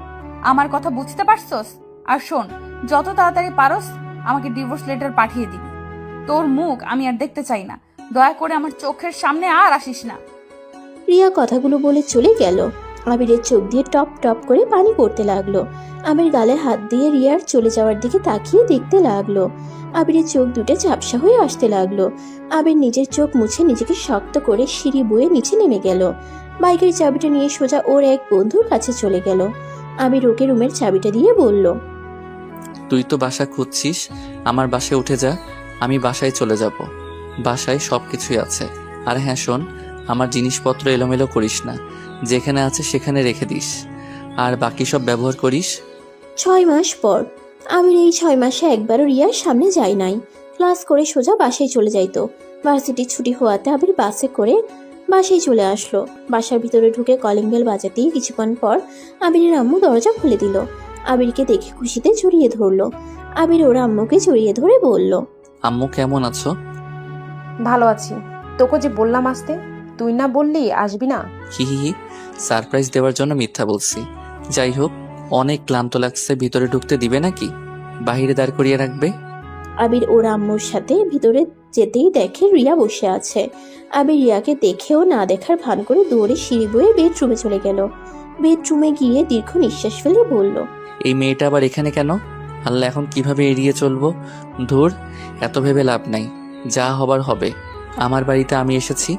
আমার কথা বুঝতে পারছস? আর শোন, যত তাড়াতাড়ি পারস আমাকে ডিভোর্স লেটার পাঠিয়ে দিবি। তোর মুখ আমি আর দেখতে চাই না। দয়া করে আমার চোখের সামনে আর আসিস না। রিয়া কথাগুলো বলে চলে গেল। আবিরের চোখ দিয়ে টপ টপ করে পানি পড়তে লাগলো। আবির গালে হাত দিয়ে রিয়ার চলে যাওয়ার দিকে তাকিয়ে দেখতে লাগলো। আবিরের চোখ দুটো ঝাপসা হয়ে আসতে লাগলো। আবির নিজের চোখ মুছে নিজেকে শক্ত করে সিঁড়ি বয়ে নিচে নেমে গেল। বাইকের চাবিটা নিয়ে সোজা ওর এক বন্ধুর কাছে চলে গেল। আবির ওকে রুমের চাবিটা দিয়ে বলল, তুই তো বাসা খুঁজছিস, আমার বাসায় উঠে যা, আমি বাসায় চলে যাব। বাসায় সব কিছুই আছে। আর হ্যাঁ শোন, আমার জিনিসপত্র এলোমেলো করিস না, যেখানে আছে সেখানে রেখে দিস, আর বাকি সব ব্যবহার করিস। 6 মাস পর। আবির এই 6 মাসে একবারও রিয়ার সামনে যায় নাই। ক্লাস করে সোজা বাসায় চলে যাইতো। ভার্সিটির ছুটি হওয়াতে আবির বাসে করে বাসায় চলে আসলো। বাসার ভিতরে ঢুকে কলিং বেল বাজাতেই কিছুক্ষণ পর আবিরের আম্মু দরজা খুলে দিল। আবিরকে দেখে খুশিতে জড়িয়ে ধরলো। আবির ওর আম্মুকে জড়িয়ে ধরে বলল, আম্মু কেমন আছো? ভালো আছি। তোকে যে বললাম আসতে, তুই না বললি আসবি না? হি হি হি, সারপ্রাইজ দেওয়ার জন্য মিথ্যা বলছি। যাই হোক, অনেক ক্লান্ত লাগছে, ভিতরে ঢুকতে দিবে নাকি বাহিরে দাঁড় করিয়ে রাখবে? আবির ওর আম্মুর সাথে ভিতরে যেতেই দেখে রিয়া বসে আছে। আবির রিয়াকে দেখেও না দেখার ভান করে দৌড়ে সিঁড়ি বয়ে বেডরুমে চলে গেল। বেডরুমে গিয়ে দীর্ঘ নিঃশ্বাস ফেলে বলল, এই মেয়েটা আবার এখানে কেন? আল্লাহ, এখন কিভাবে এড়িয়ে চলবো? ধুর, এত ভেবে লাভ নাই, যা হবার হবে। আমার বাড়িতে আমি এসেছি,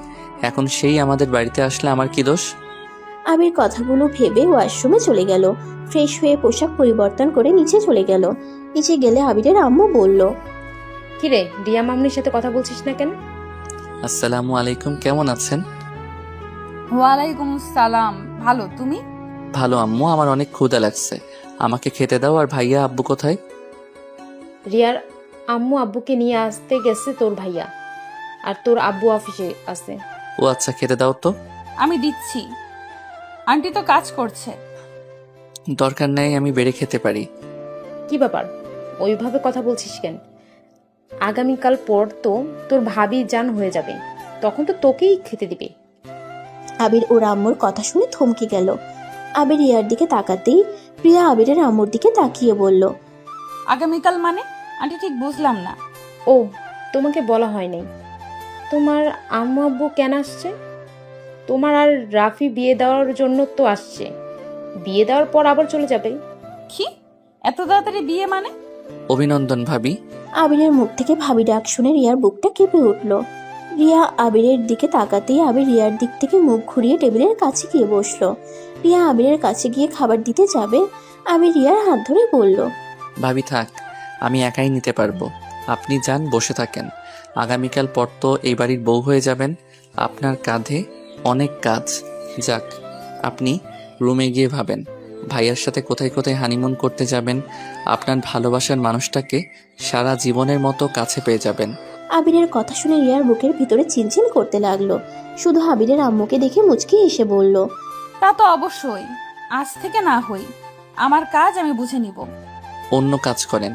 এখন সেই আমাদের বাড়িতে আসলে আমার কি দোষ? আবির কথাগুলো ভেবে ওয়াশরুমে চলে গেল। ফ্রেশ হয়ে পোশাক পরিবর্তন করে নিচে চলে গেল। নিচে গেলে আবিরের আম্মু বলল, কিরে, রিয়া মামনির সাথে কথা বলছিস না কেন? আসসালামু আলাইকুম, কেমন আছেন? ওয়ালাইকুম আসসালাম, ভালো, তুমি? ভালো আম্মু, আমার অনেক ক্ষুধা লাগছে, আমাকে খেতে দাও। আর ভাইয়া আব্বু কোথায়? রিয়ার আম্মু আব্বুকে নিয়ে আসতে গেছে তোর ভাইয়া, আর তোর আব্বু অফিসে আছে। ও আচ্ছা, খেতে দাও তো। আমি দিচ্ছি, আন্টি তো কাজ করছে। দরকার নেই, আমি বেড়ে খেতে পারি। কি ব্যাপার, ওইভাবে কথা বলছিস কেন? আগামীকাল পর তো তোর ভাবি জান হয়ে যাবে, তখন তো তোকেই খেতে দিবে। আবির ওর আম্মুর কথা শুনে থমকে গেল। আবির রিয়ার দিকে তাকাতেই প্রিয়া আবিরের আম্মুর দিকে তাকিয়ে বলল, আগামীকাল মানে? আন্টি ঠিক বুঝলাম না। ও, তোমাকে বলা হয়নি। তোমার আম্মু আব্বু কেন আসছে? তোমার আর রাফি বিয়ে দেওয়ার জন্য তো আসছে, বিয়ে দেওয়ার পর আবার চলে যাবে। কি, এত তাড়াতাড়ি বিয়ে মানে? অভিনন্দন ভাবি। আবিরের মুখ থেকে ভাবি ডাক শুনে রিয়ার বুকটা কেঁপে উঠল। রিয়া আবিরের দিকে তাকাতেই আবির রিয়ার দিক থেকে মুখ ঘুরিয়ে টেবিলের কাছে গিয়ে বসলো। রিয়া আবিরের কাছে গিয়ে খাবার দিতে যাবে, আবির রিয়ার হাত ধরে বলল, ভাবি থাক, আমি একাই নিতে পারবো। আপনি যান, বসে থাকেন। আগামীকাল পর তো এই বাড়ির বউ হয়ে যাবেন, আপনার কাঁধে অনেক কাজ। যাক, আপনি রুমে গিয়ে ভাবেন ভাইয়ার সাথে কোথায় কোথায় হানিমুন করতে যাবেন। আপনার ভালোবাসার মানুষটাকে সারা জীবনের মতো কাছে পেয়ে যাবেন। আবিরের কথা শুনে রিয়ার বুকের ভিতরে চিনচিন করতে লাগলো। শুধু আবিরের আম্মুকে দেখে মুচকি এসে বলল, তা তো অবশ্যই, আজ থেকে না হই, আমার কাজ আমি বুঝে নিব। অন্য কাজ করেন,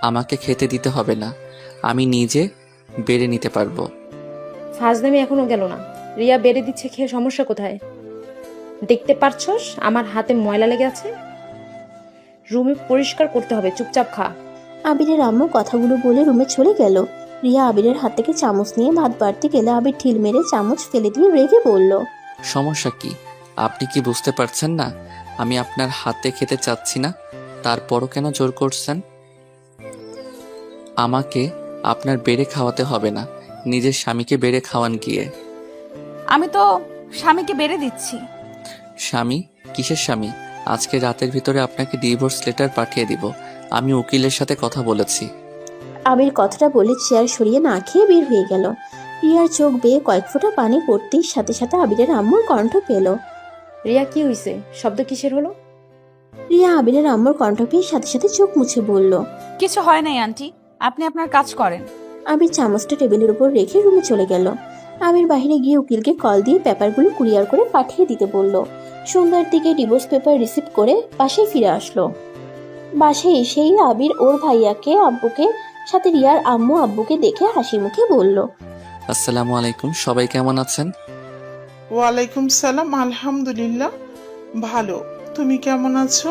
আমাকে খেতে দিতে হবে না, আমি নিজে বেড়ে নিতে পারবো। ফাজলামি এখনো গেল না। রিয়া বেড়ে দিচ্ছে, খেয়ে সমস্যা কোথায়? দেখতে পারছস আমার হাতে ময়লা লেগে আছে, রুমে পরিষ্কার করতে হবে, চুপচাপ খা। আবিরের আম্মু কথাগুলো বলে রুমে চলে গেল। রিয়া আবিরের হাত থেকে চামচ নিয়ে ভাত বাড়তে গেলে আবির ঢিল মেরে চামচ ফেলে দিয়ে রেগে বলল, সমস্যা কি? আপনি কি বুঝতে পারছেন না আমি আপনার হাতে খেতে চাচ্ছি না? তারপরও কেন জোর করছেন? আমাকে আপনার বেড়ে খাওয়াতে হবে না, নিজের স্বামীকে বেড়ে খাওয়ান গিয়ে। আমি তো স্বামীকে বেড়ে দিচ্ছি। স্বামী? কিসের স্বামী? আজকে রাতের ভিতরে আপনাকে ডিভোর্স লেটার পাঠিয়ে দিব। আমি উকিলের সাথে কথা বলেছি। আবির কথাটা বলে চেয়ার সরিয়ে না খেয়ে বের হয়ে গেল। রিয়ার চোখ বেয়ে কয়েক ফোঁটা পানি পড়তেই সাথে সাথে আবিরের আম্মুর কণ্ঠ পেল। রিয়া, কি হইছে? শব্দ কিসের হলো? রিয়া আবিরের আম্মুর কণ্ঠ পেয়ে সাথে সাথে চোখ মুছে বলল, কিছু হয় নাই আন্টি, আপনি আপনার কাজ করেন। আবির চামচটা টেবিলের উপর রেখে রুমে চলে গেল। আবির বাইরে গিয়ে উকিলকে কল দিয়ে পেপারগুলো কুরিয়ার করে পাঠিয়ে দিতে বলল। সন্ধ্যার দিকে ডিভোর্স পেপার রিসিভ করে বাসায় ফিরে আসলো। বাসায় এসেই আবির ওর ভাইয়াকে আব্বুকে সাথে রিয়ার আম্মু আব্বুকে দেখে হাসি মুখে বলল, আসসালামু আলাইকুম, সবাই কেমন আছেন? ওয়ালাইকুম সালাম, আলহামদুলিল্লাহ ভালো। তুমি কেমন আছো?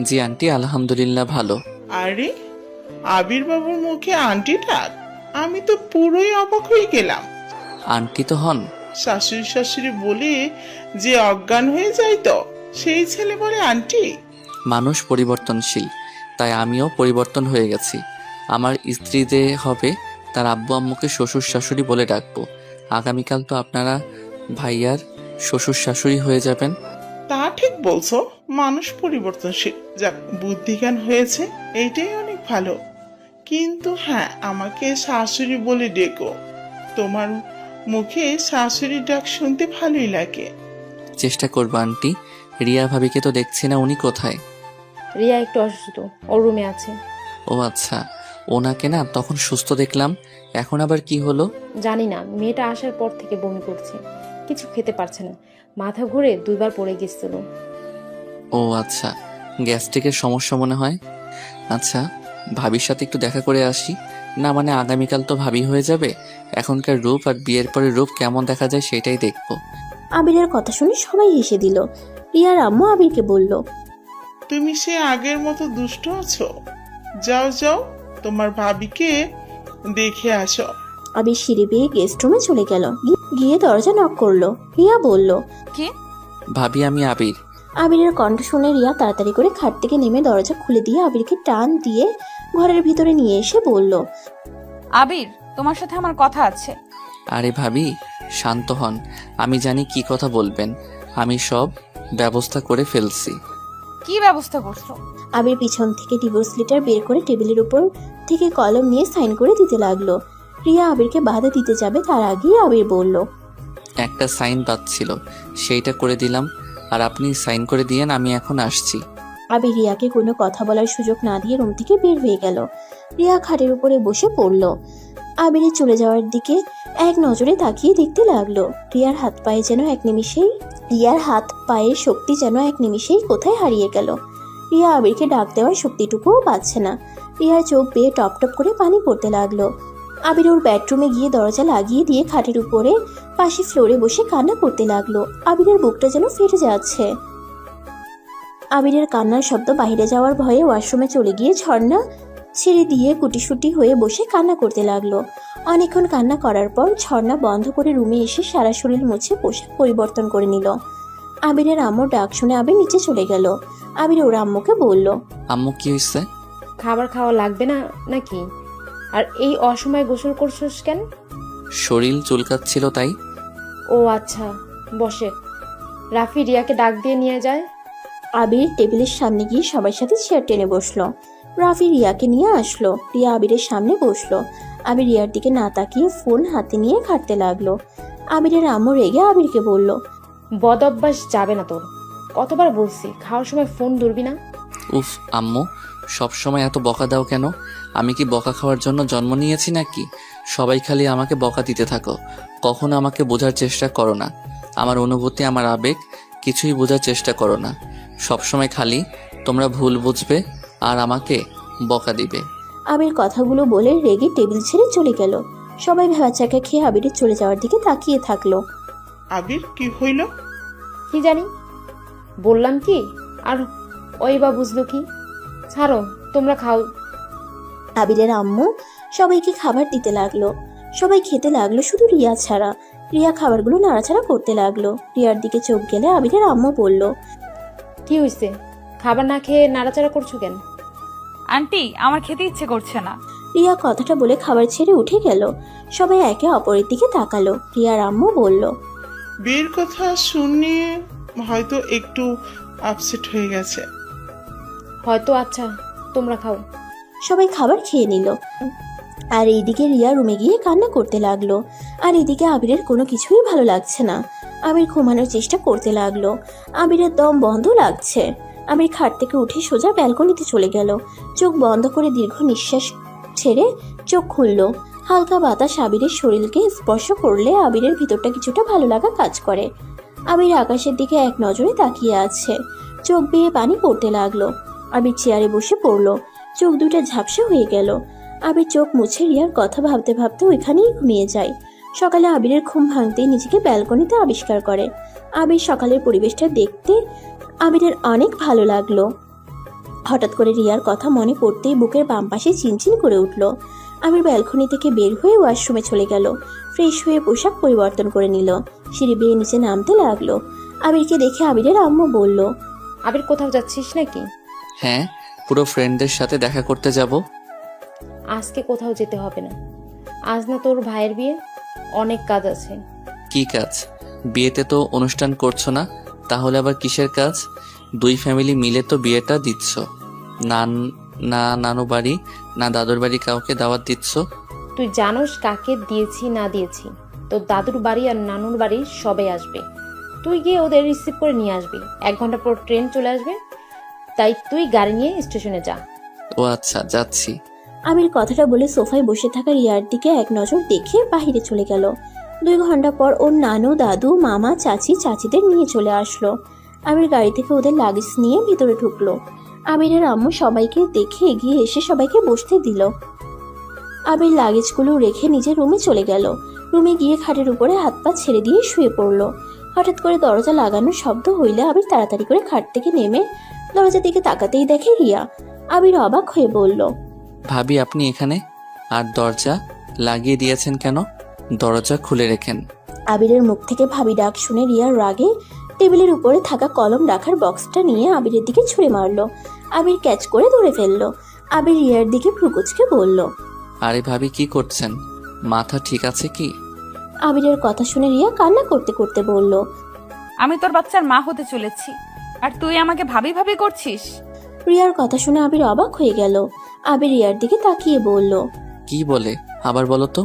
জি আন্টি, আলহামদুলিল্লাহ ভালো। আরে, আবির বাবুর মুখে আন্টি ডাক, আমি তো পুরোই অবাক হয়ে গেলাম। আন্টি তো হন। শাশুড়ি শাশুড়ি বলে যে অজ্ঞান হয়ে যায় তো সেই ছেলে বলে আন্টি। মানুষ পরিবর্তনশীল, তাই আমিও পরিবর্তন হয়ে গেছি। আমার স্ত্রী যে হবে তার আব্বু আম্মুকে শ্বশুর শাশুড়ি বলে ডাকবো। আগামীকাল তো আপনারা ভাইয়ার শ্বশুর শাশুড়ি হয়ে যাবেন। তা ঠিক বলছো, মানুষ পরিবর্তনশীল, যাক বুদ্ধিজ্ঞান হয়েছে, এইটাই অনেক ভালো। কিন্তু হ্যাঁ, আমাকে শাশুড়ি বলে ডেকো। তোমার মুখে শাশুড়ি ডাক শুনতে ভালোই লাগে। চেষ্টা করবো আন্টি। রিয়া ভাবিকে তো দেখছি না, উনি কোথায়? রিয়া একটু অসুস্থ, ওর রুমে আছে। ও আচ্ছা, ওনাকে না তখন সুস্থ দেখলাম, এখন আবার কি হলো? জানি না, মেয়েটা আসার পর থেকে বমি করছে, কিছু খেতে পারছে না, মাথা ঘুরে 2 বার পড়ে গেছিল। ও আচ্ছা, গ্যাস্ট্রিকের সমস্যা মনে হয়। আচ্ছা, ভাবির সাথে একটু দেখা করে আসি, না মানে আগামীকাল তো ভাবি হয়ে যাবে, এখনকার রূপ আর বিয়ের পরে রূপ কেমন দেখা যায় সেটাই দেখবো। আবিরের কথা শুনে সবাই হেসে দিল। রিয়ার আম্মু আবিরকে বলল, তুমি সে আগের মতো দুষ্ট আছো? যাও যাও, তোমার ভাবিকে দেখে আসো। আবির সিঁড়ি বেয়ে গেস্ট রুমে চলে গেল। গিয়ে দরজা নক করলো। রিয়া বলল, কে? ভাবি আমি আবির। আবিরের কণ্ঠ শুনে রিয়া তাড়াতাড়ি করে খাট থেকে নেমে দরজা খুলে দিয়ে আবিরকে টান দিয়ে ঘরের ভিতরে নিয়ে এসে বলল, আবির, তোমার সাথে আমার কথা আছে। আরে ভাবি শান্ত হন, আমি জানি কি কথা বলবেন, আমি সব ব্যবস্থা করে ফেলছি। কি ব্যবস্থা করছো? আবির পিছন থেকে ডিভোর্স লেটার বের করে টেবিলের উপর থেকে কলম নিয়ে সাইন করে দিতে লাগলো। রিয়া আবিরকে বাধা দিতে যাবে তার আগেই আবির বলল, একটা সাইন পাচ্ছিল, সেইটা করে দিলাম, আর আপনি সাইন করে দিয়েন, আমি এখন আসছি। আবির রিয়াকে কোনো কথা বলার সুযোগ না দিয়ে রুম থেকে বের হয়ে গেল। রিয়া খাটের উপরে বসে পড়ল। আবিরের চলে যাওয়ার দিকে এক নজরে তাকিয়ে দেখতে লাগলো। রিয়ার হাত পায়ের শক্তি যেন এক নিমিষেই কোথায় হারিয়ে গেল। রিয়া আবিরকে ডাক দেওয়ার শক্তিটুকুও পাচ্ছে না। রিয়ার চোখ বেয়ে টপ টপ করে পানি পড়তে লাগলো। আবির ওর বেডরুমে গিয়ে দরজা লাগিয়ে দিয়ে খাটের উপরে পাশে ফ্লোরে বসে কান্না করতে লাগলো। আবিরের বুকটা যেন ফেটে যাচ্ছে। আবিরের কান্নার শব্দ বাইরে যাওয়ার ভয়ে ওয়াশরুমে চলে গিয়ে ঝর্ণা ছেড়ে দিয়ে কুটিসুটি হয়ে বসে কান্না করতে লাগলো। অনেকক্ষণ কান্না করার পর ঝর্ণা বন্ধ করে রুমে এসে সারা শরীর মুছে পোশাক পরিবর্তন করে নিল। আবিরের আম্মুর ডাক শুনে আবির নিচে চলে গেল। আবির ওর আম্মুকে বলল, আম্মু কি হয়েছে? খাবার খাওয়া লাগবে না নাকি? আর এই অসময়ে গোসল করছিস কেন? শরীর চুলকাচ্ছিল তাই। ও আচ্ছা, বসে। রাফি রিয়াকে ডাক দিয়ে নিয়ে যায়। আবির টেবিলের সামনে গিয়ে সবার সাথে চেয়ার টেনে বসলো। রাফি রিয়াকে নিয়ে আসলো। রিয়া আবিরের সামনে বসলো। আবির রিয়ার দিকে না তাকিয়ে ফোন হাতে নিয়ে ঘাঁটতে লাগলো। আবিরের আম্মু রেগে আবিরকে বলল, বদ অভ্যাস যাবে না তোর, কতবার বলছি খাওয়ার সময় ফোন ধরবি না। উফ আম্মু, সবসময় এত বকা দাও কেন? আমি কি বকা খাওয়ার জন্য জন্ম নিয়েছি নাকি? সবাই খালি আমাকে বকা দিতে থাকো, কখনো আমাকে বোঝার চেষ্টা করো না। আমার অনুভূতি, আমার আবেগ কিছুই বোঝার চেষ্টা করো না। সবসময় খালি তোমরা ভুল বুঝবে আর আমাকে বকা দিবে। আবির কথাগুলো বলে রেগে টেবিল ছেড়ে চলে গেল। সবাই ভেবাচাকা খেয়ে আবিরের চলে যাওয়ার দিকে তাকিয়ে থাকলো। আবির, কি হইল? কি জানি, বললাম কি আর ওই বা বুঝলো কি। ছাড়ো, তোমরা খাও। আবিরের আম্মু সবাইকে খাবার দিতে লাগলো। সবাই খেতে লাগলো, শুধু রিয়া ছাড়া। রিয়া খাবারগুলো নাড়াচাড়া করতে লাগলো। রিয়ার দিকে চোখ গেলে আবিরের আম্মু বলল, কি হয়েছে? খাবার না খেয়ে নাড়াচাড়া করছো কেন? আন্টি, আমার খেতে ইচ্ছে করছে না। রিয়া কথাটা বলে খাবার ছেড়ে উঠে গেল। সবাই একে অপরের দিকে তাকালো। রিয়ার আম্মু বলল, বিয়ের কথা শুনে হয়তো একটু আপসেট হয়ে গেছে। হয়তো। আচ্ছা, তোমরা খাও। সবাই খাবার খেয়ে নিল। আর এইদিকে রিয়া রুমে গিয়ে কান্না করতে লাগলো। আর এদিকে আবিরের কোনো কিছুই ভালো লাগছে না। আবির ঘুমানোর চেষ্টা করতে লাগলো। আবিরের দম বন্ধ লাগছে। আবির খাট থেকে উঠে সোজা ব্যালকনিতে চলে গেল। চোখ বন্ধ করে দীর্ঘ নিঃশ্বাস ছেড়ে চোখ খুলল। হালকা বাতাস আবিরের শরীরকে স্পর্শ করলে আবিরের ভিতরটা কিছুটা ভালো লাগা কাজ করে। আবির আকাশের দিকে এক নজরে তাকিয়ে আছে। চোখ বেয়ে পানি পড়তে লাগলো। আবির চেয়ারে বসে পড়ল। চোখ দুটো ঝাপসা হয়ে গেল। আবির চোখ মুছে রিয়ার কথা ভাবতে ভাবতে ওইখানেই ঘুমিয়ে যায়। সকালে আবিরের ঘুম ভাঙতেই নিজেকে ব্যালকনিতে আবিষ্কার করে। আবির সকালের পরিবেশটা দেখতে আবিরের অনেক ভালো লাগলো। হঠাৎ করে রিয়ার কথা মনে পড়তেই বুকের বাম পাশে চিনচিন করে উঠল। আবির ব্যালকনি থেকে বের হয়ে ওয়াশরুমে চলে গেল। ফ্রেশ হয়ে পোশাক পরিবর্তন করে নিল। সিঁড়ি বেয়ে নিচে নামতে লাগলো। আবিরকে দেখে আবিরের আম্মু বলল, আবির, কোথাও যাচ্ছিস নাকি? হ্যাঁ, পুরো ফ্রেন্ডদের সাথে দেখা করতে যাব। আজকে কোথাও যেতে হবে না। আজ না তোর ভাইয়ের বিয়ে, অনেক কাজ আছে। কি কাজ? বিয়েতে তো অনুষ্ঠান করছো না, তাহলে আবার কিসের কাজ? দুই ফ্যামিলি মিলে তো বিয়েটা দিচ্ছ, না নানু বাড়ি না দাদুর বাড়ি কাউকে দাওয়াত দিচ্ছ? তুই জানোস কাকে দিয়েছি না দিয়েছি? তোর দাদুর বাড়ি আর নানুর বাড়ি সবাই আসবে। তুই গিয়ে ওদের রিসিভ করে নিয়ে আসবি। 1 ঘন্টা পর ট্রেন চলে আসবে, তাই তুই গাড়ি নিয়ে স্টেশনে যা। ও আচ্ছা, যাচ্ছি। আবির কথাটা বলে সোফায় বসে থাকা রিয়ার দিকে এক নজর দেখে বাহিরে চলে গেল। 2 ঘন্টা পর ওর নানু, দাদু, মামা, চাচিদের নিয়ে চলে আসলো। আবির গাড়ি থেকে ওদের লাগেজ নিয়ে ভিতরে ঢুকলো। আবিরের আম্মু সবাইকে দেখে এগিয়ে এসে সবাইকে বসতে দিল। আবির লাগেজগুলো রেখে নিজের রুমে চলে গেল। রুমে গিয়ে খাটের উপরে হাত পা ছেড়ে দিয়ে শুয়ে পড়ল। হঠাৎ করে দরজা লাগানোর শব্দ হইলে আবির তাড়াতাড়ি করে খাট থেকে নেমে দরজার দিকে তাকাতেই দেখে রিয়া। আবির অবাক হয়ে বলল, ভাবি আপনি এখানে? আর দরজা লাগিয়ে দিয়েছেন কেন? দরজা খুলে রেখেন। আবিরের মুখ থেকে ভাবি ডাক শুনে রিয়ার রাগে টেবিলের উপরে থাকা কলম রাখার বক্সটা নিয়ে আবিরের দিকে ছুঁড়ে মারলো। আবির ক্যাচ করে ধরে ফেললো। আবির রিয়ার দিকে ভ্রুকুচকে বলল, আরে ভাবি কি করছেন? মাথা ঠিক আছে কি? আবিরের কথা শুনে রিয়া কান্না করতে করতে বলল, আমি তোর বাচ্চার মা হতে চলেছি, আর তুই আমাকে ভাবি ভাবি করছিস? রিয়ার কথা শুনে আবির অবাক হয়ে গেল। আবির রিয়ার দিকে তাকিয়ে বলল, কি বলে? আবার বলো তো,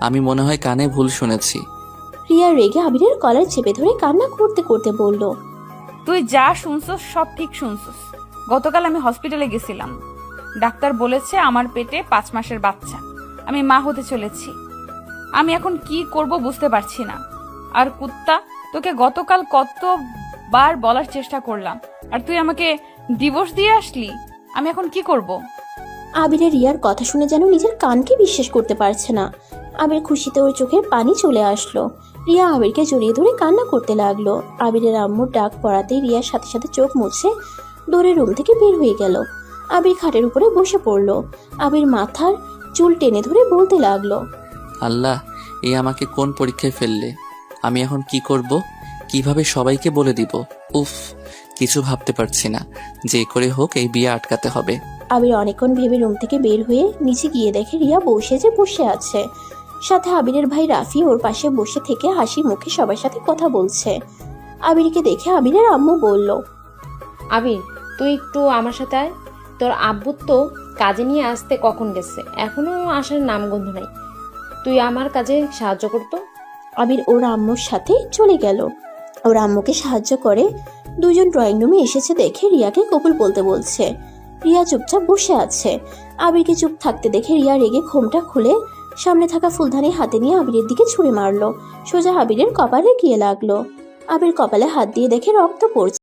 আমি মনে হয় কানে ভুল শুনেছি। রিয়া রেগে আবিরের কলার চেপে ধরে কান্না করতে করতে বলল, তুই যা শুনছস সব ঠিক শুনছস। গতকাল আমি হসপিটালে গেছিলাম, ডাক্তার বলেছে আমার পেটে 5 মাসের বাচ্চা, আমি মা হতে চলেছি। আমি এখন কি করব বুঝতে পারছি না। আর কুত্তা, তোকে গতকাল কতবার বলার চেষ্টা করলাম, আর তুই আমাকে ডিভোর্স দিয়ে আসলি। আমি এখন কি করব? আবিরের রিয়ার কথা শুনে যেন নিজের কানকে বিশ্বাস করতে পারছে না। আবির খুশিতে ওর চোখের পানি চলে আসলো। রিয়া আবিরকে জড়িয়ে ধরে কান্না করতে লাগলো। আবিরের আম্মুর ডাক পড়াতেই রিয়ার সাথে সাথে চোখ মুছে দৌড়ে রুম থেকে বের হয়ে গেল। আবির খাটের উপরে বসে পড়লো। আবির মাথার চুল টেনে ধরে বলতে লাগলো, আল্লাহ, এই আমাকে কোন পরীক্ষায় ফেললে? আমি এখন কি করব? কিভাবে সবাইকে বলে দিব? উফ, কিছু ভাবতে পারছি না। যে করে হোক এই বিয়ে আটকাতে হবে। আবির অনেকক্ষণ ভেবে রুম থেকে বের হয়ে নিচে গিয়ে দেখে রিয়া বসে আছে। সাথে আবিরের ভাই রাফি ওর পাশে বসে থেকে হাসি মুখে সবার সাথে কথা বলছে। আবিরকে দেখে আবিরের আম্মু বলল, আবির, তুই একটু আমার সাথে আয়। তোর আব্বুর তো কাজে নিয়ে আসতে কখন গেছে, এখনো আসার নামগন্ধ নাই। তুই আমার কাজে সাহায্য করতো। আবির ওর আম্মুর সাথে চলে গেল। ওর আম্মুকে সাহায্য করে দুজন ড্রয়িং রুমে এসেছে দেখে রিয়াকে কবুল বলতে বলছে। রিয়া চুপচাপ বসে আছে। আবিরকে চুপ থাকতে দেখে রিয়া রেগে ঘোমটা খুলে সামনে থাকা ফুলদানি হাতে নিয়ে আবিরের দিকে ছুঁড়ে মারলো। সোজা আবিরের কপালে গিয়ে লাগলো। আবির কপালে হাত দিয়ে দেখে রক্ত পড়ছে।